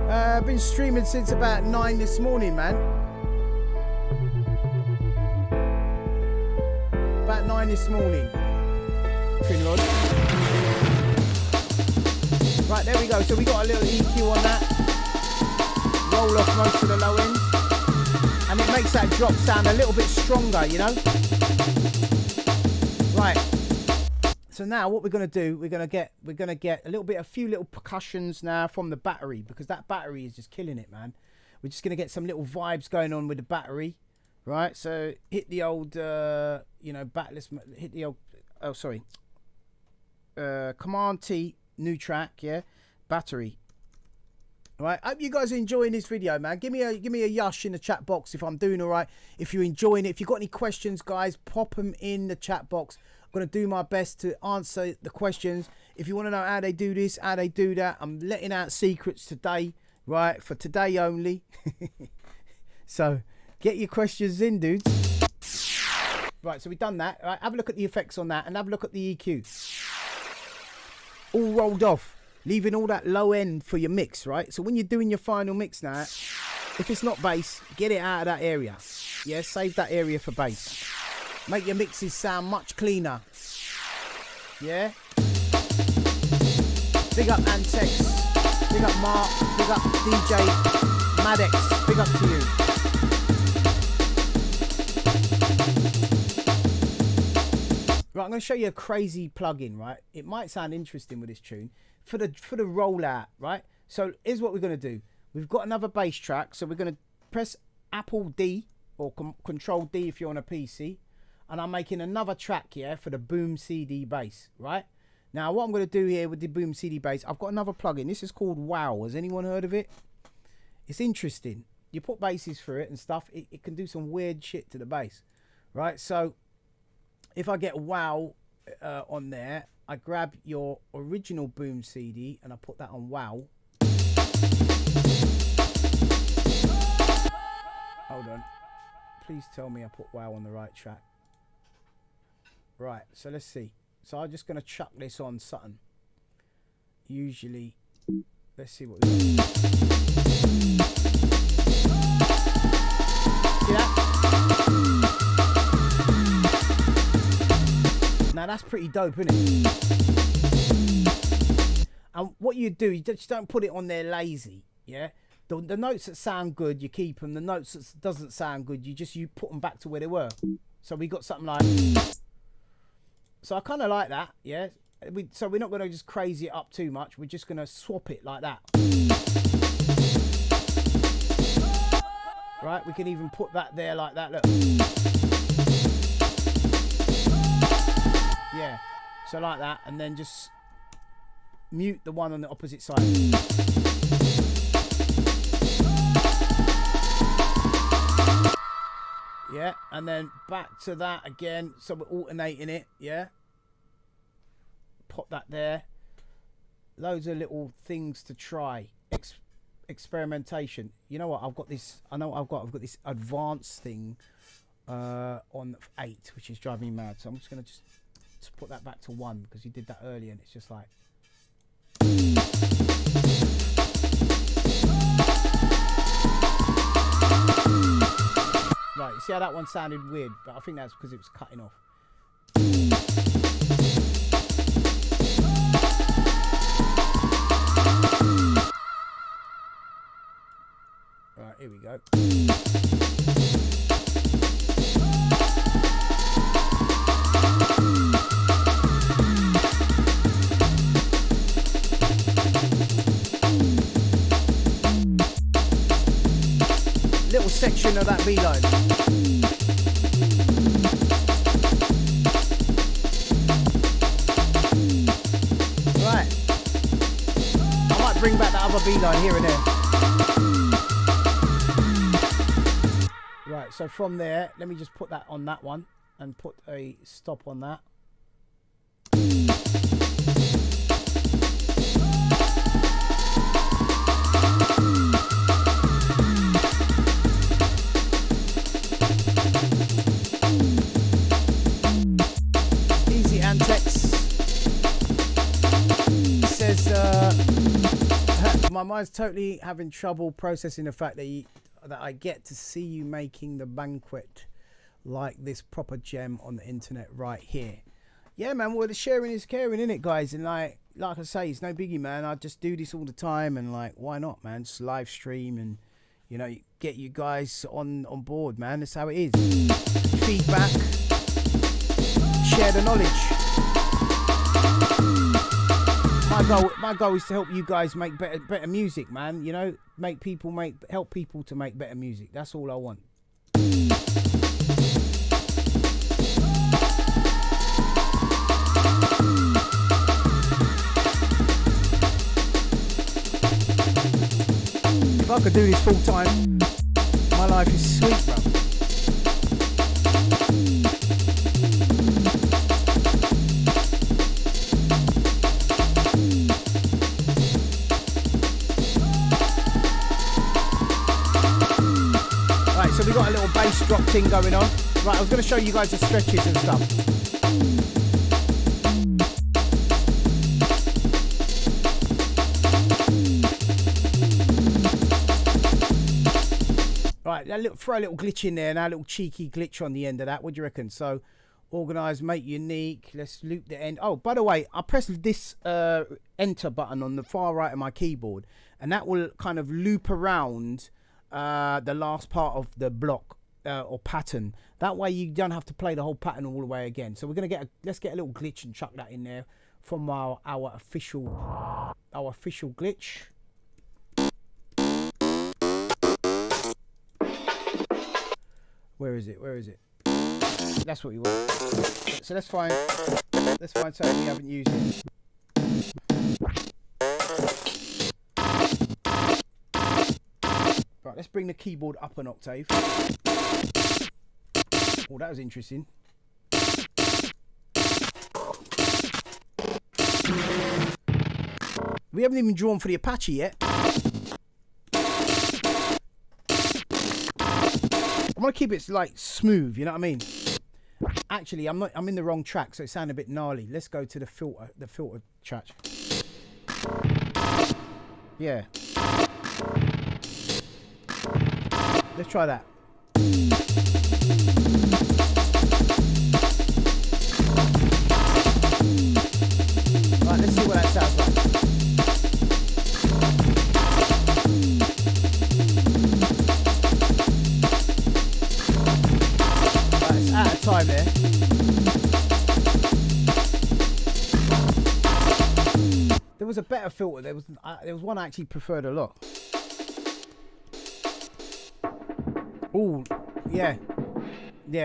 I've been streaming since about 9 this morning, man. About 9 this morning. Renoise. Right, there we go. So we got a little EQ on that. Roll off most of the low end. And it makes that drop sound a little bit stronger, you know? Right. So now what we're gonna do, we're gonna get a few little percussions now from the battery, because that battery is just killing it, man. We're just gonna get some little vibes going on with the battery, right? So hit the old, you know, let's hit the old. Oh, sorry. Command T, new track, yeah. Battery. All right. Hope you guys are enjoying this video, man. Give me a yush in the chat box if I'm doing all right. If you're enjoying it, if you've got any questions, guys, pop them in the chat box. I'm going to do my best to answer the questions. If you want to know how they do this, how they do that, I'm letting out secrets today, right? For today only. So get your questions in, dudes. Right, so we've done that. All right, have a look at the effects on that and have a look at the EQ. All rolled off, leaving all that low end for your mix, right? So when you're doing your final mix now, if it's not bass, get it out of that area. Yeah, save that area for bass. Make your mixes sound much cleaner. Yeah? Big up Antex. Big up Mark. Big up DJ Maddox. Big up to you. Right, I'm going to show you a crazy plugin, right? It might sound interesting with this tune. For the rollout, right? So here's what we're going to do. We've got another bass track. So we're going to press Apple D or Control D if you're on a PC. And I'm making another track here for the Boom CD bass, right? Now, what I'm going to do here with the Boom CD bass, I've got another plugin. This is called Wow. Has anyone heard of it? It's interesting. You put basses through it and stuff. It can do some weird shit to the bass, right? So if I get Wow on there, I grab your original Boom CD and I put that on Wow. Hold on. Please tell me I put Wow on the right track. Right, so let's see. So I'm just going to chuck this on something. Usually, let's see what we got. See that? Now that's pretty dope, isn't it? And what you do, you just don't put it on there lazy, yeah? The notes that sound good, you keep them. The notes that doesn't sound good, you put them back to where they were. So we got something like... So I kind of like that, yeah. So we're not going to just crazy it up too much. We're just going to swap it like that. Right, we can even put that there like that, look. Yeah, so like that, and then just mute the one on the opposite side. Yeah, and then back to that again. So we're alternating it, yeah. Pop that there. Loads of little things to try. Experimentation. You know what? I've got this. I know I've got this advanced thing on 8, which is driving me mad. So I'm just gonna just put that back to 1 because you did that earlier, and it's just like. Right, you see how that one sounded weird, but I think that's because it was cutting off. Right, here we go. Little section of that B line. Right. I might bring back that other B line here and there. Right, so from there, let me just put that on that one and put a stop on that. Easy Antex says, my mind's totally having trouble processing the fact that that I get to see you making the banquet like this proper gem on the internet right here. Yeah, man, well, the sharing is caring, innit, guys? And like I say, it's no biggie, man. I just do this all the time, and like, why not, man? Just live stream and, you know, get you guys on board, man. That's how it is. Feedback, share the knowledge. My goal is to help you guys make better music, man. You know, help people to make better music. That's all I want. If I could do this full time, my life is sweet, bro. So we got a little bass drop thing going on. Right, I was going to show you guys the stretches and stuff. Right, throw a little glitch in there now, a little cheeky glitch on the end of that. What do you reckon? So, organize, make unique. Let's loop the end. Oh, by the way, I pressed this enter button on the far right of my keyboard, and that will kind of loop around the last part of the block or pattern. That way you don't have to play the whole pattern all the way again. So we're gonna let's get a little glitch and chuck that in there from our official glitch. Where is it? That's what you want. So let's find something we haven't used yet. Right, let's bring the keyboard up an octave. Oh, that was interesting. We haven't even drawn for the Apache yet. I want to keep it like smooth, you know what I mean? Actually, I'm in the wrong track, so it sounded a bit gnarly. Let's go to the filter track. Yeah. Let's try that. Right, let's see what that sounds like. Right, it's out of time there. There was a better filter. There was one I actually preferred a lot. Oh, yeah,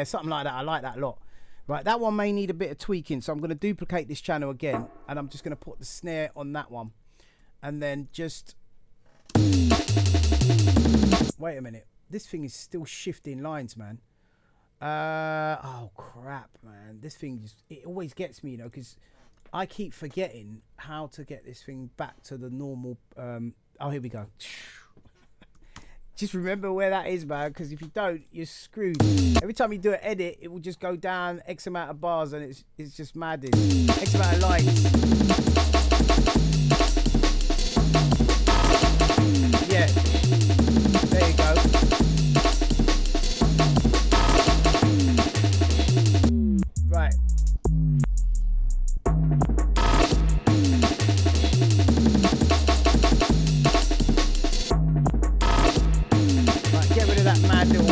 something like that. I like that a lot. Right, that one may need a bit of tweaking, so I'm going to duplicate this channel again, and I'm just going to put the snare on that one, and then just wait a minute. This thing is still shifting lines, man. Oh crap, man. This thing it always gets me, you know, because I keep forgetting how to get this thing back to the normal. Oh, here we go. Just remember where that is, man, because if you don't, you're screwed. Every time you do an edit, it will just go down X amount of bars, and it's just madness. X amount of lines. Yeah. There you go. Right. mad little.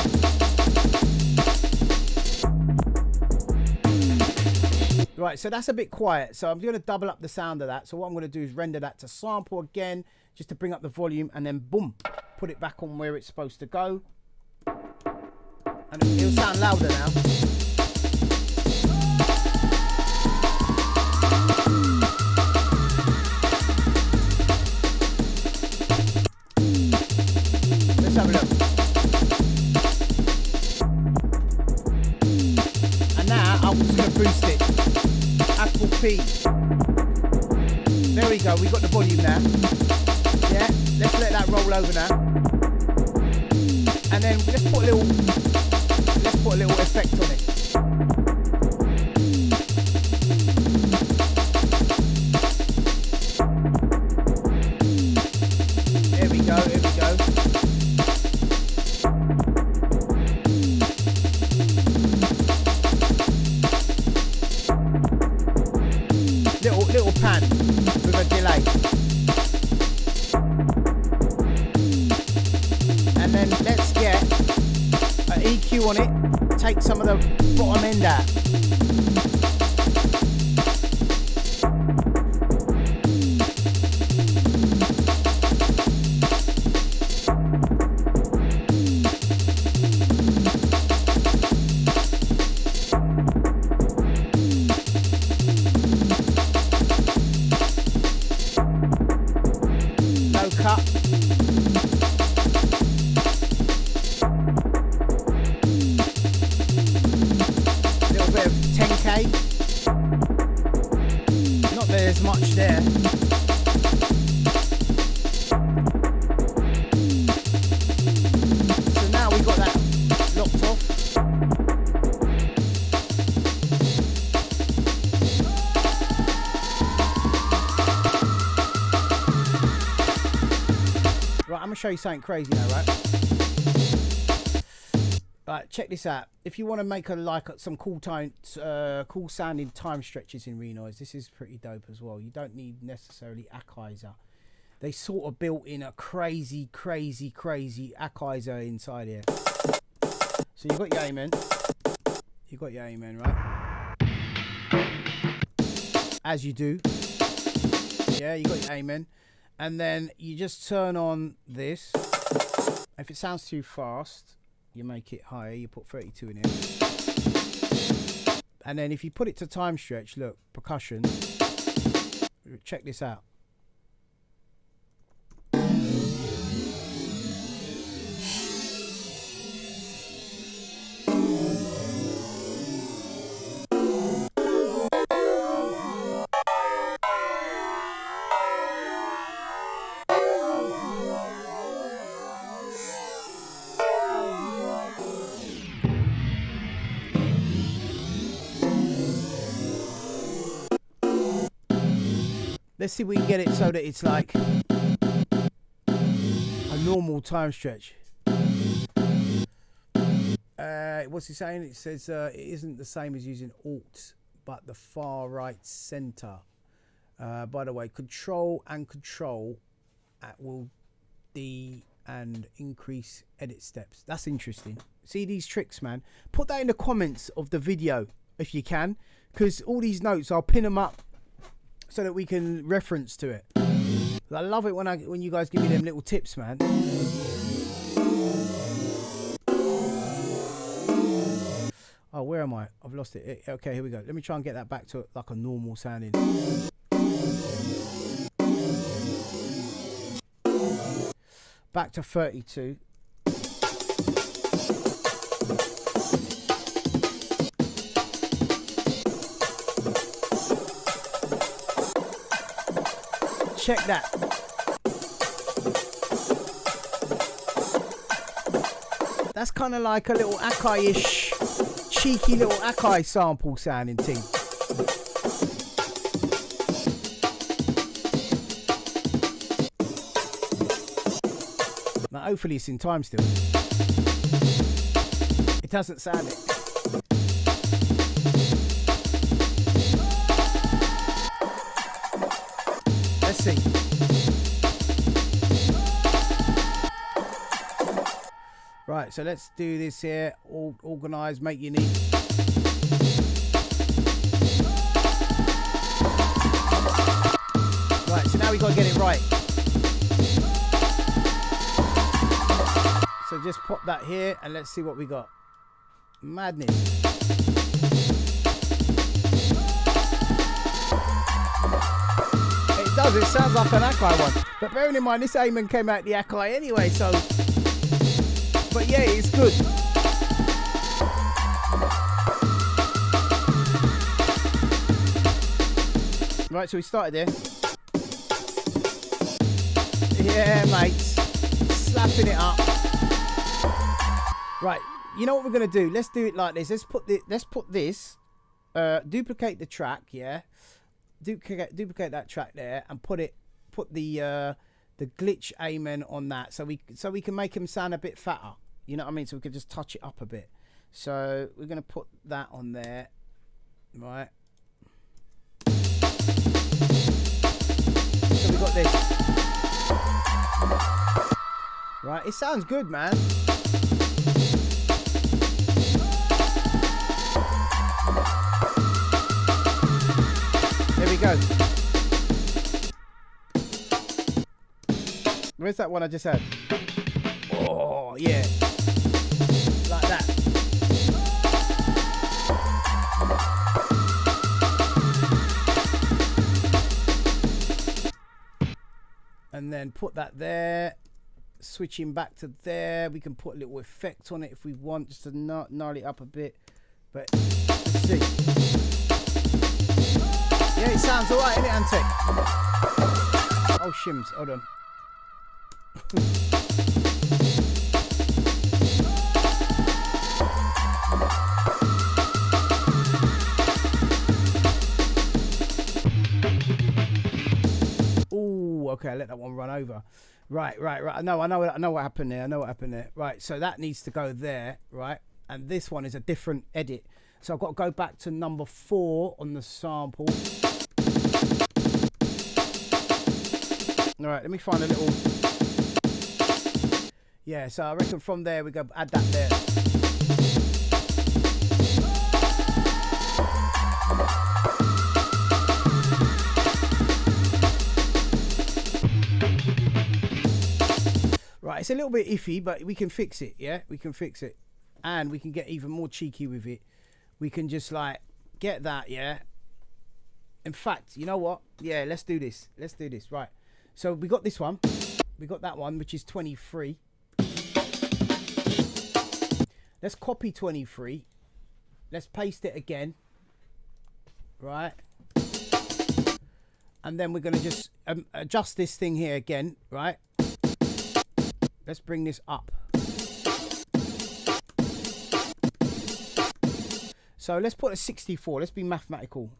Right, so that's a bit quiet. So I'm going to double up the sound of that. So what I'm going to do is render that to sample again, just to bring up the volume, and then boom, put it back on where it's supposed to go. And it'll sound louder now. Let's have a look. And now I'm just going to boost it. Apple P. There we go, we got the volume now. Yeah, let's let that roll over now. And then let's put a little effect on it. There we go, here we go. Little pan with a delay. And then let's get an EQ on it, take some of the bottom end out. Show you something crazy now, right? Right, check this out. If you want to make some cool sounding time stretches in Renoise, this is pretty dope as well. You don't need necessarily acapellas. They sort of built in a crazy acapellas inside here. So you've got your amen. You've got your amen, right? As you do. Yeah, you got your amen. And then you just turn on this. If it sounds too fast, you make it higher. You put 32 in here. And then if you put it to time stretch, look, percussion. Check this out. Let's see if we can get it so that it's like a normal time stretch. What's he saying? It says it isn't the same as using Alt, but the far right center. By the way, Control will D and increase edit steps. That's interesting. See these tricks, man. Put that in the comments of the video if you can, because all these notes, I'll pin them up so that we can reference to it. I love it when you guys give me them little tips, man. Oh, where am I? I've lost it. Okay, here we go. Let me try and get that back to like a normal sounding. Back to 32. Check that. That's kind of like a little Akai-ish, cheeky little Akai sample sounding thing. Now, hopefully it's in time still. It doesn't sound it. Let's see. Right, Right, so let's do this here. Organize, make unique. Right, so now we got to get it right. So just pop that here and let's see what we got. Madness. It does, it sounds like an Akai one. But bearing in mind, this Amen came out the Akai anyway, so... But yeah, it's good. Right, so we started there. Yeah, mates. Slapping it up. Right, you know what we're gonna do? Let's do it like this. Let's put this. Duplicate the track, yeah. Duplicate that track there, and put the glitch Amen on that, so we can make him sound a bit fatter. You know what I mean? So we can just touch it up a bit. So we're gonna put that on there, right? So we got this. Right, it sounds good, man. There we go. Where's that one I just had? Oh, yeah. Like that. And then put that there. Switching back to there. We can put a little effect on it if we want, just to gnarl it up a bit. But let's see. Yeah, it sounds alright, innit, Antec? Oh, shims, hold on. Ooh, okay, let that one run over. Right. I know what happened there. Right, so that needs to go there, right? And this one is a different edit. So I've got to go back to number 4 on the sample. All right, let me find a little... Yeah, so I reckon from there we go add that there. Right, it's a little bit iffy, but we can fix it, yeah? We can fix it. And we can get even more cheeky with it. We can just, like, get that, yeah? In fact, you know what? Yeah, let's do this. Let's do this, right. So we got this one. We got that one, which is 23. Let's copy 23. Let's paste it again. Right. And then we're going to just adjust this thing here again, right? Let's bring this up. So let's put a 64. Let's be mathematical.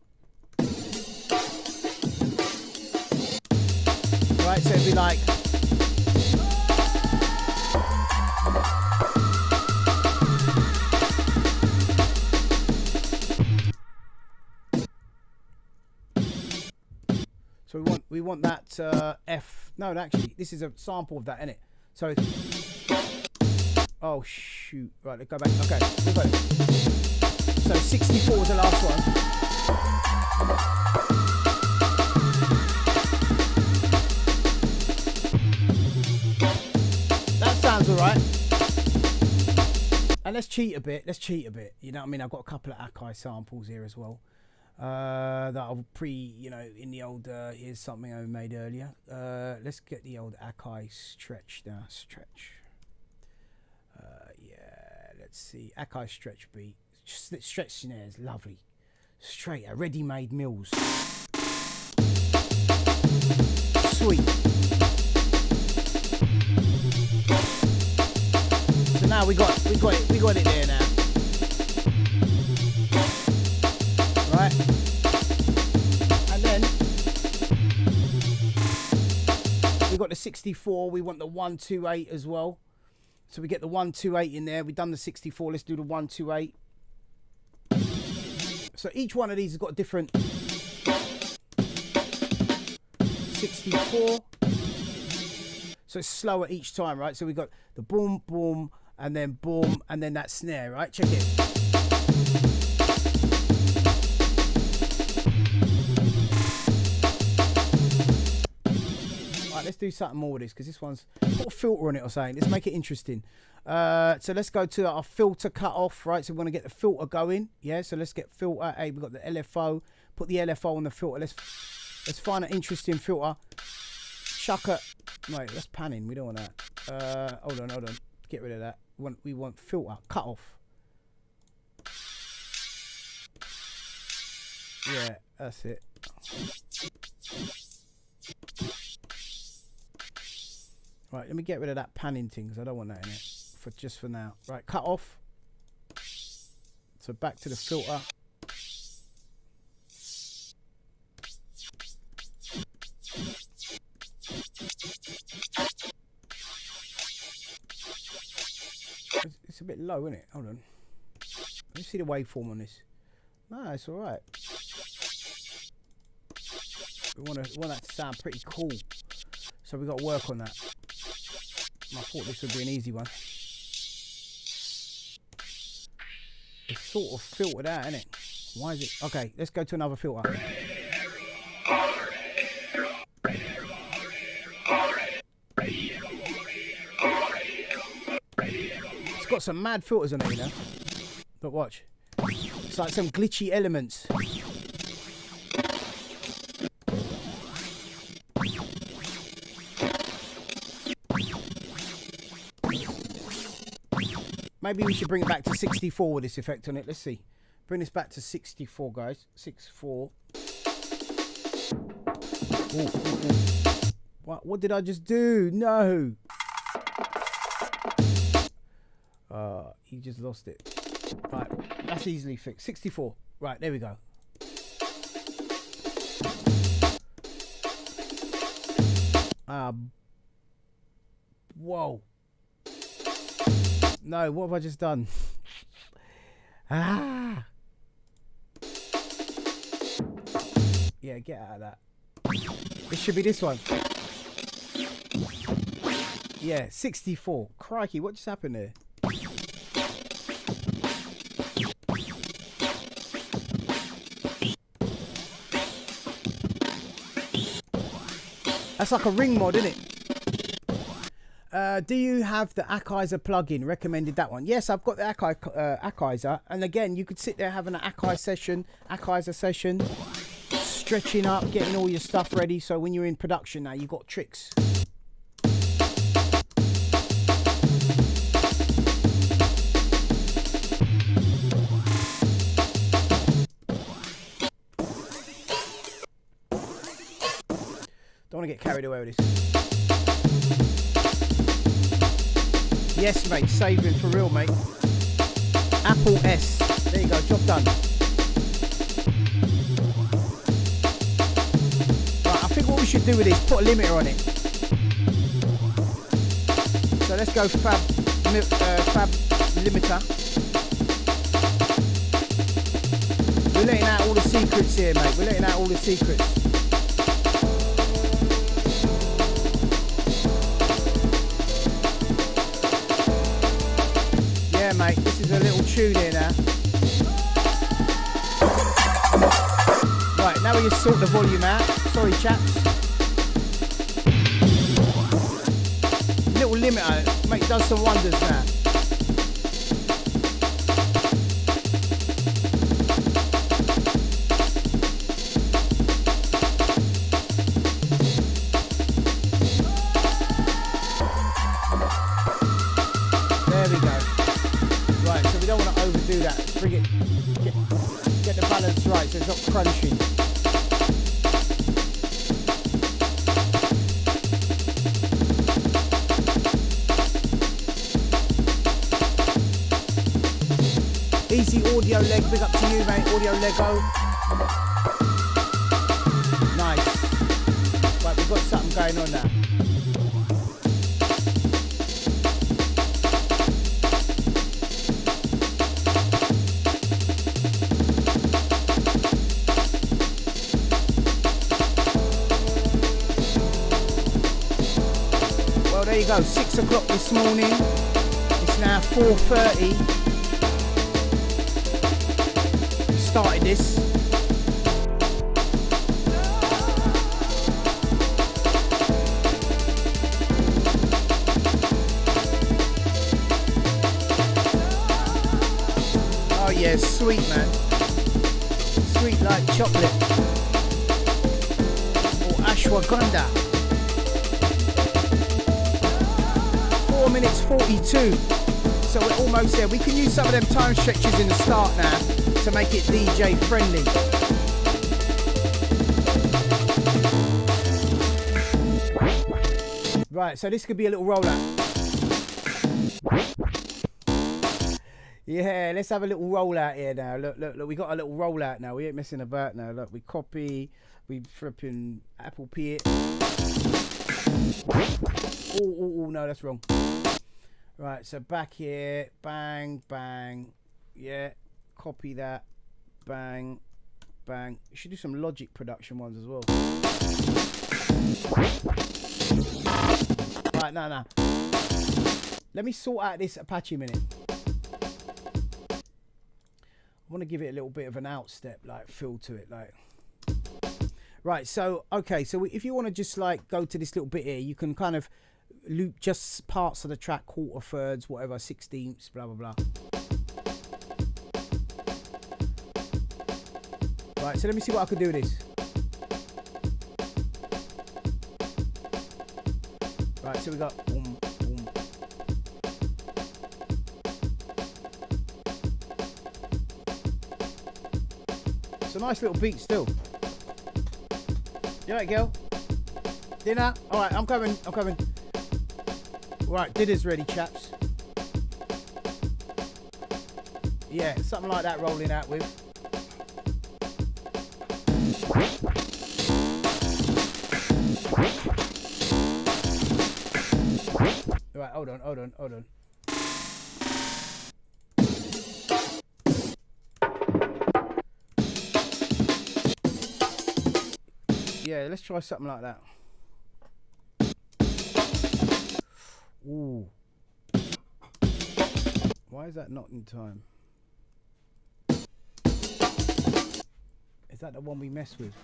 Right, so it'd be like... So we want that F. No, actually, this is a sample of that, isn't it? So, oh shoot! Right, let's go back. Okay, we got it. So 64 was the last one. That sounds alright. And let's cheat a bit. You know what I mean? I've got a couple of Akai samples here as well. That I'll in the old here's something I made earlier. Let's get the old Akai stretch now. Yeah, let's see. Akai stretch beat. Stretch snares, lovely. Straight, a ready-made Mills. Sweet. So now we got it there now. Right, and then we got the 64. We want the 128 as well, so we get the 128 in there. We've done the 64. Let's do the 128. So each one of these has got a different 64. So it's slower each time, right? So we got the boom boom, and then boom, and then that snare, right? Check it. Right, let's do something more with this, because this one's got a filter on it or something. Let's make it interesting. So let's go to our filter cut off, right? So we want to get the filter going. Yeah, so let's get filter. Hey, we've got the LFO. Put the LFO on the filter. Let's find an interesting filter. Chuck it. Wait, that's panning. We don't want that. Hold on. Get rid of that. We want filter. Cut off. Yeah, that's it. Right, let me get rid of that panning thing, because I don't want that in it. For now. Right, cut off. So back to the filter. It's a bit low, isn't it? Hold on. Let me see the waveform on this. No, it's alright. We want that to sound pretty cool. So we got to work on that. I thought this would be an easy one. It's sort of filtered out, isn't it? Why is it? Okay, let's go to another filter. It's got some mad filters on it, you know. But watch. It's like some glitchy elements. Maybe we should bring it back to 64 with this effect on it. Let's see. Bring this back to 64, guys. 64. Ooh. What did I just do? No. He just lost it. Right, that's easily fixed. 64. Right, there we go. Whoa. No, what have I just done? Yeah, get out of that. It should be this one. Yeah, 64. Crikey, what just happened there? That's like a ring mod, isn't it? Do you have the Acapellas plugin? Recommended that one. Yes, I've got the Acapellas, and again, you could sit there having an Acapellas session, stretching up, getting all your stuff ready. So when you're in production now, you've got tricks. Don't want to get carried away with this. Yes, mate, saving for real, mate. Apple S. There you go, job done. Right, I think what we should do with this, put a limiter on it. So let's go fab limiter. We're letting out all the secrets here, mate. We're letting out all the secrets. Mate, this is a little tune here now. Right, now we just sort the volume out. Sorry, chaps. Little limiter, mate, does some wonders now. There we go. Right, so we don't want to overdo that. Let's bring it, get the balance right so it's not crunching. Easy audio leg, big up to you, mate. Audio Lego. Nice. Right, we've got something going on now. There you go, 6 o'clock this morning. It's now 4:30. Started this. Oh yeah, sweet man. Sweet like chocolate. Or ashwagandha. 4 minutes 42. So we're almost there. We can use some of them time stretches in the start now to make it DJ friendly. Right, so this could be a little rollout. Yeah, let's have a little rollout here now. Look, we got a little rollout now. We ain't messing about now. Look, we copy, we flipping Apple P it. Oh, no, that's wrong. Right, so back here, bang, bang, yeah, copy that, bang, bang. You should do some Logic production ones as well. Right, no. Let me sort out this Apache minute. I want to give it a little bit of an outstep, like, feel to it, like. Right, so, okay, so if you want to just, like, go to this little bit here, you can kind of loop just parts of the track, quarter, thirds, whatever, 16ths, blah, blah, blah. Right, so let me see what I can do with this. Right, so we got boom, boom. It's a nice little beat still. You alright, girl? Dinner? Alright, I'm coming. Right, dinner's ready, chaps. Yeah, something like that rolling out with. Right, hold on. Yeah, let's try something like that. Ooh. Why is that not in time? Is that the one we mess with?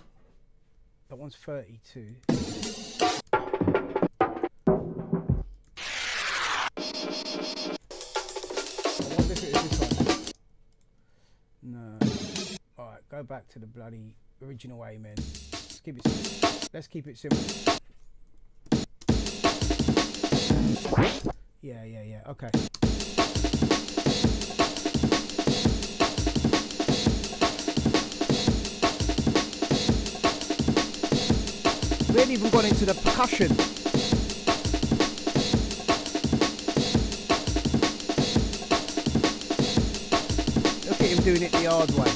That one's 32. I wonder if it is this one. No. Alright, go back to the bloody original Amen. Let's keep it simple. Yeah, okay. We ain't even gone into the percussion. Look at him doing it the hard way.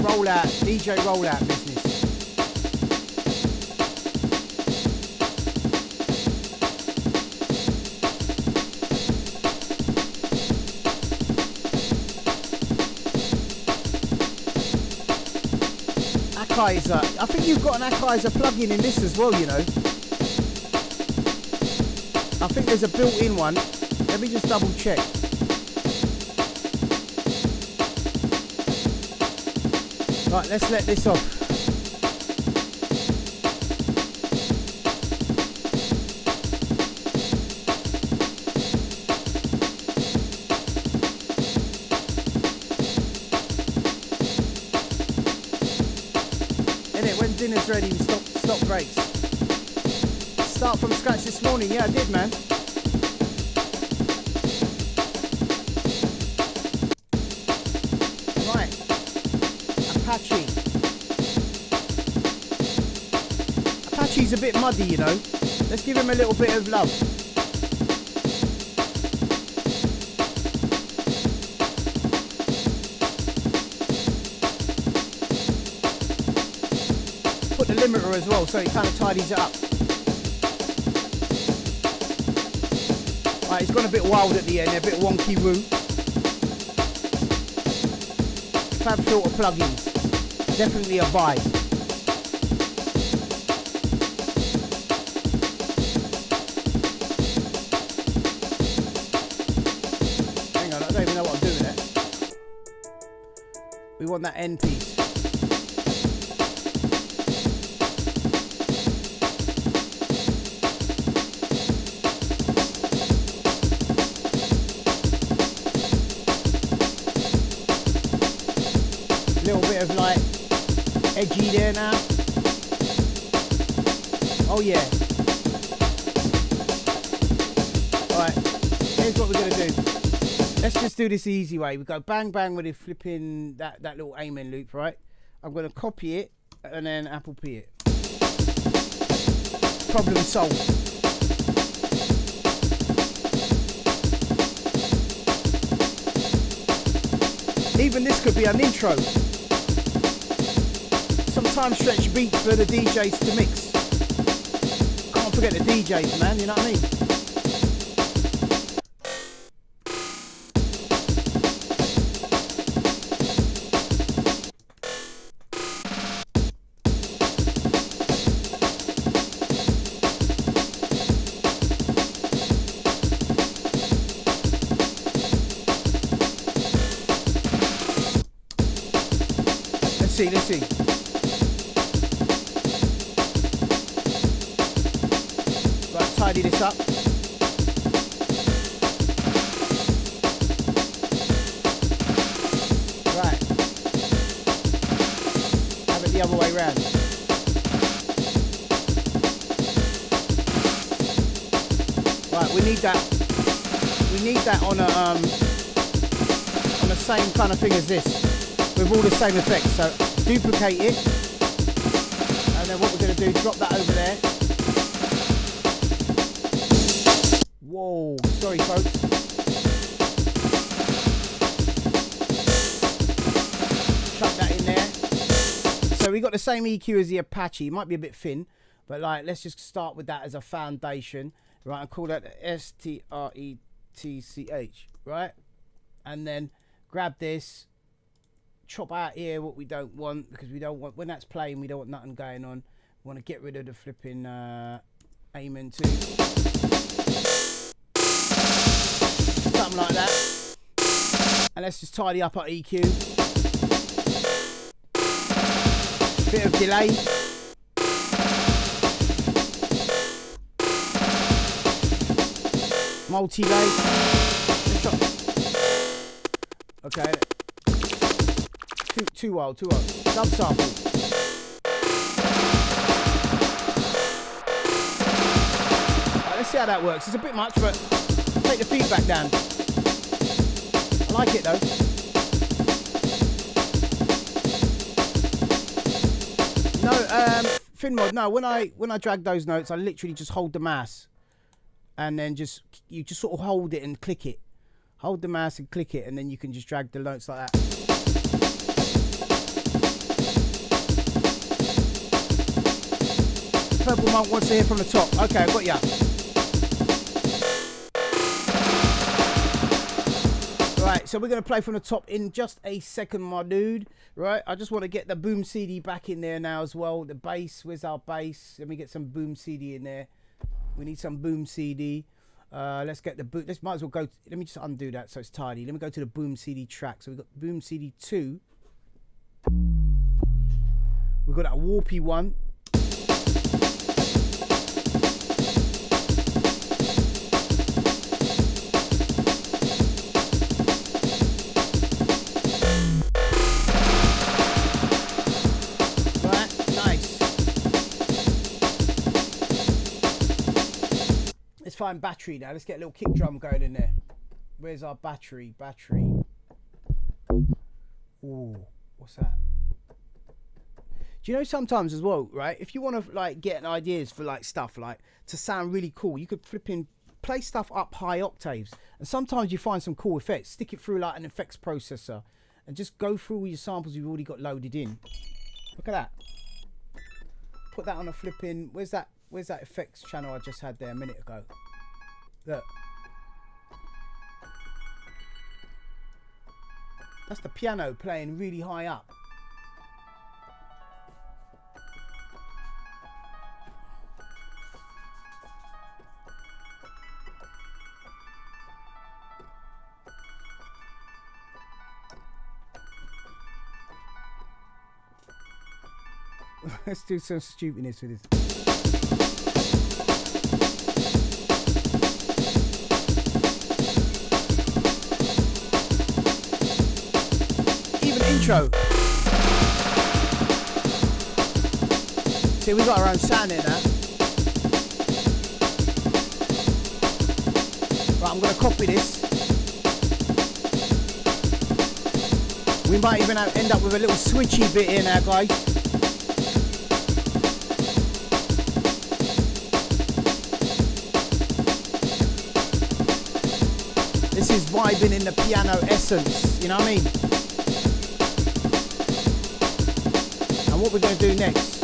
Rollout, DJ rollout business. Acapellas. I think you've got an acapellas plugin in this as well, you know. I think there's a built-in one. Let me just double check. Right, let's let this off. Innit, when dinner's ready, we stop breaks. Start from scratch this morning. Yeah, I did, man. Apache's a bit muddy, you know. Let's give him a little bit of love. Put the limiter as well, so it kind of tidies it up. Right, it's gone a bit wild at the end, a bit wonky woo. Fab Filter plugins. Definitely a buy. want that end piece. Little bit of like edgy there now. Oh yeah. Alright, here's what we're gonna do. Let's just do this the easy way. We go bang bang with it, flipping that little amen loop, right? I'm gonna copy it and then Apple P it. Problem solved. Even this could be an intro. Some time stretch beats for the DJs to mix. Can't forget the DJs, man, you know what I mean? Let's see. Right, tidy this up. Right. Have it the other way round. Right, we need that. We need that on the same kind of thing as this, with all the same effects. So duplicate it, and then what we're going to do, drop that over there. Whoa, sorry folks. Chuck that in there. So we got the same EQ as the Apache. It might be a bit thin, but like, let's just start with that as a foundation. Right, I'll call that STRETCH, right? And then grab this, chop out here what we don't want, because we don't want, when that's playing, we don't want nothing going on. We want to get rid of the flipping amen too. Something like that. And let's just tidy up our EQ. Bit of delay. Multi-lay. Okay. Too wild. Dub sample. Right, let's see how that works. It's a bit much, but take the feedback down. I like it though. No, FinMod. No, when I drag those notes, I literally just hold the mouse, and then you just sort of hold it and click it. Hold the mouse and click it, and then you can just drag the notes like that. Purple Monk wants to hear from the top. Okay, I got ya. Right, so we're going to play from the top in just a second, my dude. Right, I just want to get the boom CD back in there now as well. The bass, where's our bass? Let me get some boom CD in there. We need some boom CD. Let's get the boom. Let's might as well go. Let me just undo that so it's tidy. Let me go to the boom CD track. So we've got boom CD 2. We've got that warpy one. Let's find battery now. Let's get a little kick drum going in there. Where's our battery? Ooh, what's that? Do you know sometimes as well, right? If you want to like get ideas for like stuff like to sound really cool, you could flipping play stuff up high octaves, and sometimes you find some cool effects. Stick it through like an effects processor, and just go through all your samples you've already got loaded in. Look at that. Put that on a flipping. Where's that effects channel I just had there a minute ago? Look. That's the piano playing really high up. Let's do some stupidness with this. Even intro. See, we got our own sound in now. Right, I'm gonna copy this. We might even end up with a little switchy bit in there, guys. This is vibing in the piano essence, you know what I mean? And what we're going to do next,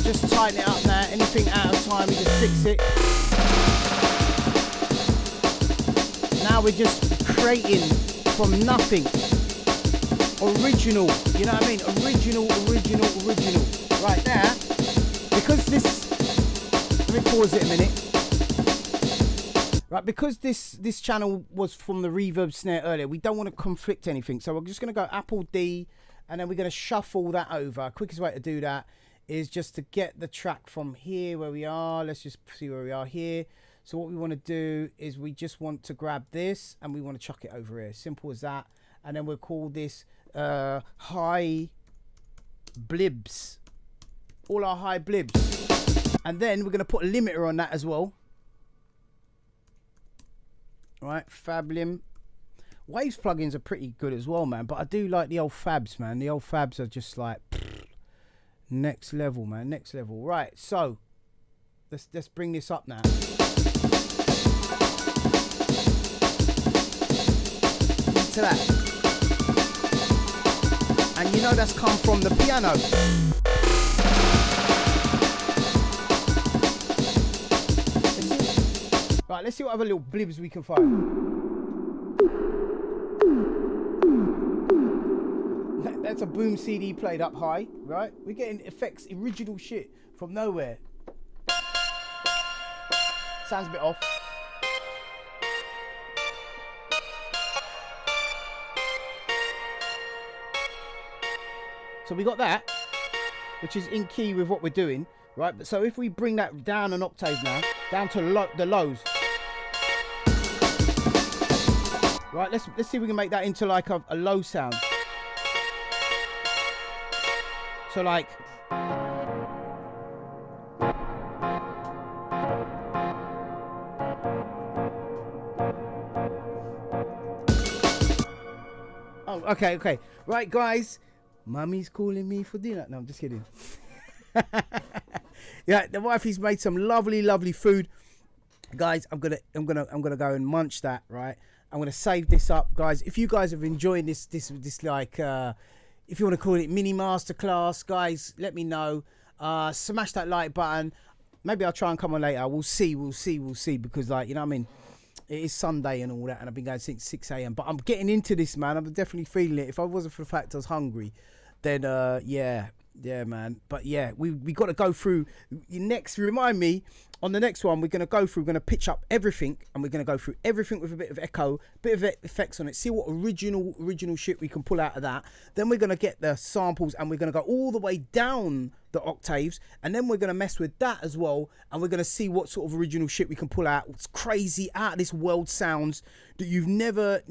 just tighten it up now. Anything out of time, we just fix it. Now we're just creating from nothing. Original, you know what I mean? Original. Right there, because this, let me pause it a minute. Right, because this channel was from the reverb snare earlier, we don't want to conflict anything. So we're just going to go Apple D, and then we're going to shuffle that over. Quickest way to do that is just to get the track from here where we are. Let's just see where we are here. So what we want to do is we just want to grab this and we want to chuck it over here. Simple as that. And then we'll call this high blibs. All our high blibs. And then we're going to put a limiter on that as well. Right, Fablim. Waves plugins are pretty good as well, man. But I do like the old Fabs, man. The old Fabs are just like next level, man. Next level. Right, so let's bring this up now. Listen to that. And you know that's come from the piano. Right, let's see what other little blibs we can find. That's a boom CD played up high, right? We're getting effects, original shit from nowhere. Sounds a bit off. So we got that, which is in key with what we're doing, right? But so if we bring that down an octave now, down to the lows. Right, let's see if we can make that into like a low sound. So like, oh, okay. Right, guys, Mummy's calling me for dinner. No, I'm just kidding. Yeah, the wifey's made some lovely food, guys. I'm gonna go and munch that. Right, I'm gonna save this up, guys. If you guys have enjoyed this like if you want to call it mini masterclass, guys, let me know. Smash that like button. Maybe I'll try and come on later. We'll see because, like, you know what I mean, it is Sunday and all that, and I've been going since 6 a.m. But I'm getting into this, man. I'm definitely feeling it. If I wasn't for the fact I was hungry, then yeah, man. But yeah, we got to go through next. Remind me on the next one. We're going to pitch up everything, and we're going to go through everything with a bit of echo, bit of effects on it. See what original shit we can pull out of that. Then we're going to get the samples, and we're going to go all the way down the octaves, and then we're going to mess with that as well, and we're going to see what sort of original shit we can pull out. It's crazy, out of this world sounds that you've never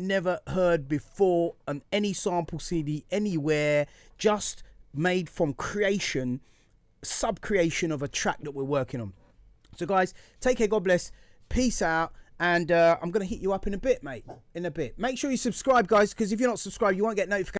heard before on any sample CD anywhere, just made from creation, sub-creation of a track that we're working on. So guys, take care, God bless, peace out, and I'm going to hit you up in a bit, mate, in a bit. Make sure you subscribe, guys, because if you're not subscribed, you won't get notifications.